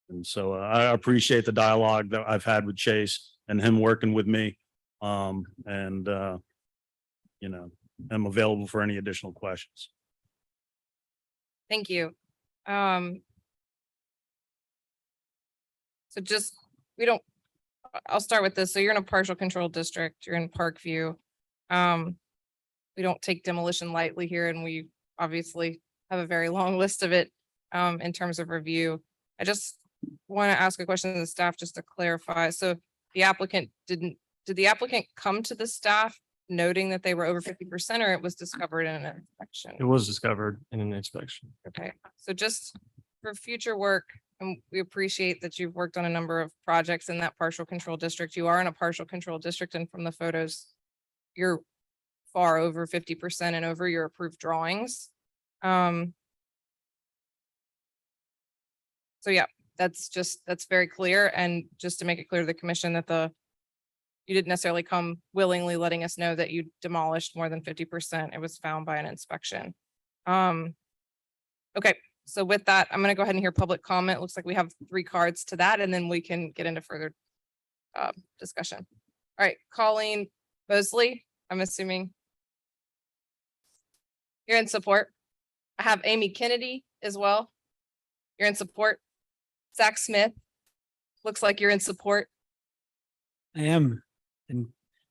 And so I appreciate the dialogue that I've had with Chase and him working with me. I'm available for any additional questions. Thank you. I'll start with this. So you're in a partial control district, you're in Parkview. We don't take demolition lightly here, and we obviously have a very long list of it in terms of review. I just want to ask a question to the staff just to clarify. So the applicant did the applicant come to the staff noting that they were over 50%, or it was discovered in an inspection? It was discovered in an inspection. Okay, so just for future work, and we appreciate that you've worked on a number of projects in that partial control district. You are in a partial control district, and from the photos, you're far over 50% and over your approved drawings. So yeah, that's very clear. And just to make it clear to the commission that you didn't necessarily come willingly letting us know that you demolished more than 50%. It was found by an inspection. Okay, so with that, I'm gonna go ahead and hear public comment. Looks like we have 3 cards to that, and then we can get into further discussion. All right, Colleen Mosley, I'm assuming you're in support. I have Amy Kennedy as well. You're in support. Zach Smith, looks like you're in support. I am, and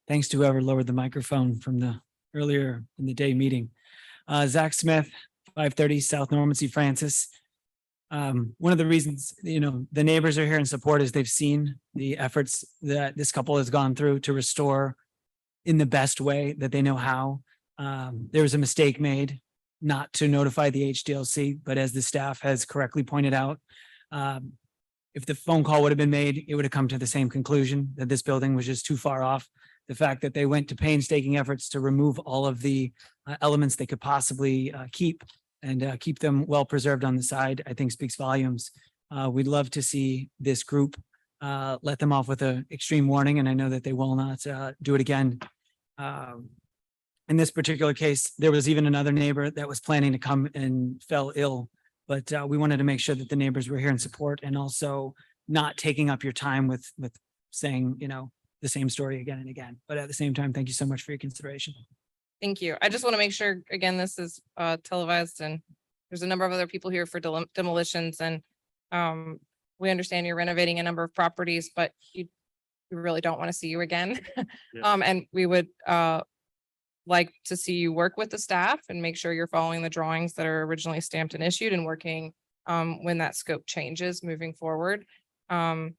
thanks to whoever lowered the microphone from the earlier in the day meeting. Zach Smith, 530 South Normandy Francis. One of the reasons, the neighbors are here in support is they've seen the efforts that this couple has gone through to restore in the best way that they know how. There was a mistake made not to notify the HDLC, but as the staff has correctly pointed out, if the phone call would have been made, it would have come to the same conclusion that this building was just too far off. The fact that they went to painstaking efforts to remove all of the elements they could possibly keep and keep them well preserved on the side, I think speaks volumes. We'd love to see this group let them off with an extreme warning, and I know that they will not do it again. In this particular case, there was even another neighbor that was planning to come and fell ill, but we wanted to make sure that the neighbors were here in support and also not taking up your time with saying, the same story again and again. But at the same time, thank you so much for your consideration. Thank you. I just want to make sure, again, this is televised and there's a number of other people here for demolitions, and we understand you're renovating a number of properties, but we really don't want to see you again. And we would like to see you work with the staff and make sure you're following the drawings that are originally stamped and issued and working when that scope changes moving forward. And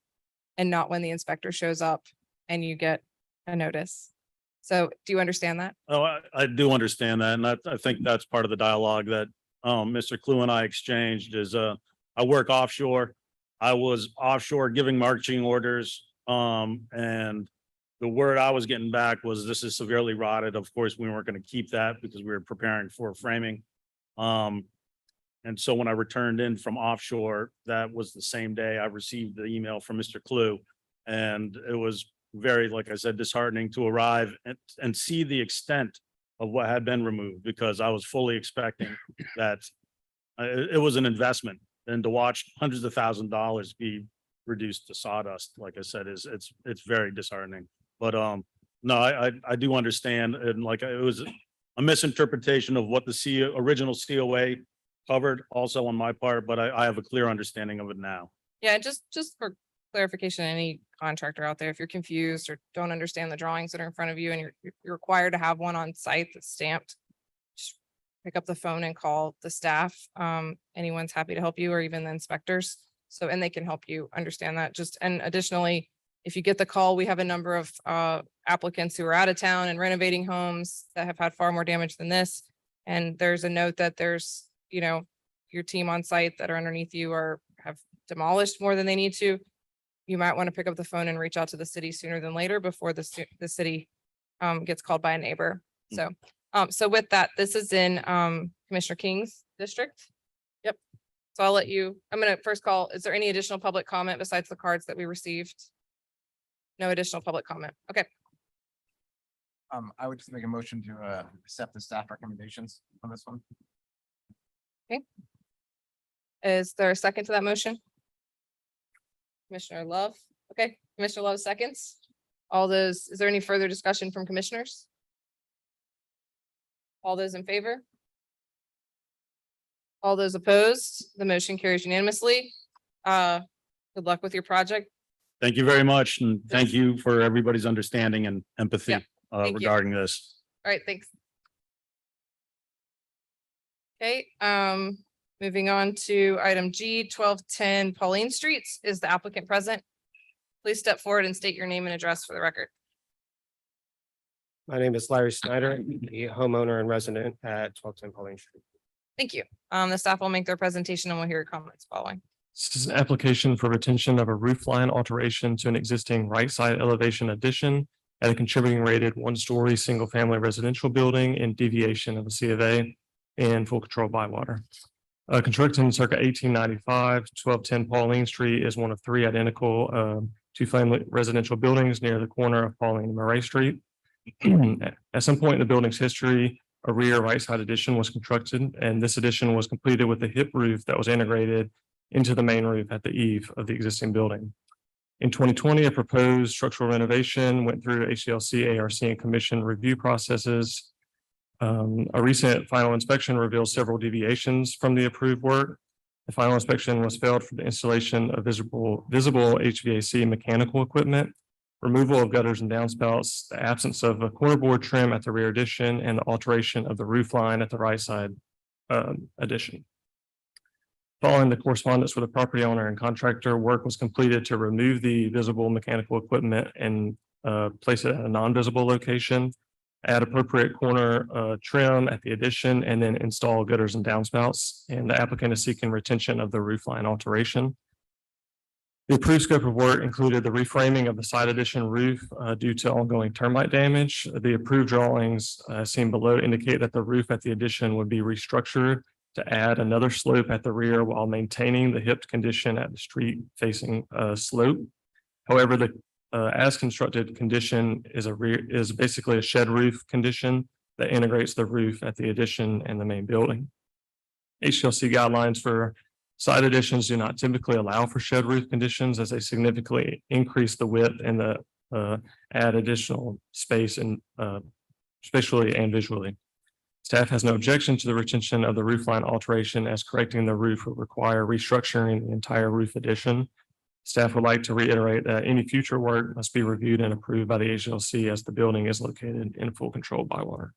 not when the inspector shows up and you get a notice. So do you understand that? Oh, I do understand that. And I think that's part of the dialogue that Mr. Clue and I exchanged is I work offshore. I was offshore giving marching orders. And the word I was getting back was this is severely rotted. Of course, we weren't going to keep that because we were preparing for framing. And so when I returned in from offshore, that was the same day I received the email from Mr. Clue. And it was very, like I said, disheartening to arrive and see the extent of what had been removed, because I was fully expecting that it was an investment, and to watch hundreds of thousands of dollars be reduced to sawdust, like I said, it's very disheartening. But no, I do understand, and like it was a misinterpretation of what the original COA covered also on my part, but I have a clear understanding of it now. Yeah, just for clarification, any contractor out there, if you're confused or don't understand the drawings that are in front of you and you're required to have one on site that's stamped, just pick up the phone and call the staff. Anyone's happy to help you, or even the inspectors. So, and they can help you understand that. And additionally, if you get the call, we have a number of applicants who are out of town and renovating homes that have had far more damage than this. And there's a note that there's, your team on site that are underneath you have demolished more than they need to. You might want to pick up the phone and reach out to the city sooner than later before the city gets called by a neighbor. So, so with that, this is in Commissioner King's district. Yep. So I'll let you, I'm going to first call, is there any additional public comment besides the cards that we received? No additional public comment. Okay. I would just make a motion to accept the staff recommendations on this one. Okay. Is there a second to that motion? Commissioner Love. Okay, Commissioner Love seconds. Is there any further discussion from commissioners? All those in favor? All those opposed? The motion carries unanimously. Good luck with your project. Thank you very much. And thank you for everybody's understanding and empathy thank you. regarding this. All right, thanks. Okay, moving on to item G, 1210 Pauline Streets. Is the applicant present? Please step forward and state your name and address for the record. My name is Larry Snyder, the homeowner and resident at 1210 Pauline Street. Thank you. The staff will make their presentation and we'll hear your comments following. This is an application for retention of a roof line alteration to an existing right side elevation addition at a contributing rated 1-story single family residential building in deviation of a C of A. and full control by water. Constructed in circa 1895, 1210 Pauline Street is one of three identical two-family residential buildings near the corner of Pauline and Murray Street. At some point in the building's history, a rear right side addition was constructed, and this addition was completed with a hip roof that was integrated into the main roof at the eave of the existing building. In 2020, a proposed structural renovation went through HDLC, ARC, and commission review processes. A recent final inspection reveals several deviations from the approved work. The final inspection was failed for the installation of visible HVAC mechanical equipment, removal of gutters and downspouts, the absence of a cornerboard trim at the rear addition, and the alteration of the roof line at the right side addition. Following the correspondence with the property owner and contractor, work was completed to remove the visible mechanical equipment and place it at a non-visible location, add appropriate corner trim at the addition, and then install gutters and downspouts. And the applicant is seeking retention of the roof line alteration. The approved scope of work included the reframing of the side addition roof due to ongoing termite damage. The approved drawings seen below indicate that the roof at the addition would be restructured to add another slope at the rear while maintaining the hipped condition at the street facing slope. However, the as constructed condition is basically a shed roof condition that integrates the roof at the addition and the main building. HDLC guidelines for side additions do not typically allow for shed roof conditions as they significantly increase the width and add additional space and spatially and visually. Staff has no objection to the retention of the roof line alteration, as correcting the roof would require restructuring the entire roof addition. Staff would like to reiterate that any future work must be reviewed and approved by the HLC, as the building is located in full control by water.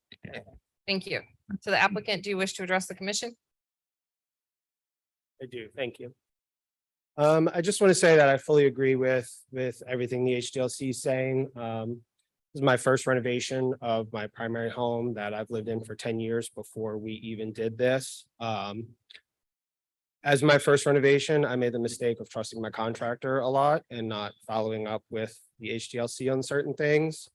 Thank you. So the applicant, do you wish to address the commission? I do, thank you. I just want to say that I fully agree with everything the HDLC is saying. This is my first renovation of my primary home that I've lived in for 10 years before we even did this. As my first renovation, I made the mistake of trusting my contractor a lot and not following up with the HDLC on certain things.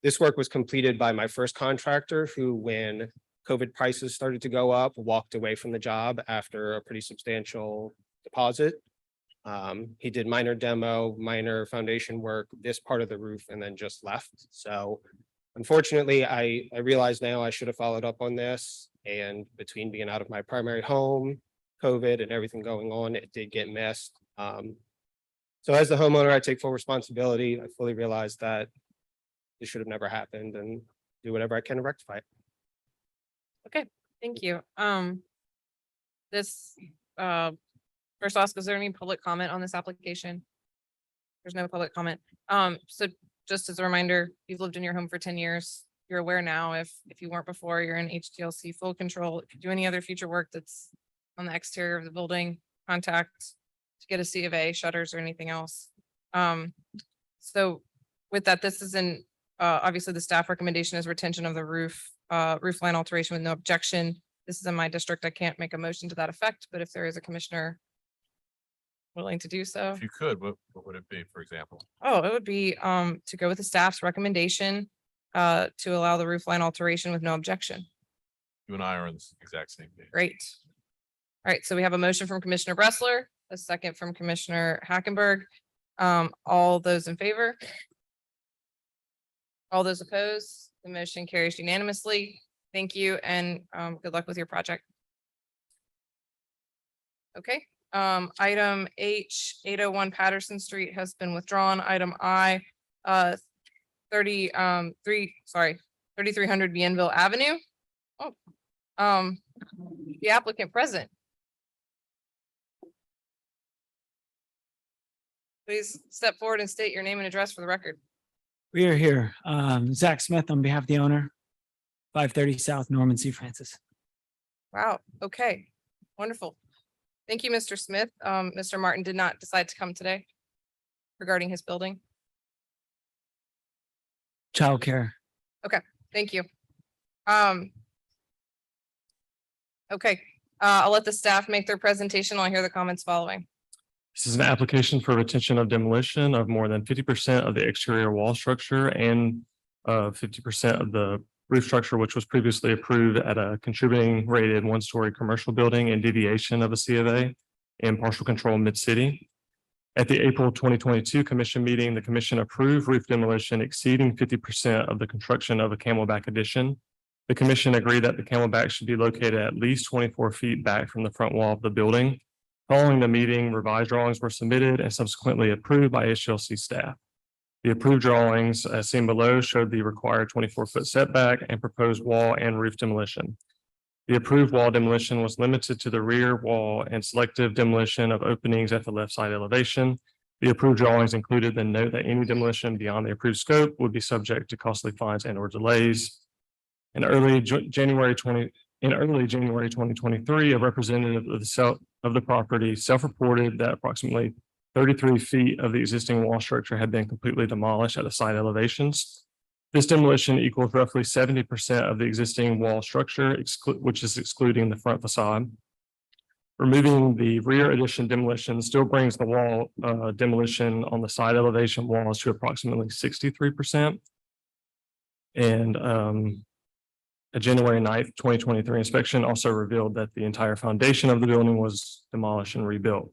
This work was completed by my first contractor who, when COVID prices started to go up, walked away from the job after a pretty substantial deposit. He did minor demo, minor foundation work, this part of the roof, and then just left. So unfortunately, I realize now I should have followed up on this. And between being out of my primary home, COVID, and everything going on, it did get missed. So as the homeowner, I take full responsibility. I fully realize that this should have never happened, and do whatever I can to rectify it. Okay, thank you. First I'll ask, is there any public comment on this application? There's no public comment. So just as a reminder, you've lived in your home for 10 years. You're aware now, if you weren't before, you're in HDLC full control. If you do any other future work that's on the exterior of the building, contact to get a C of A, shutters, or anything else. So with that, this is obviously the staff recommendation is retention of the roof line alteration with no objection. This is in my district. I can't make a motion to that effect, but if there is a commissioner willing to do so. If you could, what would it be, for example? Oh, it would be to go with the staff's recommendation to allow the roof line alteration with no objection. You and I are on the exact same page. Great. All right, so we have a motion from Commissioner Bressler, a second from Commissioner Hackenberg. All those in favor? All those opposed? The motion carries unanimously. Thank you, and good luck with your project. Okay, item H, 801 Patterson Street has been withdrawn. Item I, 3300 Bienville Avenue. Oh, the applicant present. Please step forward and state your name and address for the record. We are here. Zach Smith on behalf of the owner, 530 South Norman C. Francis. Wow. Okay. Wonderful. Thank you, Mr. Smith. Mr. Martin did not decide to come today regarding his building. Childcare. Okay. Thank you. Okay. I'll let the staff make their presentation. I'll hear the comments following. This is an application for retention of demolition of more than 50% of the exterior wall structure and 50% of the roof structure, which was previously approved at a contributing rated one-story commercial building in deviation of a C of A in partial control mid-city. At the April 2022 commission meeting, the commission approved roof demolition exceeding 50% of the construction of a Camelback addition. The commission agreed that the Camelback should be located at least 24 feet back from the front wall of the building. Following the meeting, revised drawings were submitted and subsequently approved by HLC staff. The approved drawings, as seen below, showed the required 24-foot setback and proposed wall and roof demolition. The approved wall demolition was limited to the rear wall and selective demolition of openings at the left side elevation. The approved drawings included the note that any demolition beyond the approved scope would be subject to costly fines and or delays. In early January 2023, a representative of the property self-reported that approximately 33 feet of the existing wall structure had been completely demolished at the side elevations. This demolition equals roughly 70% of the existing wall structure, which is excluding the front facade. Removing the rear addition demolition still brings the wall demolition on the side elevation walls to approximately 63%. And a January 9th, 2023 inspection also revealed that the entire foundation of the building was demolished and rebuilt.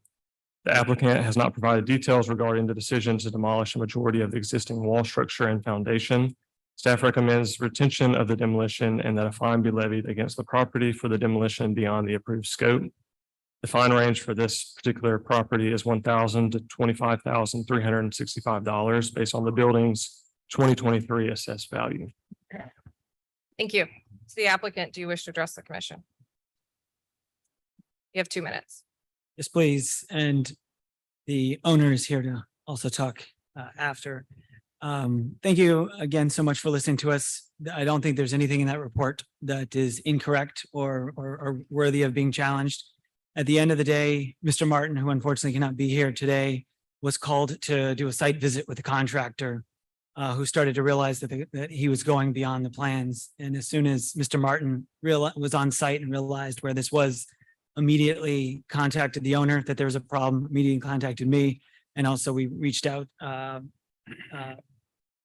The applicant has not provided details regarding the decision to demolish a majority of the existing wall structure and foundation. Staff recommends retention of the demolition and that a fine be levied against the property for the demolition beyond the approved scope. The fine range for this particular property is $1,000 to $25,365 based on the building's 2023 assessed value. Thank you. To the applicant, do you wish to address the commission? You have 2 minutes. Yes, please. And the owner is here to also talk after. Thank you again so much for listening to us. I don't think there's anything in that report that is incorrect or worthy of being challenged. At the end of the day, Mr. Martin, who unfortunately cannot be here today, was called to do a site visit with the contractor who started to realize that he was going beyond the plans. And as soon as Mr. Martin was on site and realized where this was, immediately contacted the owner that there was a problem, immediately contacted me. And also we reached out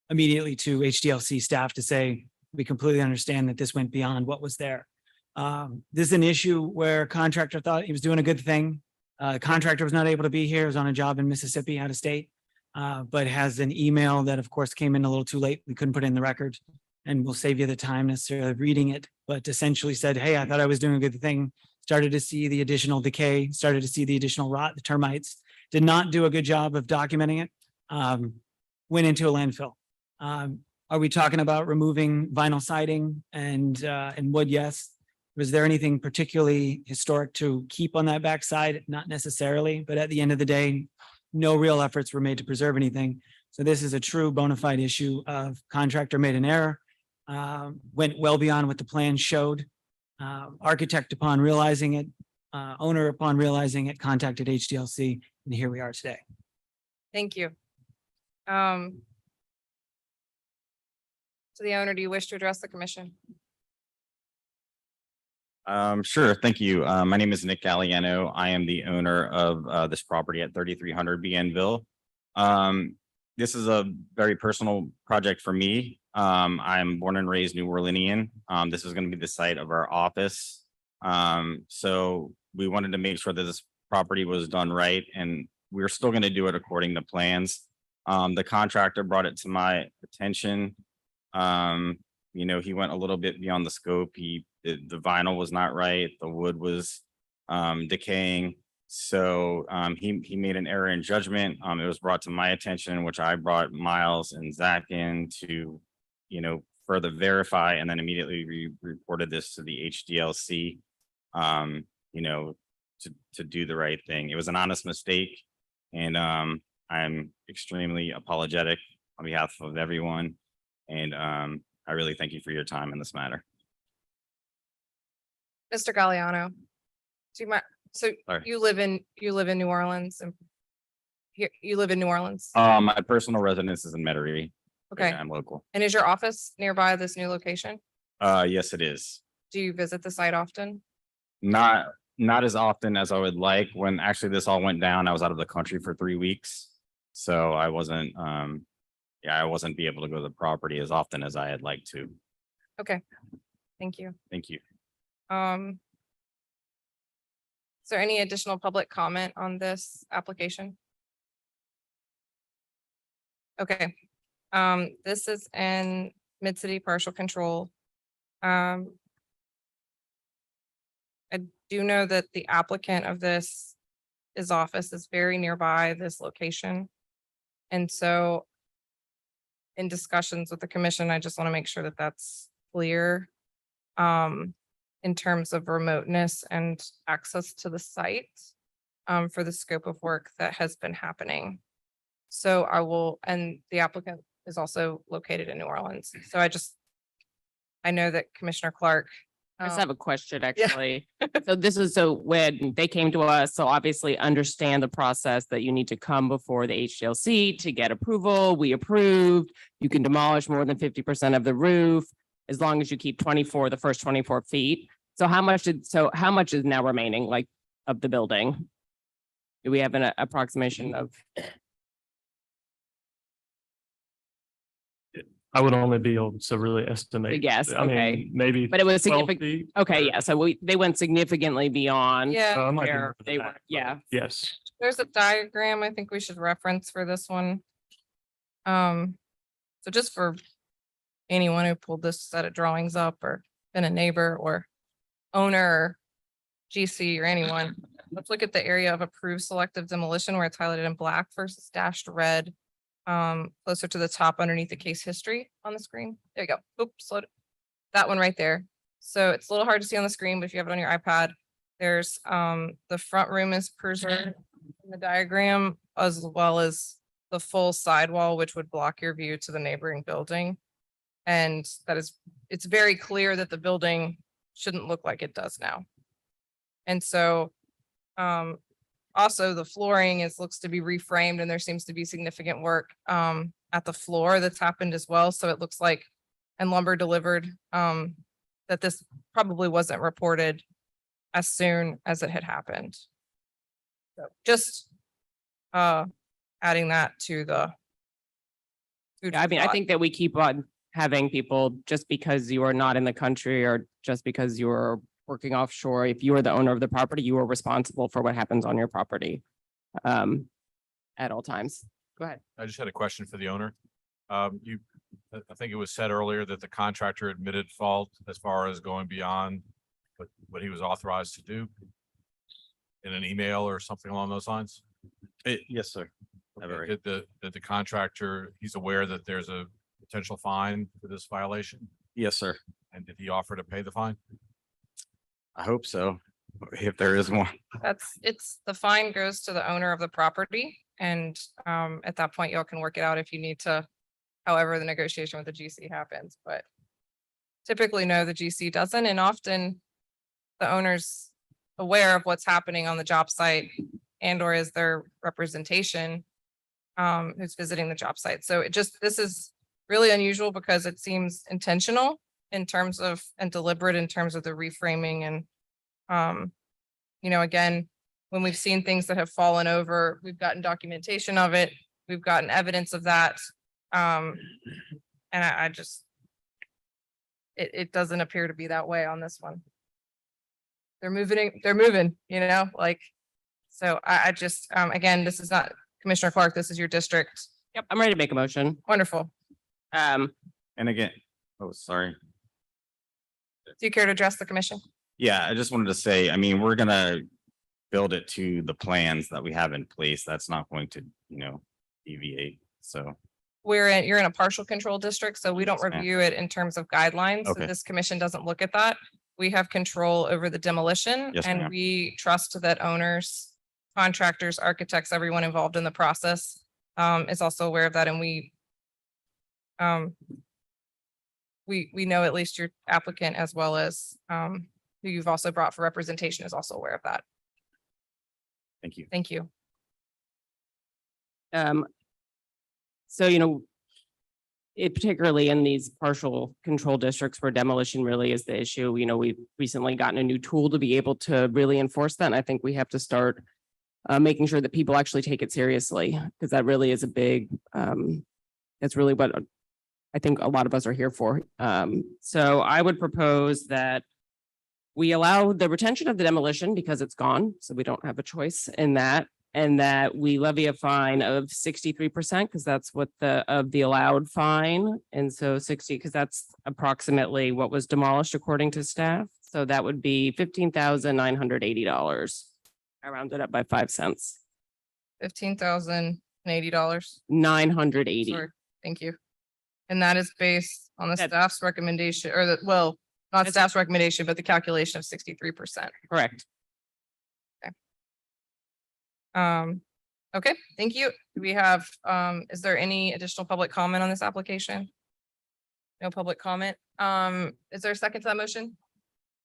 immediately to HDLC staff to say, we completely understand that this went beyond what was there. This is an issue where a contractor thought he was doing a good thing. Contractor was not able to be here, was on a job in Mississippi out of state, but has an email that of course came in a little too late. We couldn't put it in the record and we'll save you the time necessarily of reading it, but essentially said, hey, I thought I was doing a good thing. Started to see the additional decay, started to see the additional rot, the termites, did not do a good job of documenting it, went into a landfill. Are we talking about removing vinyl siding and wood? Yes. Was there anything particularly historic to keep on that backside? Not necessarily, but at the end of the day, no real efforts were made to preserve anything. So this is a true bona fide issue of contractor made an error, went well beyond what the plan showed. Architect upon realizing it, owner upon realizing it, contacted HDLC, and here we are today. Thank you. To the owner, do you wish to address the commission? Sure. Thank you. My name is Nick Galliano. I am the owner of this property at 3300 Bienville. This is a very personal project for me. I'm born and raised New Orleanian. This is going to be the site of our office. So we wanted to make sure that this property was done right, and we're still going to do it according to plans. The contractor brought it to my attention. You know, he went a little bit beyond the scope. The vinyl was not right. The wood was decaying. So he made an error in judgment. It was brought to my attention, which I brought Miles and Zach in to, you know, further verify, and then immediately reported this to the HDLC, you know, to do the right thing. It was an honest mistake, and I'm extremely apologetic on behalf of everyone. And I really thank you for your time in this matter. Mr. Galliano, do you mind? So Sorry. you live in New Orleans, and you live in New Orleans. My personal residence is in Metairie. Okay. I'm local. And is your office nearby this new location? Yes, it is. Do you visit the site often? Not as often as I would like. When actually this all went down, I was out of the country for 3 weeks. So I wasn't be able to go to the property as often as I had liked to. Okay, thank you. Thank you. Is there any additional public comment on this application? Okay, this is in Mid-City Partial Control. I do know that the applicant of this, his office is very nearby this location. And so in discussions with the commission, I just want to make sure that that's clear. In terms of remoteness and access to the site, for the scope of work that has been happening. So I will, and the applicant is also located in New Orleans. So I know that Commissioner Clark. I just have a question, yeah. actually. So this is, so when they came to us, so obviously understand the process that you need to come before the HDLC to get approval. We approved. You can demolish more than 50% of the roof as long as you keep the first 24 feet. So how much is now remaining, like, of the building? Do we have an approximation of? I would only be able to really estimate. Yes, I mean, okay. maybe. But it was 12 significant. feet. Okay, yeah, so they went significantly beyond. Yeah. I might be where more than they that, were, but yeah. Yes. There's a diagram I think we should reference for this one. So just for anyone who pulled this set of drawings up or been a neighbor or owner or GC or anyone, let's look at the area of approved selective demolition where it's highlighted in black versus dashed red. Closer to the top underneath the case history on the screen. There you go. Oops, slow it. That one right there. So it's a little hard to see on the screen, but if you have it on your iPad, there's the front room is preserved in the diagram, as well as the full sidewall, which would block your view to the neighboring building. And it's very clear that the building shouldn't look like it does now. And so, also the flooring looks to be reframed and there seems to be significant work, at the floor that's happened as well. So it looks like, and lumber delivered, that this probably wasn't reported as soon as it had happened. So just, adding that to the. I mean, I think that we keep on having people, just because you are not in the country or just because you're working offshore, if you are the owner of the property, you are responsible for what happens on your property at all times. Go ahead. I just had a question for the owner. I think it was said earlier that the contractor admitted fault as far as going beyond what he was authorized to do in an email or something along those lines. Yes, sir. Okay, did the contractor, he's aware that there's a potential fine for this violation? Yes, sir. And did he offer to pay the fine? I hope so, if there is one. The fine goes to the owner of the property. And at that point, y'all can work it out if you need to, however the negotiation with the GC happens, but typically no, the GC doesn't. And often the owner's aware of what's happening on the job site and or is their representation who's visiting the job site. So this is really unusual because it seems intentional in terms of, and deliberate in terms of the reframing and, again, when we've seen things that have fallen over, we've gotten documentation of it. We've gotten evidence of that. And I just, it doesn't appear to be that way on this one. They're moving, so I just, again, this is not Commissioner Clark, this is your district. Yep, I'm ready to make a motion. Wonderful. And again, oh, sorry. Do you care to address the commission? Yeah, I just wanted to say, I mean, we're gonna build it to the plans that we have in place. That's not going to, deviate. So. You're in a partial control district, so we don't Yes, ma'am. review it in terms of guidelines. So Okay. this commission doesn't look at that. We have control over the demolition Yes, and ma'am. we trust that owners, contractors, architects, everyone involved in the process is also aware of that. And we know at least your applicant as well as who you've also brought for representation is also aware of that. Thank you. Thank you. So, it particularly in these partial control districts where demolition really is the issue, we've recently gotten a new tool to be able to really enforce that. And I think we have to start making sure that people actually take it seriously, because that really is a big, that's really what I think a lot of us are here for. So I would propose that we allow the retention of the demolition because it's gone, so we don't have a choice in that. And that we levy a fine of 63% because that's what of the allowed fine. And so 60, because that's approximately what was demolished according to staff. So that would be $15,980. I rounded up by 5 cents. $15,080. 980. Sorry, thank you. And that is based on the staff's recommendation or not staff's recommendation, but the calculation of 63%. Correct. Okay, thank you. Do we have, is there any additional public comment on this application? No public comment. Is there a second to that motion?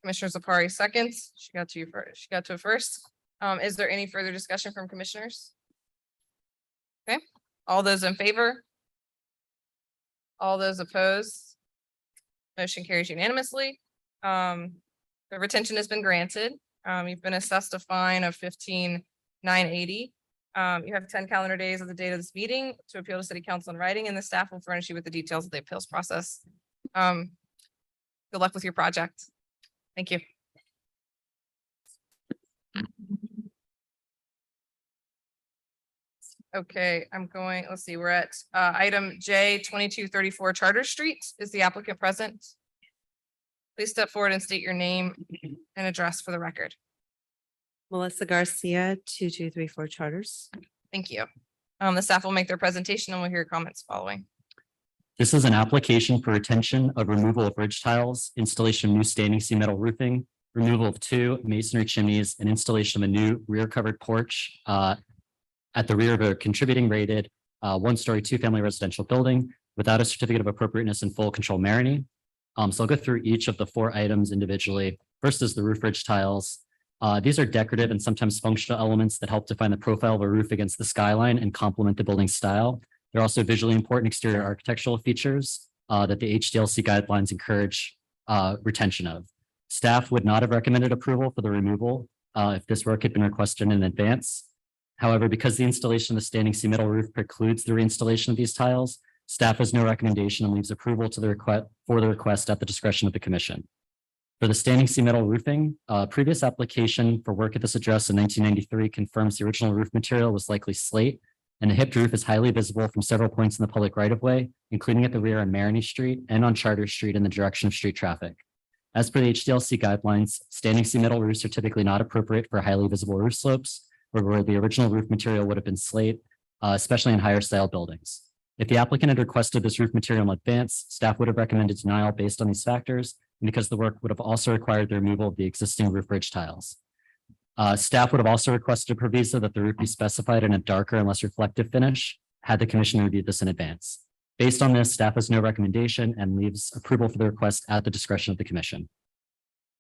Commissioner Zapari seconds. She got to you first. She got to it first. Is there any further discussion from commissioners? Okay, all those in favor? All those opposed? Motion carries unanimously. The retention has been granted. You've been assessed a fine of $15,980. You have 10 calendar days of the date of this meeting to appeal to city council in writing, and the staff will furnish you with the details of the appeals process. Good luck with your project. Thank you. Okay, let's see, we're at item J 2234 Charter Street. Is the applicant present? Please step forward and state your name and address for the record. Melissa Garcia, 2234 Charters. Thank you. The staff will make their presentation and we'll hear comments following. This is an application for retention of removal of ridge tiles, installation of new standing seam metal roofing, removal of 2 masonry chimneys, and installation of a new rear covered porch at the rear of a contributing rated 1-story 2-family residential building without a certificate of appropriateness and full control Marigny. So I'll go through each of the 4 items individually. First is the roof ridge tiles. These are decorative and sometimes functional elements that help define the profile of a roof against the skyline and complement the building style. They're also visually important exterior architectural features that the HDLC guidelines encourage retention of. Staff would not have recommended approval for the removal if this work had been requested in advance. However, because the installation of the standing seam metal roof precludes the reinstallation of these tiles, staff has no recommendation and leaves approval to the request at the discretion of the commission. For the standing seam metal roofing, previous application for work at this address in 1993 confirms the original roof material was likely slate, and the hipped roof is highly visible from several points in the public right-of-way, including at the rear on Marigny Street and on Charter Street in the direction of street traffic. As per the HDLC guidelines, standing seam metal roofs are typically not appropriate for highly visible roof slopes, where the original roof material would have been slate, especially in higher style buildings. If the applicant had requested this roof material in advance, staff would have recommended denial based on these factors, and because the work would have also required the removal of the existing roof ridge tiles. Staff would have also requested a proviso that the roof be specified in a darker and less reflective finish, had the commission reviewed this in advance. Based on this, staff has no recommendation and leaves approval for the request at the discretion of the commission.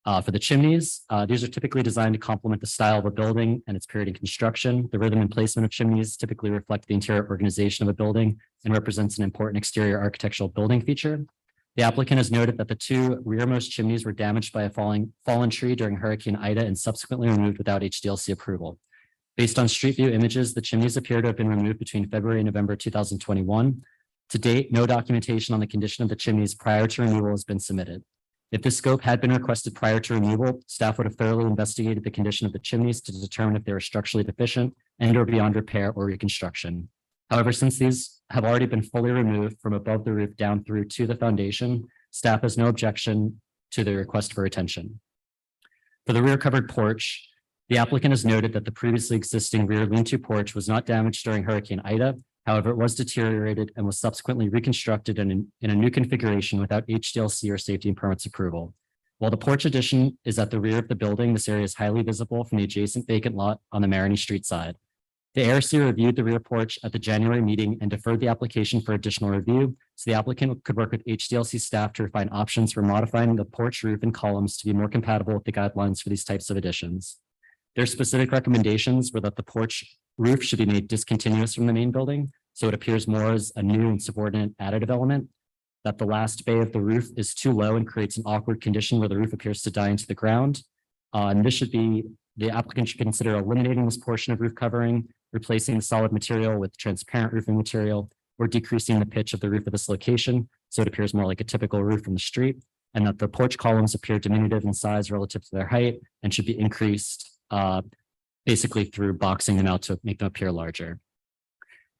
For the chimneys, these are typically designed to complement the style of a building and its period in construction. The rhythm and placement of chimneys typically reflect the interior organization of a building and represents an important exterior architectural building feature. The applicant has noted that the 2 rearmost chimneys were damaged by a fallen tree during Hurricane Ida and subsequently removed without HDLC approval. Based on street view images, the chimneys appear to have been removed between February and November 2021. To date, no documentation on the condition of the chimneys prior to removal has been submitted. If this scope had been requested prior to removal, staff would have thoroughly investigated the condition of the chimneys to determine if they were structurally deficient and or beyond repair or reconstruction. However, since these have already been fully removed from above the roof down through to the foundation, staff has no objection to the request for retention. For the rear covered porch, the applicant has noted that the previously existing rear lean-to porch was not damaged during Hurricane Ida. However, it was deteriorated and was subsequently reconstructed in a new configuration without HDLC or safety and permits approval. While the porch addition is at the rear of the building, this area is highly visible from the adjacent vacant lot on the Marigny Street side. The ARC reviewed the rear porch at the January meeting and deferred the application for additional review, so the applicant could work with HDLC staff to refine options for modifying the porch roof and columns to be more compatible with the guidelines for these types of additions. Their specific recommendations were that the porch roof should be made discontinuous from the main building, so it appears more as a new and subordinate additive element, that the last bay of the roof is too low and creates an awkward condition where the roof appears to die into the ground. And this should be, the applicant should consider eliminating this portion of roof covering, replacing the solid material with transparent roofing material, or decreasing the pitch of the roof at this location so it appears more like a typical roof from the street, and that the porch columns appear diminutive in size relative to their height and should be increased basically through boxing them out to make them appear larger.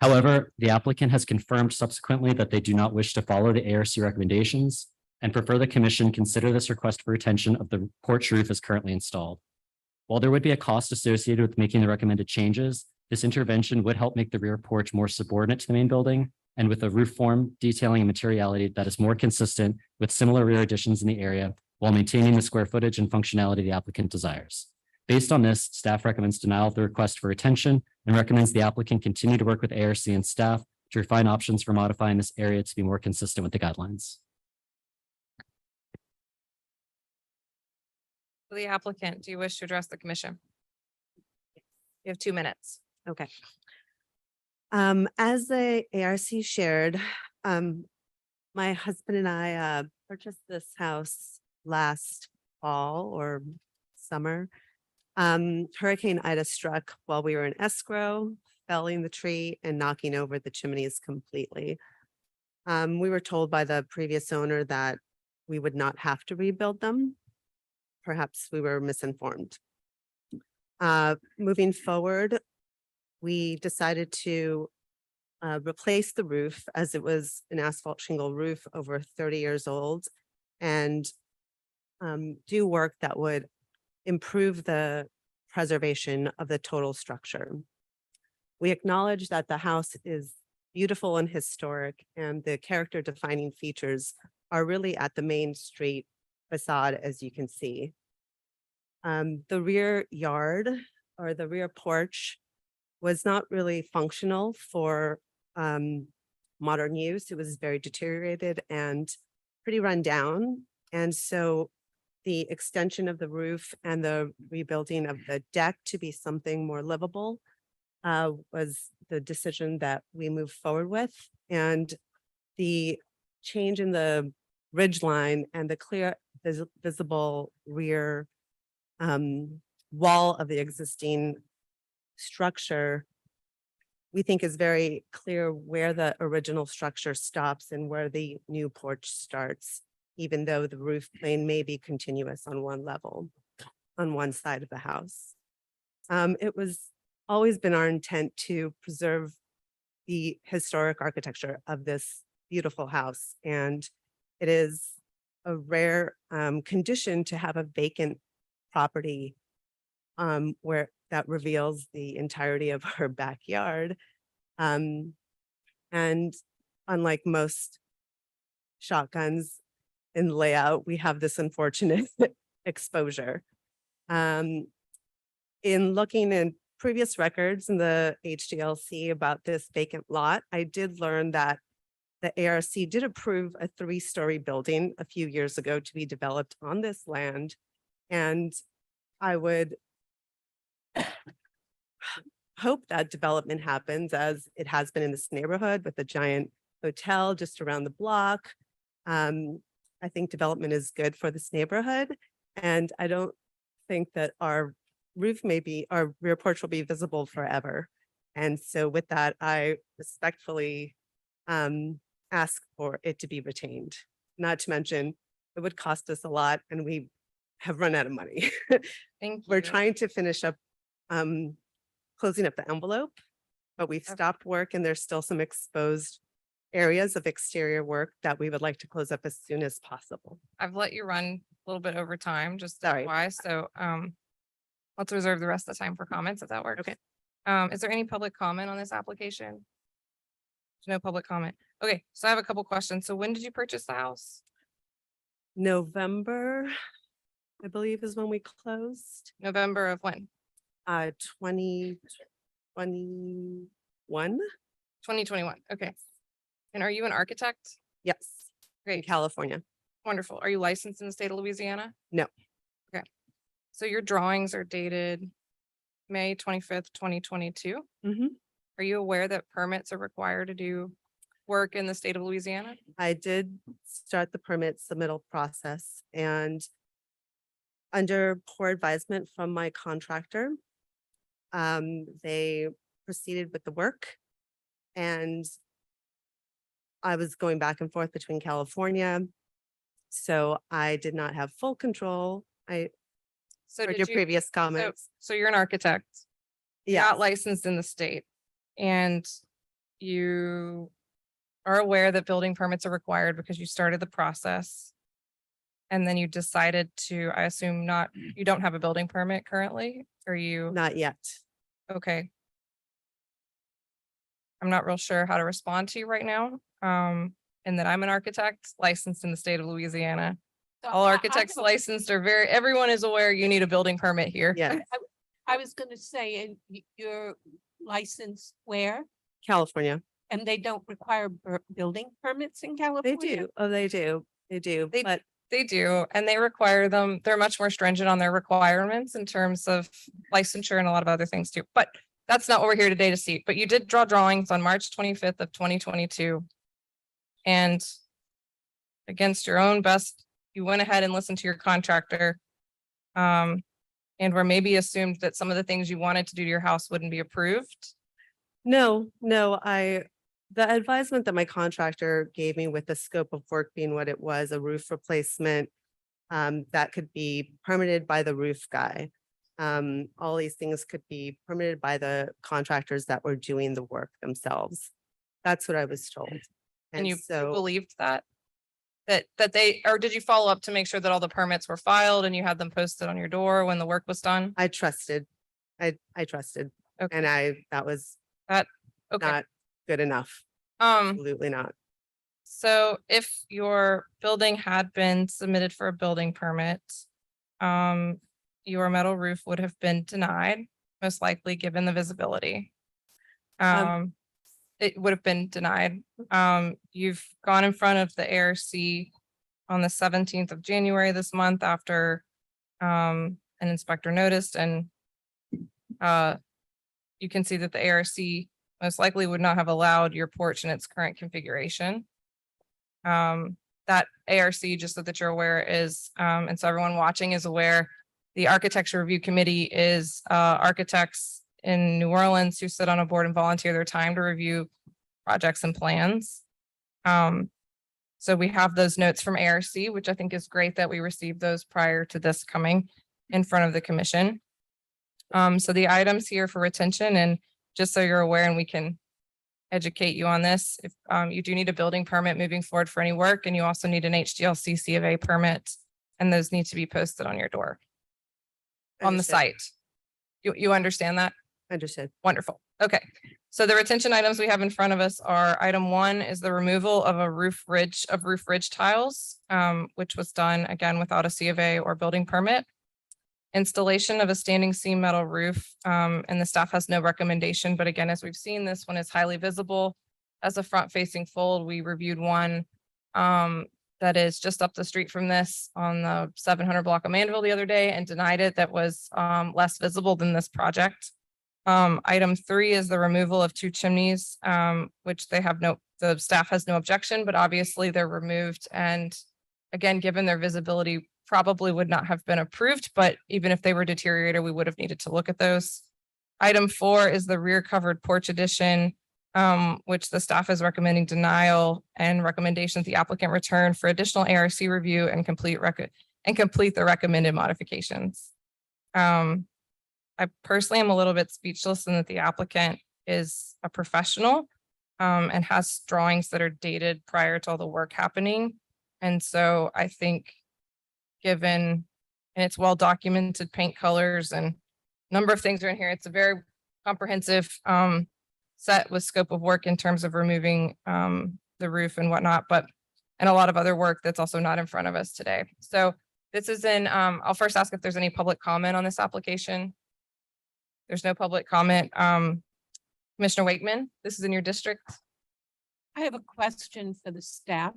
However, the applicant has confirmed subsequently that they do not wish to follow the ARC recommendations and prefer the commission consider this request for retention of the porch roof as currently installed. While there would be a cost associated with making the recommended changes, this intervention would help make the rear porch more subordinate to the main building and with a roof form, detailing, and materiality that is more consistent with similar rear additions in the area while maintaining the square footage and functionality the applicant desires. Based on this, staff recommends denial of the request for retention and recommends the applicant continue to work with ARC and staff to refine options for modifying this area to be more consistent with the guidelines. The applicant, do you wish to address the commission? You have 2 minutes. Okay. As the ARC shared, my husband and I purchased this house last fall or summer. Hurricane Ida struck while we were in escrow, felling the tree and knocking over the chimneys completely. We were told by the previous owner that we would not have to rebuild them. Perhaps we were misinformed. Moving forward, we decided to replace the roof as it was an asphalt shingle roof over 30 years old and do work that would improve the preservation of the total structure. We acknowledge that the house is beautiful and historic, and the character defining features are really at the main street facade, as you can see. The rear yard or the rear porch was not really functional for modern use. It was very deteriorated and pretty run down. And so the extension of the roof and the rebuilding of the deck to be something more livable was the decision that we moved forward with. And the change in the ridge line and the clear visible rear wall of the existing structure, we think is very clear where the original structure stops and where the new porch starts, even though the roof plane may be continuous on one level, on one side of the house. It was always been our intent to preserve the historic architecture of this beautiful house. And it is a rare condition to have a vacant property where that reveals the entirety of our backyard. And unlike most shotguns in layout, we have this unfortunate exposure. In looking in previous records in the HDLC about this vacant lot, I did learn that the ARC did approve a 3-story building a few years ago to be developed on this land. And I would hope that development happens as it has been in this neighborhood with a giant hotel just around the block. I think development is good for this neighborhood. And I don't think that our our rear porch will be visible forever. And so with that, I respectfully ask for it to be retained. Not to mention, it would cost us a lot and we have run out of money. We're trying to finish up closing up the envelope, but we've stopped work and there's still some exposed areas of exterior work that we would like to close up as soon as possible. I've let you run a little bit over time, just Sorry. why, so let's reserve the rest of the time for comments if that works. Okay. Is there any public comment on this application? There's no public comment. Okay, so I have a couple questions. So when did you purchase the house? November, I believe, is when we closed. November of when? 2021. 2021. Okay. And are you an architect? Yes. Great. California. Wonderful. Are you licensed in the state of Louisiana? No. Okay. So your drawings are dated May 25th, 2022. Mm-hmm. Are you aware that permits are required to do work in the state of Louisiana? I did start the permit submittal process, and under poor advisement from my contractor, they proceeded with the work, and I was going back and forth between California. So I did not have full control. I So heard did your you, previous so, comments. so you're an architect, Yeah, not licensed in the state, and you are aware that building permits are required because you started the process. And then you decided to, I assume not, you don't have a building permit currently, or you, not yet. okay. I'm not real sure how to respond to you right now. And that I'm an architect licensed in the state of Louisiana. So All I architects have a- licensed are everyone is aware you need a building permit here. Yeah, I was gonna say, and you're licensed where? California. And they don't require building permits in California? They do. Oh, they do. They do. They- But They do, and they require them, they're much more stringent on their requirements in terms of licensure and a lot of other things too, but that's not what we're here today to see, but you did draw drawings on March 25th of 2022. And against your own best, you went ahead and listened to your contractor. And were maybe assumed that some of the things you wanted to do to your house wouldn't be approved. no, the advisement that my contractor gave me with the scope of work being what it was, a roof replacement, that could be permitted by the roof guy. All these things could be permitted by the contractors that were doing the work themselves. That's what I was told. And you so believed that? That they, or did you follow up to make sure that all the permits were filed and you had them posted on your door when the work was done? I trusted. I trusted. Okay. And that was Okay. not good enough. Um, Absolutely not. so if your building had been submitted for a building permit, your metal roof would have been denied, most likely given the visibility. It would have been denied. You've gone in front of the ARC on the 17th of January this month after an inspector noticed, and you can see that the ARC most likely would not have allowed your porch in its current configuration. That ARC, just so that you're aware, is, and so everyone watching is aware, the Architecture Review Committee is architects in New Orleans who sit on a board and volunteer their time to review projects and plans. So we have those notes from ARC, which I think is great that we received those prior to this coming in front of the commission. So the items here for retention, and just so you're aware and we can educate you on this, if you do need a building permit moving forward for any work, and you also need an HDLC C of A permit, and those need to be posted on your door on the Understood. site. You understand that? Understood. Wonderful. Okay. So the retention items we have in front of us are item 1 is the removal of a roof ridge tiles, which was done again without a C of A or building permit. Installation of a standing seam metal roof, and the staff has no recommendation, but again, as we've seen, this one is highly visible. As a front facing fold, we reviewed one that is just up the street from this on the 700 block of Manville the other day and denied it. That was less visible than this project. Item 3 is the removal of 2 chimneys, which the staff has no objection, but obviously they're removed. And again, given their visibility, probably would not have been approved, but even if they were deteriorated, we would have needed to look at those. Item 4 is the rear covered porch addition, which the staff is recommending denial and recommendation that the applicant return for additional ARC review and complete the recommended modifications. I personally am a little bit speechless in that the applicant is a professional and has drawings that are dated prior to all the work happening. And so I think given, and it's well documented paint colors and a number of things are in here, it's a very comprehensive set with scope of work in terms of removing the roof and whatnot, and a lot of other work that's also not in front of us today. So this is I'll first ask if there's any public comment on this application. There's no public comment. Commissioner Wakeman, this is in your district. I have a question for the staff.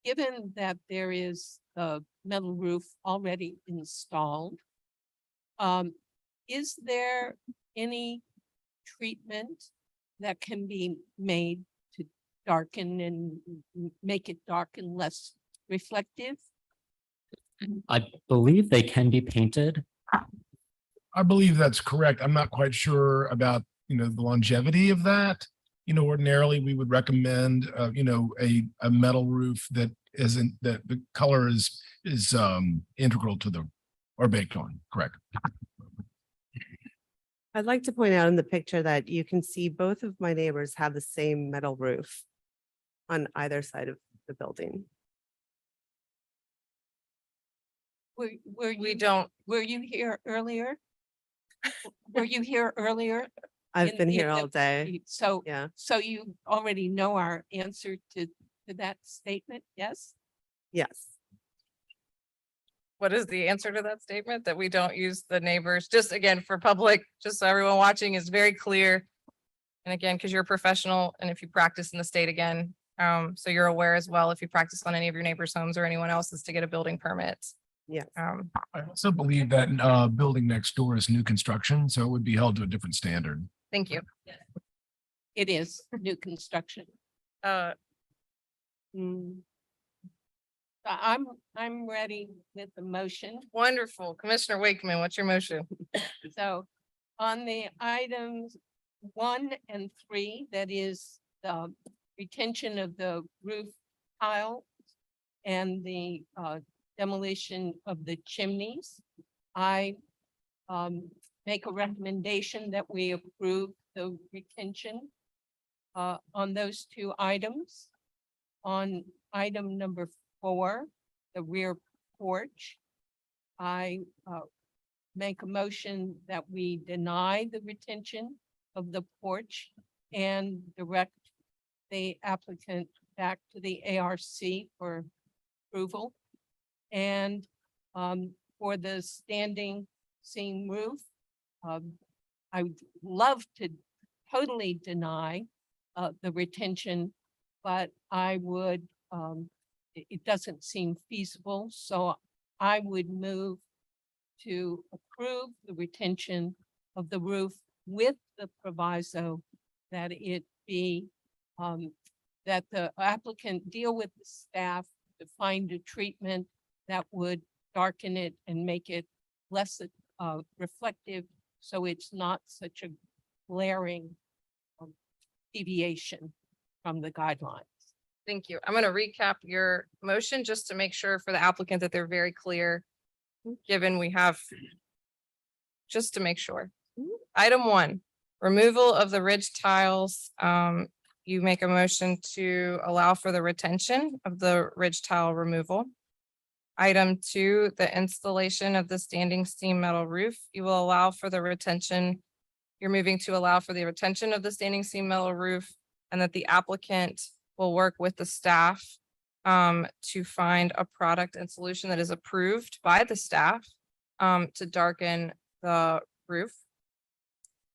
Given that there is a metal roof already installed, is there any treatment that can be made to darken and make it dark and less reflective? I believe they can be painted. I believe that's correct. I'm not quite sure about, the longevity of that. Ordinarily, we would recommend, a metal roof that isn't, that the color is integral to the, or baked on, correct? I'd like to point out in the picture that you can see both of my neighbors have the same metal roof on either side of the building. We don't, Were you here earlier? Were you here earlier? I've in- been in here the- all day. So, Yeah. so you already know our answer to that statement, yes? Yes. what is the answer to that statement? That we don't use the neighbors, just again, for public, just so everyone watching is very clear. And again, because you're a professional and if you practice in the state again, so you're aware as well, if you practice on any of your neighbors' homes or anyone else's to get a building permit. Yes. I also believe that building next door is new construction, so it would be held to a different standard. Thank you. It is new construction. Mm. I'm ready with the motion. Wonderful. Commissioner Wakeman, what's your motion? So on the items 1 and 3, that is the retention of the roof tile and the demolition of the chimneys, I make a recommendation that we approve the retention on those 2 items. On item number 4, the rear porch, I make a motion that we deny the retention of the porch and direct the applicant back to the ARC for approval. And for the standing seam roof, I would love to totally deny the retention, but I would, it doesn't seem feasible, so I would move to approve the retention of the roof with the proviso that it be, that the applicant deal with the staff to find a treatment that would darken it and make it less reflective, so it's not such a glaring deviation from the guidelines. Thank you. I'm going to recap your motion just to make sure for the applicant that they're very clear, given we have, just to make sure. Item 1, removal of the ridge tiles. You make a motion to allow for the retention of the ridge tile removal. Item 2, the installation of the standing seam metal roof. You will allow for the retention. You're moving to allow for the retention of the standing seam metal roof and that the applicant will work with the staff to find a product and solution that is approved by the staff to darken the roof.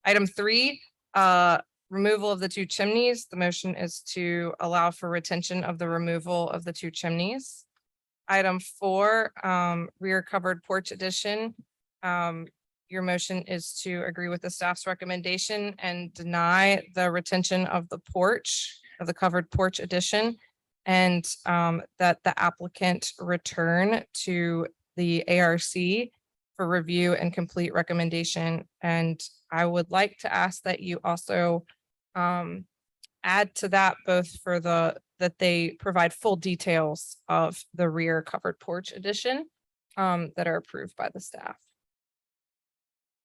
Item 3, removal of the 2 chimneys. The motion is to allow for retention of the removal of the 2 chimneys. Item 4, rear covered porch addition. Your motion is to agree with the staff's recommendation and deny the retention of the porch, of the covered porch addition, and that the applicant return to the ARC for review and complete recommendation. And I would like to ask that you also add to that both for that they provide full details of the rear covered porch addition that are approved by the staff.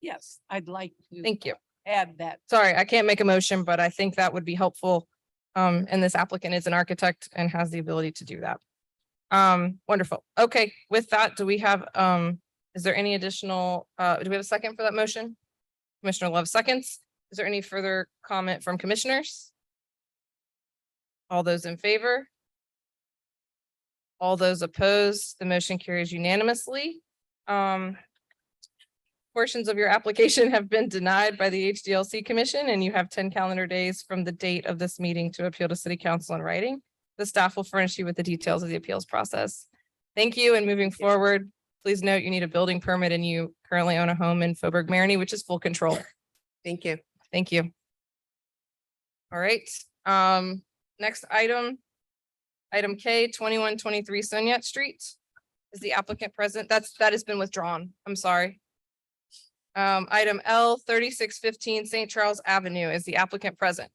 Yes, I'd like to. Thank you. Add that. Sorry, I can't make a motion, but I think that would be helpful. And this applicant is an architect and has the ability to do that. Wonderful. Okay, with that, do we have, is there any additional, do we have a second for that motion? Commissioner Love seconds. Is there any further comment from commissioners? All those in favor? All those opposed, the motion carries unanimously. Portions of your application have been denied by the HDLC Commission, and you have 10 calendar days from the date of this meeting to appeal to City Council in writing. The staff will furnish you with the details of the appeals process. Thank you, and moving forward, please note you need a building permit and you currently own a home in Faubourg Marigny, which is full control. Thank you. Thank you. All right, next item. Item K, 2123 Soniat Street. Is the applicant present? That has been withdrawn. I'm sorry. Item L, 3615 St. Charles Avenue. Is the applicant present?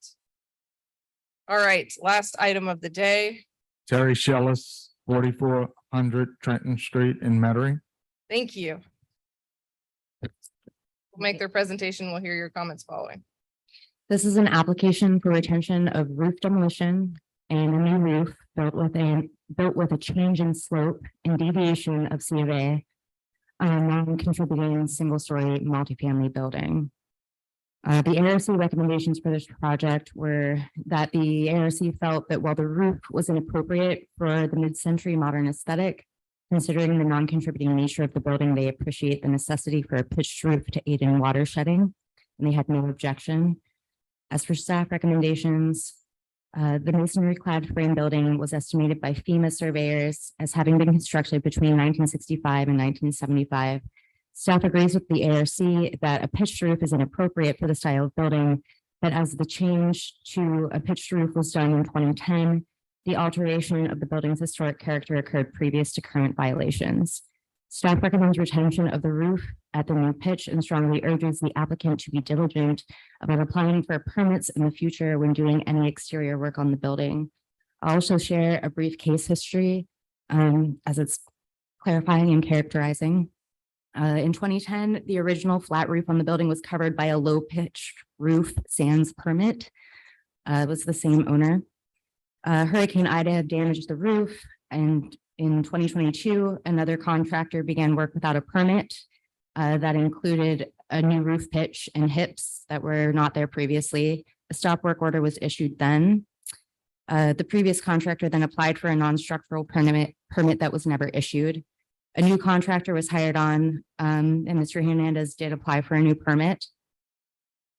All right, last item of the day. Terry Shellis, 4400 Trenton Street in Metairie. Thank you. We'll make their presentation. We'll hear your comments following. This is an application for retention of roof demolition and a new roof built with a change in slope and deviation of C of A on a non-contributing single-story multifamily building. The ARC recommendations for this project were that the ARC felt that while the roof was inappropriate for the mid-century modern aesthetic, considering the non-contributing nature of the building, they appreciate the necessity for a pitched roof to aid in water shedding, and they had no objection. As for staff recommendations, the masonry clad frame building was estimated by FEMA surveyors as having been constructed between 1965 and 1975. Staff agrees with the ARC that a pitched roof is inappropriate for the style of building, but as the change to a pitched roof was done in 2010, the alteration of the building's historic character occurred previous to current violations. Staff recommends retention of the roof at the new pitch and strongly urges the applicant to be diligent about applying for permits in the future when doing any exterior work on the building. I'll also share a brief case history as it's clarifying and characterizing. In 2010, the original flat roof on the building was covered by a low pitch roof sans permit. It was the same owner. Hurricane Ida had damaged the roof, and in 2022, another contractor began work without a permit that included a new roof pitch and hips that were not there previously. A stop work order was issued then. The previous contractor then applied for a non-structural permit that was never issued. A new contractor was hired on, and Mr. Hernandez did apply for a new permit.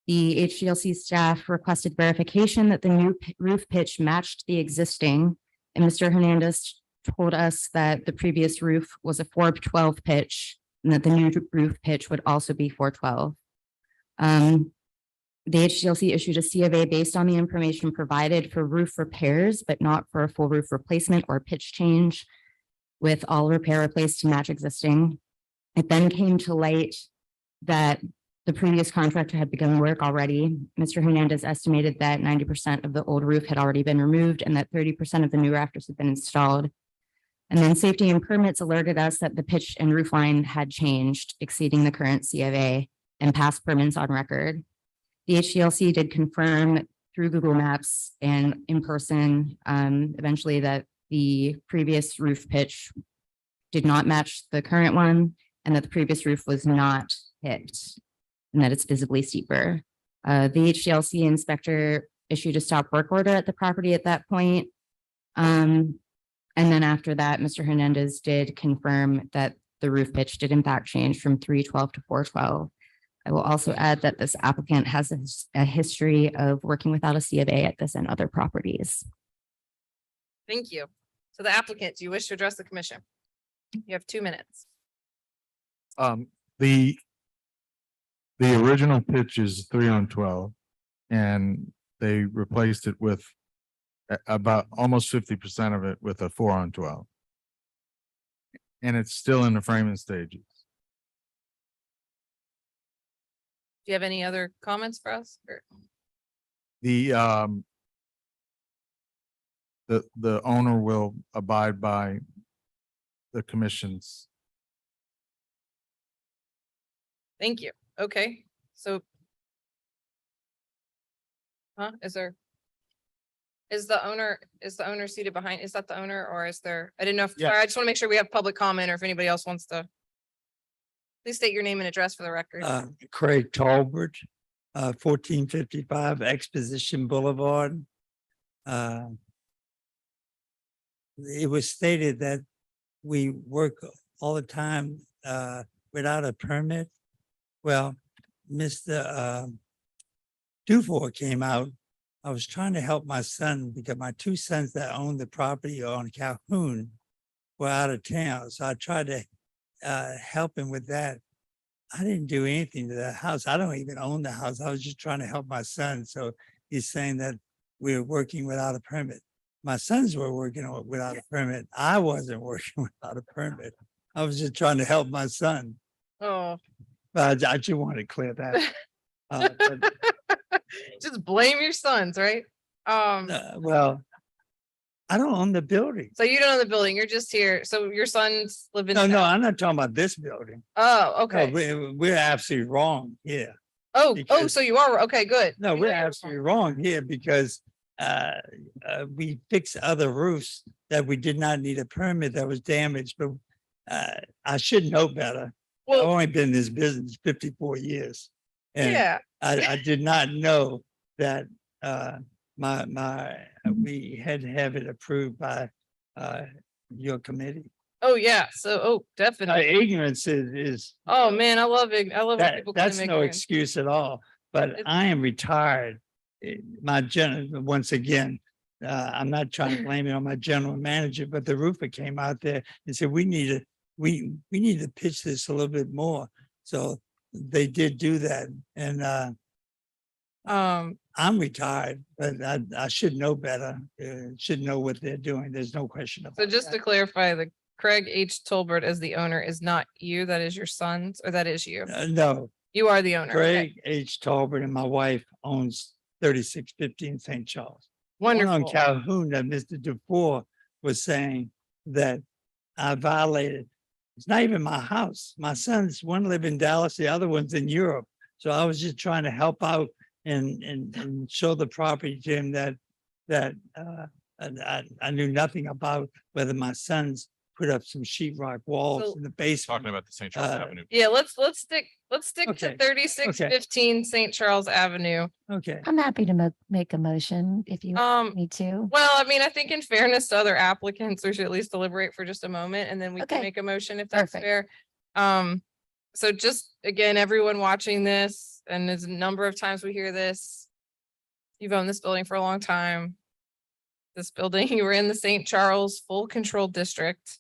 The HDLC staff requested verification that the new roof pitch matched the existing, and Mr. Hernandez told us that the previous roof was a 412 pitch and that the new roof pitch would also be 412. The HDLC issued a C of A based on the information provided for roof repairs, but not for a full roof replacement or pitch change, with all repair replaced to match existing. It then came to light that the previous contractor had begun work already. Mr. Hernandez estimated that 90% of the old roof had already been removed and that 30% of the new rafters had been installed. And then safety and permits alerted us that the pitch and roof line had changed, exceeding the current C of A and past permits on record. The HDLC did confirm through Google Maps and in person eventually that the previous roof pitch did not match the current one and that the previous roof was not hit and that it's visibly steeper. The HDLC inspector issued a stop work order at the property at that point. And then after that, Mr. Hernandez did confirm that the roof pitch did in fact change from 312 to 412. I will also add that this applicant has a history of working without a C of A at this and other properties. Thank you. So the applicant, do you wish to address the commission? You have 2 minutes. The original pitch is 3-on-12 and they replaced it with about almost 50% of it with a 4-on-12. And it's still in the framing stages. Do you have any other comments for us? Or- The owner will abide by the commission's. Thank you. Okay, so. Is the owner seated behind? Is that the owner or is there? I didn't know if, Yeah. sorry, I just want to make sure we have public comment or if anybody else wants to. Please state your name and address for the record. Craig Talbert, 1455 Exposition Boulevard. It was stated that we work all the time without a permit. Well, Mr. Dufour came out. I was trying to help my son because my 2 sons that own the property on Calhoun were out of town. So I tried to help him with that. I didn't do anything to that house. I don't even own the house. I was just trying to help my son. So he's saying that we're working without a permit. My sons were working without a permit. I wasn't working without a permit. I was just trying to help my son. Oh. But I just want to clear that. Just blame your sons, right? Well, I don't own the building. So you don't own the building, you're just here. So your sons live in. No, town? I'm not talking about this building. Oh, No, okay. we're absolutely wrong here. Oh, because- so you are, okay, good. No, We we're know you're absolutely wrong here because we fixed other roofs that we did not need a permit that was damaged, but I should know better. I've Well, only been in this business 54 years. And yeah, I did not know that we had to have it approved by your committee. oh, yeah, so, oh, definitely. Ignorance is Oh, man, I love it. I love when that, people. that's claim no ignorance. excuse at all, but It's- I am retired. Once again, I'm not trying to blame it on my general manager, but the roofer came out there and said, we need to pitch this a little bit more. So they did do that. And I'm retired, but I should know better. Should know what they're doing. There's no question about So it. just to clarify, the Craig H. Tolbert as the owner is not you, that is your sons, or that is you? No, You are the owner. Okay. Craig H. Talbert and my wife owns 3615 St. Charles. One on Wonderful. Calhoun that Mr. Dufour was saying that I violated. It's not even my house. My sons, one live in Dallas, the other one's in Europe. So I was just trying to help out and show the property to him that I knew nothing about whether my sons put up some sheetrock walls So- in the basement. Talking about the St. Charles Uh, Avenue. Yeah, let's stick to Okay. 3615 St. Charles Avenue. Okay. I'm happy to make a motion if you want me to. Well, I mean, I think in fairness to other applicants, we should at least deliberate for just a moment and then we can Okay. make a motion if that's Perfect. fair. So just again, everyone watching this, and there's a number of times we hear this. You've owned this building for a long time. This building, you were in the St. Charles Full Control District.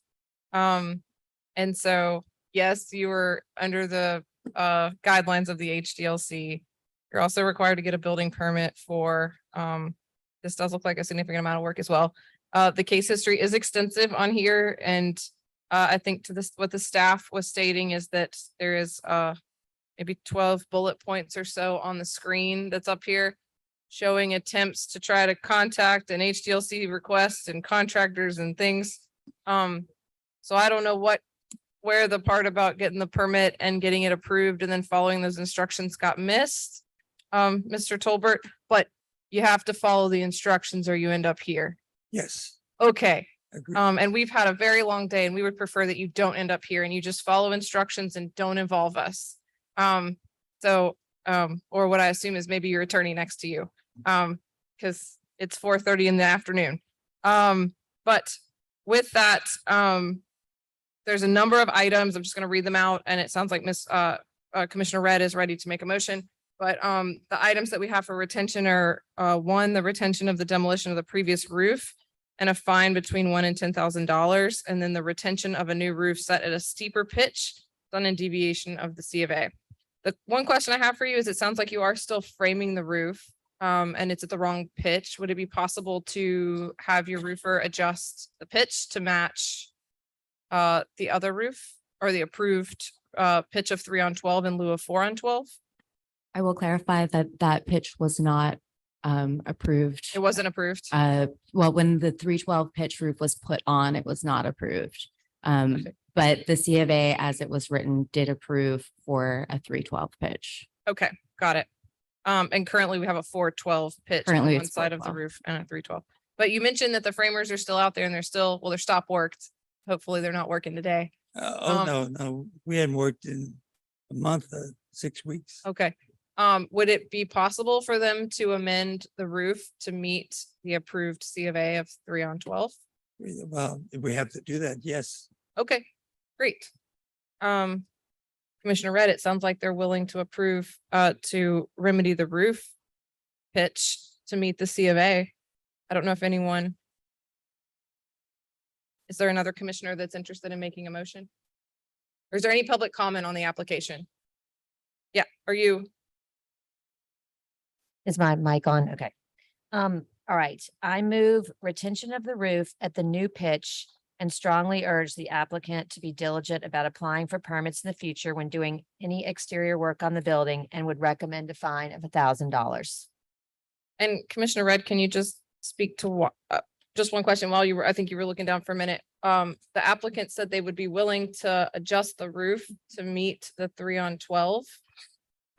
And so, yes, you were under the guidelines of the HDLC. You're also required to get a building permit for, this does look like a significant amount of work as well. The case history is extensive on here, and I think to this, what the staff was stating is that there is maybe 12 bullet points or so on the screen that's up here showing attempts to try to contact an HDLC requests and contractors and things. So I don't know where the part about getting the permit and getting it approved and then following those instructions got missed, Mr. Tolbert, but you have to follow the instructions or you end up here. Yes. Okay. Agreed. And we've had a very long day and we would prefer that you don't end up here and you just follow instructions and don't involve us. Or what I assume is maybe your attorney next to you, because it's 4:30 in the afternoon. But with that, there's a number of items. I'm just going to read them out, and it sounds like Commissioner Red is ready to make a motion. But the items that we have for retention are one, the retention of the demolition of the previous roof and a fine between $1,000 and $10,000, and then the retention of a new roof set at a steeper pitch done in deviation of the C of A. The one question I have for you is, it sounds like you are still framing the roof, and it's at the wrong pitch. Would it be possible to have your roofer adjust the pitch to match the other roof or the approved pitch of 3 on 12 in lieu of 4 on 12? I will clarify that that pitch was not approved. It wasn't approved. Well, when the 312 pitch roof was put on, it was not approved. Okay. But the C of A, as it was written, did approve for a 312 pitch. Okay, got it. And currently we have a 412 pitch on Currently one it's side of the 412. roof and a 312. But you mentioned that the framers are still out there and they're still, well, they're stop worked. Hopefully they're not working today. No, we hadn't worked in a month, 6 weeks. Okay. Would it be possible for them to amend the roof to meet the approved C of A of 3 on 12? Well, if we have to do that, yes. Okay, great. Commissioner Red, it sounds like they're willing to approve to remedy the roof pitch to meet the C of A. I don't know if anyone. Is there another commissioner that's interested in making a motion? Or is there any public comment on the application? Yeah, are you? Is my mic on? Okay. All right. I move retention of the roof at the new pitch and strongly urge the applicant to be diligent about applying for permits in the future when doing any exterior work on the building, and would recommend a fine of $1,000. And Commissioner Red, can you just speak to what, just one question while you were, I think you were looking down for a minute. The applicant said they would be willing to adjust the roof to meet the 3-on-12.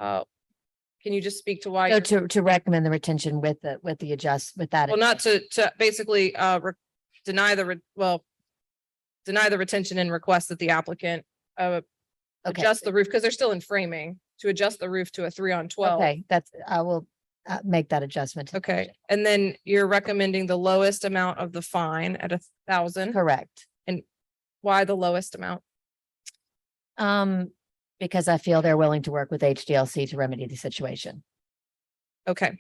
Can you just speak to why? So you're- to recommend the retention with that Well, not to basically, deny deny the retention and request that the applicant, Okay. adjust the roof, because they're still in framing, to adjust the roof to a 3-on-12. Okay, I will make that adjustment. to the Okay, motion. and then you're recommending the lowest amount of the fine at 1,000. Correct. Why the lowest amount? Because I feel they're willing to work with HDLC to remedy the situation. Okay.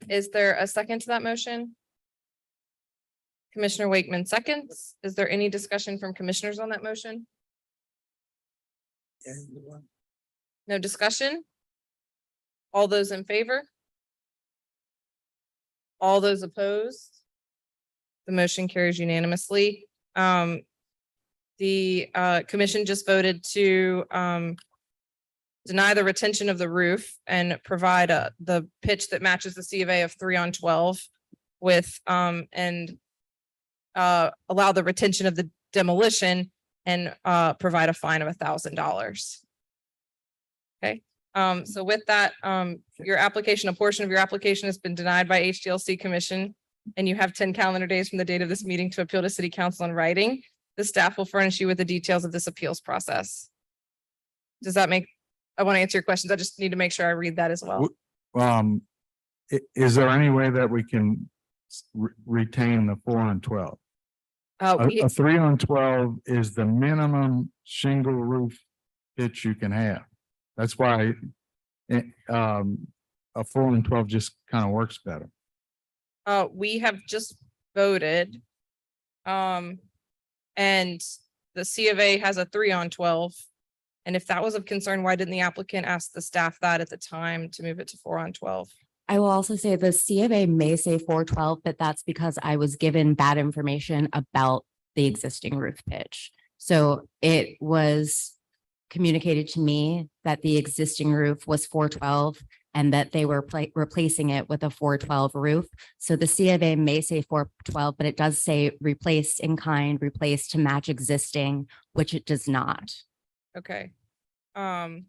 Is there a second to that motion? Commissioner Wakeman seconds. Is there any discussion from commissioners on that motion? No discussion? All those in favor? All those opposed? The motion carries unanimously. The commission just voted to deny the retention of the roof and provide the pitch that matches the C of A of 3-on-12 with allow the retention of the demolition and provide a fine of $1,000. Okay, so with that, your application, a portion of your application has been denied by HDLC Commission, and you have 10 calendar days from the date of this meeting to appeal to City Council in writing. The staff will furnish you with the details of this appeals process. Does that make, I want to answer your questions. I just need to make sure I read that as well. Is there any way that we can retain the 4-on-12? A 3-on-12 is the minimum shingle roof pitch you can have. That's why a 4-on-12 just kind of works better. We have just voted. And the C of A has a 3-on-12. And if that was of concern, why didn't the applicant ask the staff that at the time to move it to 4-on-12? I will also say the C of A may say 412, but that's because I was given bad information about the existing roof pitch. So it was communicated to me that the existing roof was 412 and that they were replacing it with a 412 roof. So the C of A may say 412, but it does say replaced in kind, replaced to match existing, which it does not. Okay. That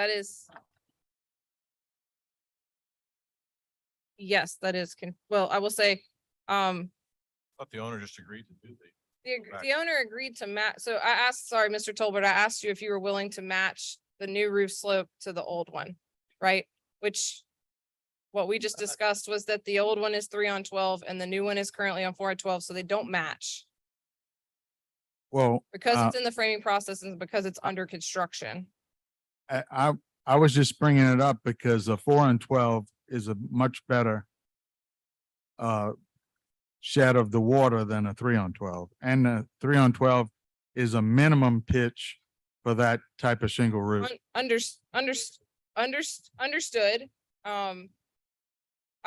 is. Yes, that is, well, I will say, Thought the owner just agreed to do the owner agreed to match. So I asked, sorry, Mr. Tolbert, I asked you if you were willing to match the new roof slope to the old one, right? Which what we just discussed was that the old one is 3-on-12 and the new one is currently on 4-on-12, so they don't match. Well, Because it's in the framing process and because it's under construction. I was just bringing it up because a 4-on-12 is a much better shed of the water than a 3-on-12, and the 3-on-12 is a minimum pitch for that type of shingle roof. Understood. I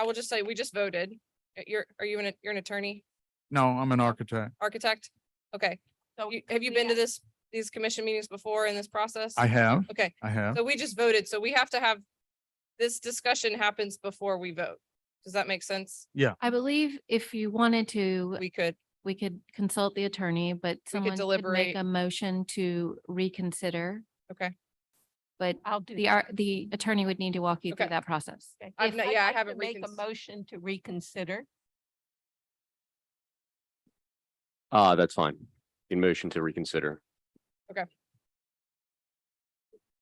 will just say, we just voted. You're an attorney, No, I'm an architect. architect? Okay. So Have you been to these commission meetings before in this process? I have. Okay, I have. so we just voted, so we have to have, this discussion happens before we vote. Does that make sense? Yeah. I believe if you wanted to, We could, we could consult the attorney, but someone could deliberate. make a motion to reconsider. okay. But I'll do. the attorney would need to walk you through Okay. that process. Okay. I've If not- I'd yeah, I like to haven't Make a reconsidered. motion to reconsider. That's fine. In motion to reconsider.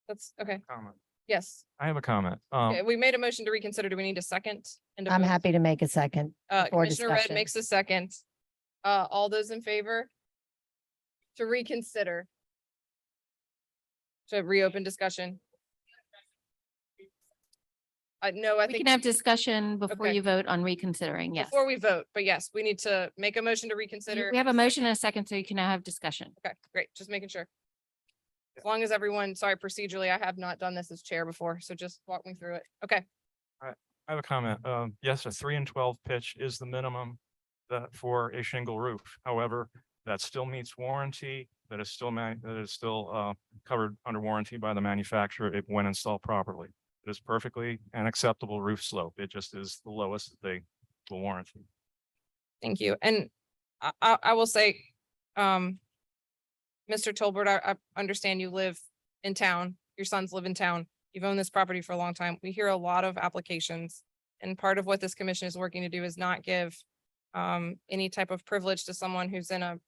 That's, okay, Comment. yes. I have a comment. Okay, we made a motion to reconsider. Do we need a second? And a I'm vote? happy to make a second. for Commissioner Red discussion. makes a second. All those in favor? To reconsider? To reopen discussion? No, I We think can have discussion before Okay. you vote on reconsidering. Yes. before we vote, but yes, we need to make a motion to reconsider. We have a motion and a second, so you can now have discussion. Okay, great, just making sure. As long as everyone, sorry, procedurally, I have not done this as chair before, so just walk me through it. Okay, I have a comment. Yes, a 3-and-12 pitch is the minimum that for a shingle roof. However, that still meets warranty, that is still covered under warranty by the manufacturer if when installed properly. It is perfectly an acceptable roof slope. It just is the lowest that they will warranty. Thank you. And I will say, Mr. Tolbert, I understand you live in town. Your sons live in town. You've owned this property for a long time. We hear a lot of applications. And part of what this commission is working to do is not give any type of privilege to someone who's in a,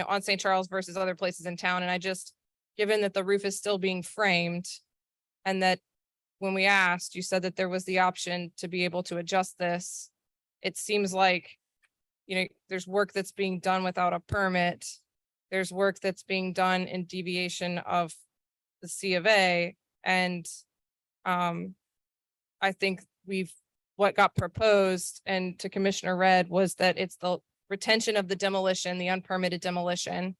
on St. Charles versus other places in town. And I just, given that the roof is still being framed and that when we asked, you said that there was the option to be able to adjust this. It seems like, there's work that's being done without a permit. There's work that's being done in deviation of the C of A. And I think what got proposed and to Commissioner Red was that it's the retention of the demolition, the unpermitted demolition,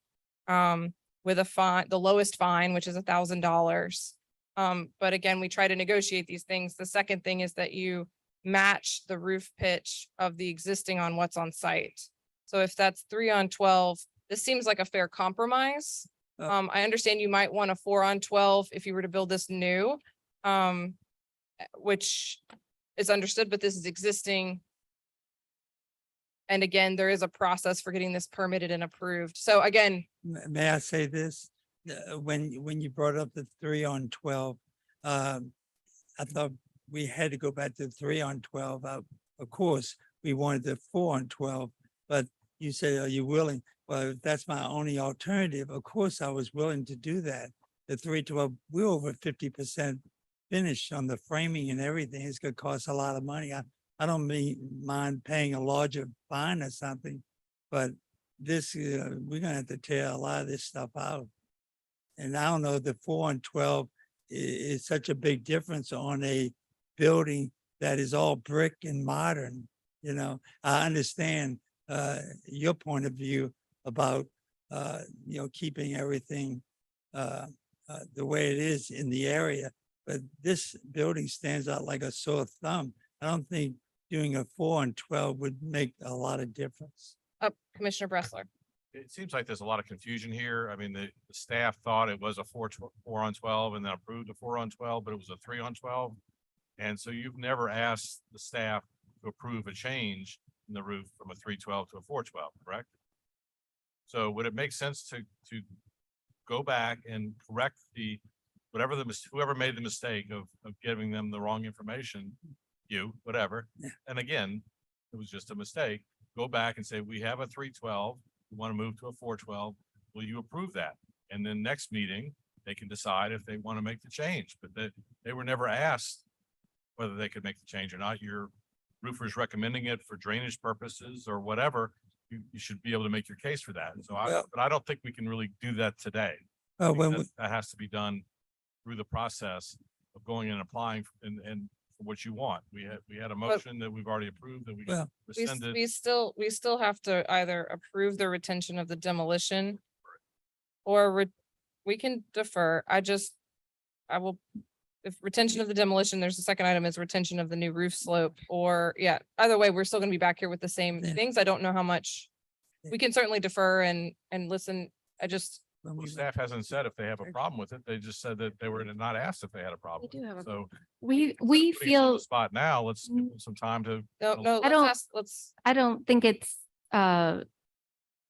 with a fine, the lowest fine, which is $1,000. But again, we try to negotiate these things. The second thing is that you match the roof pitch of the existing on what's on site. So if that's 3-on-12, this seems like a fair compromise. I understand you might want a 4-on-12 if you were to build this new, which is understood, but this is existing. And again, there is a process for getting this permitted and approved. So again, May I say this? When you brought up the 3-on-12, I thought we had to go back to 3-on-12. Of course, we wanted the 4-on-12, but you said, are you willing? Well, if that's my only alternative, of course, I was willing to do that. The 3-12, we're over 50% finished on the framing and everything. It's gonna cost a lot of money. I don't mind paying a larger fine or something, but this, we're gonna have to tear a lot of this stuff out. And I don't know, the 4-on-12 is such a big difference on a building that is all brick and modern. I understand your point of view about keeping everything the way it is in the area, but this building stands out like a sore thumb. I don't think doing a 4-on-12 would make a lot of difference. Commissioner Bressler. It seems like there's a lot of confusion here. I mean, the staff thought it was a 4-on-12 and then approved a 4-on-12, but it was a 3-on-12. And so you've never asked the staff to approve a change in the roof from a 3-12 to a 4-12, correct? So would it make sense to go back and correct whoever made the mistake of giving them the wrong information, whatever. Yeah. And again, it was just a mistake. Go back and say, we have a 3-12, we want to move to a 4-12. Will you approve that? And then next meeting, they can decide if they want to make the change, but they were never asked whether they could make the change or not. Your roofer's recommending it for drainage purposes or whatever. You should be able to make your case for that. So but I don't think we can really do that today. When That has to be done through the process of going and applying and for what you want. We had a motion that we've already approved that we rescinded. We still have to either approve the retention of the demolition or we can defer. If retention of the demolition, there's a second item is retention of the new roof slope either way, we're still gonna be back here with the same things. I don't know how much we can certainly defer and listen. Well, staff hasn't said if they have a problem with it. They just said that they were not asked if they had a problem. They do have a So We putting us on feel, the spot now, let's give them some time to. No, I don't think it's,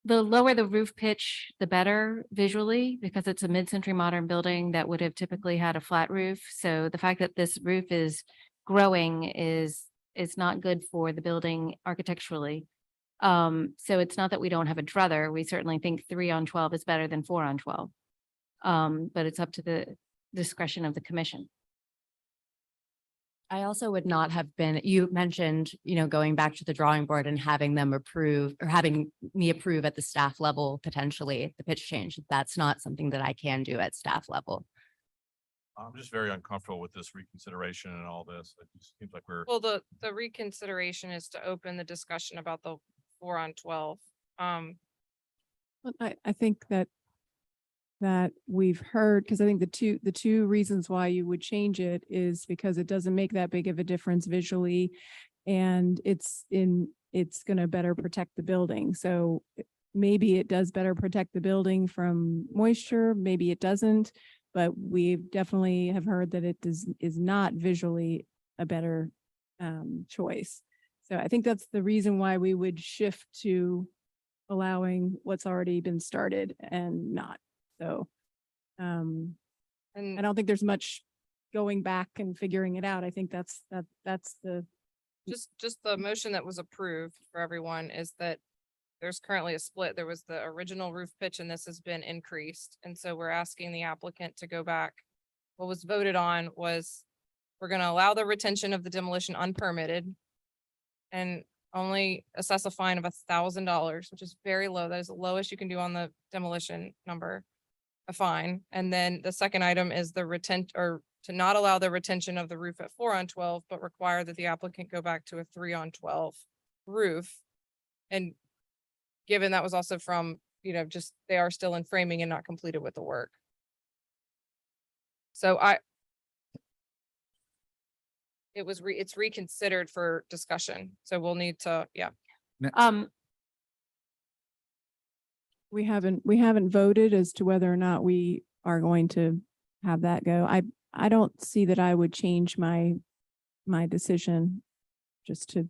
the lower the roof pitch, the better visually, because it's a mid-century modern building that would have typically had a flat roof. So the fact that this roof is growing is not good for the building architecturally. So it's not that we don't have a druther. We certainly think 3-on-12 is better than 4-on-12. But it's up to the discretion of the commission. I also would not have been, you mentioned, going back to the drawing board and having them approve or having me approve at the staff level, potentially the pitch change. That's not something that I can do at staff level. I'm just very uncomfortable with this reconsideration and all this. It just seems like we're. Well, the reconsideration is to open the discussion about the 4-on-12. I think that we've heard, because I think the two reasons why you would change it is because it doesn't make that big of a difference visually, and it's going to better protect the building. So maybe it does better protect the building from moisture, maybe it doesn't. But we definitely have heard that it is not visually a better choice. So I think that's the reason why we would shift to allowing what's already been started and not. So I don't think there's much going back and figuring it out. I think that's the Just the motion that was approved for everyone is that there's currently a split. There was the original roof pitch and this has been increased. And so we're asking the applicant to go back. What was voted on was we're going to allow the retention of the demolition unpermitted and only assess a fine of $1,000, which is very low. That is the lowest you can do on the demolition number, a fine. And then the second item is the or to not allow the retention of the roof at 4-on-12, but require that the applicant go back to a 3-on-12 roof. And given that was also from, just they are still in framing and not completed with the work. So it's reconsidered for discussion. So we'll need to, yeah. we haven't voted as to whether or not we are going to have that go. I don't see that I would change my decision, just to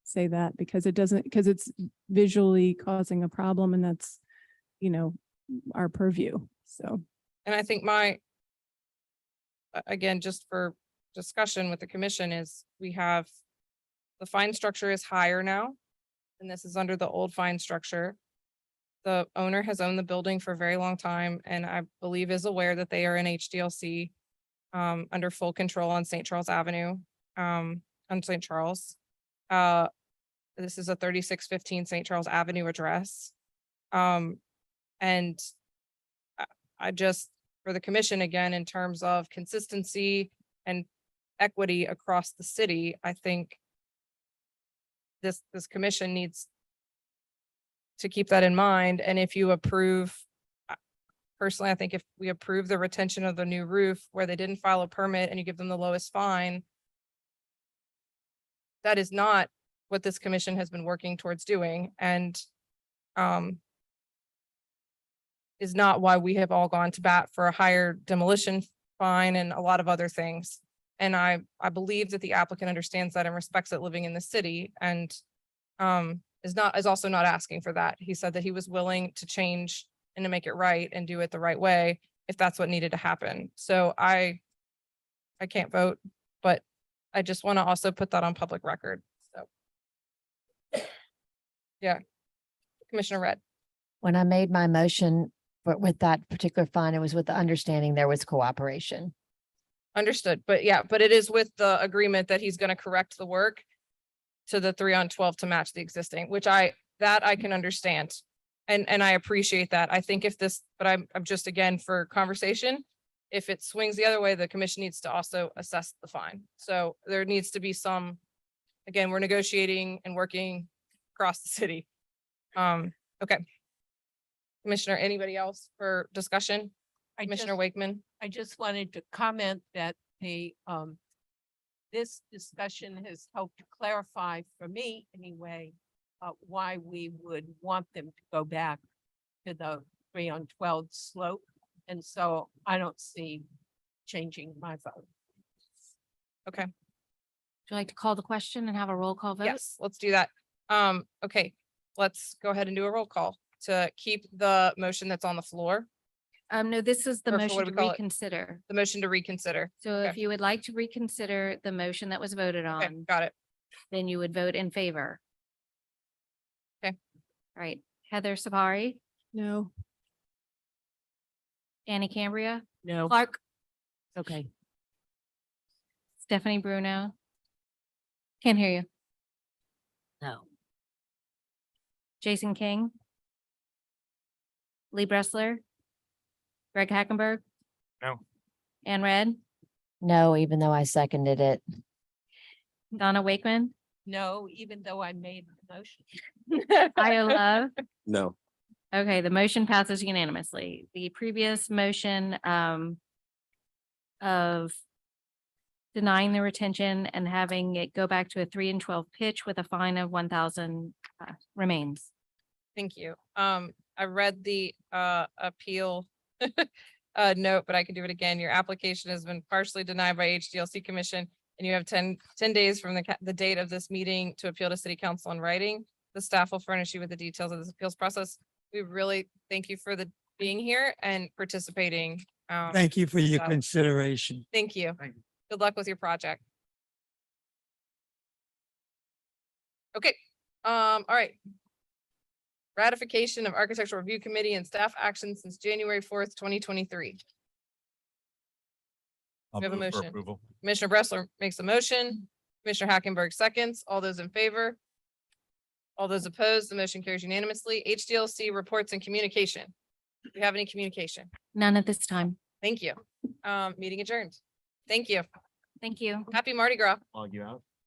say that, because it's visually causing a problem, and that's, our purview. So. And I think again, just for discussion with the commission, is we have the fine structure is higher now, and this is under the old fine structure. The owner has owned the building for a very long time, and I believe is aware that they are in HDLC under full control on St. Charles Avenue, on St. Charles. This is a 3615 St. Charles Avenue address. And I just, for the commission, again, in terms of consistency and equity across the city, I think this commission needs to keep that in mind. And if you approve, personally, I think if we approve the retention of the new roof where they didn't file a permit and you give them the lowest fine, that is not what this commission has been working towards doing, and is not why we have all gone to bat for a higher demolition fine and a lot of other things. And I believe that the applicant understands that and respects it living in the city, and is also not asking for that. He said that he was willing to change and to make it right and do it the right way if that's what needed to happen. So I can't vote, but I just want to also put that on public record. So yeah, Commissioner Red. When I made my motion with that particular fine, it was with the understanding there was cooperation. Understood, but yeah, but it is with the agreement that he's going to correct the work to the 3-on-12 to match the existing, which I can understand. And I appreciate that. I think but I'm just, again, for conversation, if it swings the other way, the commission needs to also assess the fine. So there needs to be some, again, we're negotiating and working across the city. Okay. Commissioner, anybody else for discussion? Commissioner Wakeman? I just wanted to comment that this discussion has helped to clarify, for me anyway, why we would want them to go back to the 3-on-12 slope. And so I don't see changing my vote. Okay. Would you like to call the question and have a roll call vote? Yes, let's do that. Okay, let's go ahead and do a roll call to keep the motion that's on the floor. No, this is the Or for motion what to do we call it? reconsider. The motion to reconsider. So if you would like to reconsider the motion that was voted Okay, on, got it. then you would vote in favor. Okay. All right, Heather Sabari, No. Annie Cambria, No. Clark, Okay. Stephanie Bruno. Can't hear you. No. Jason King. Lee Bressler. Greg Hackenberg. No. Ann Red, No, even though I seconded it. Donna Wakeman, No, even though I made the motion. Io Love. No. Okay, the motion passes unanimously. The previous motion of denying the retention and having it go back to a 3-and-12 pitch with a fine of 1,000 remains. Thank you. I read the appeal note, but I can do it again. Your application has been partially denied by HDLC Commission, and you have 10 days from the date of this meeting to appeal to City Council in writing. The staff will furnish you with the details of this appeals process. We really thank you for being here and participating. Thank you for your so- consideration. Thank you. Good luck with your project. Okay, all right. Ratification of Architectural Review Committee and staff action since January 4th, 2023. We have a motion. Approval. Commissioner Bressler makes a motion. Commissioner Hackenberg seconds. All those in favor? All those opposed, the motion carries unanimously. HDLC reports and communication. Do you have any communication? None at this time. Thank you. Meeting adjourned. Thank you. Thank you. Happy Mardi Gras. Log you out.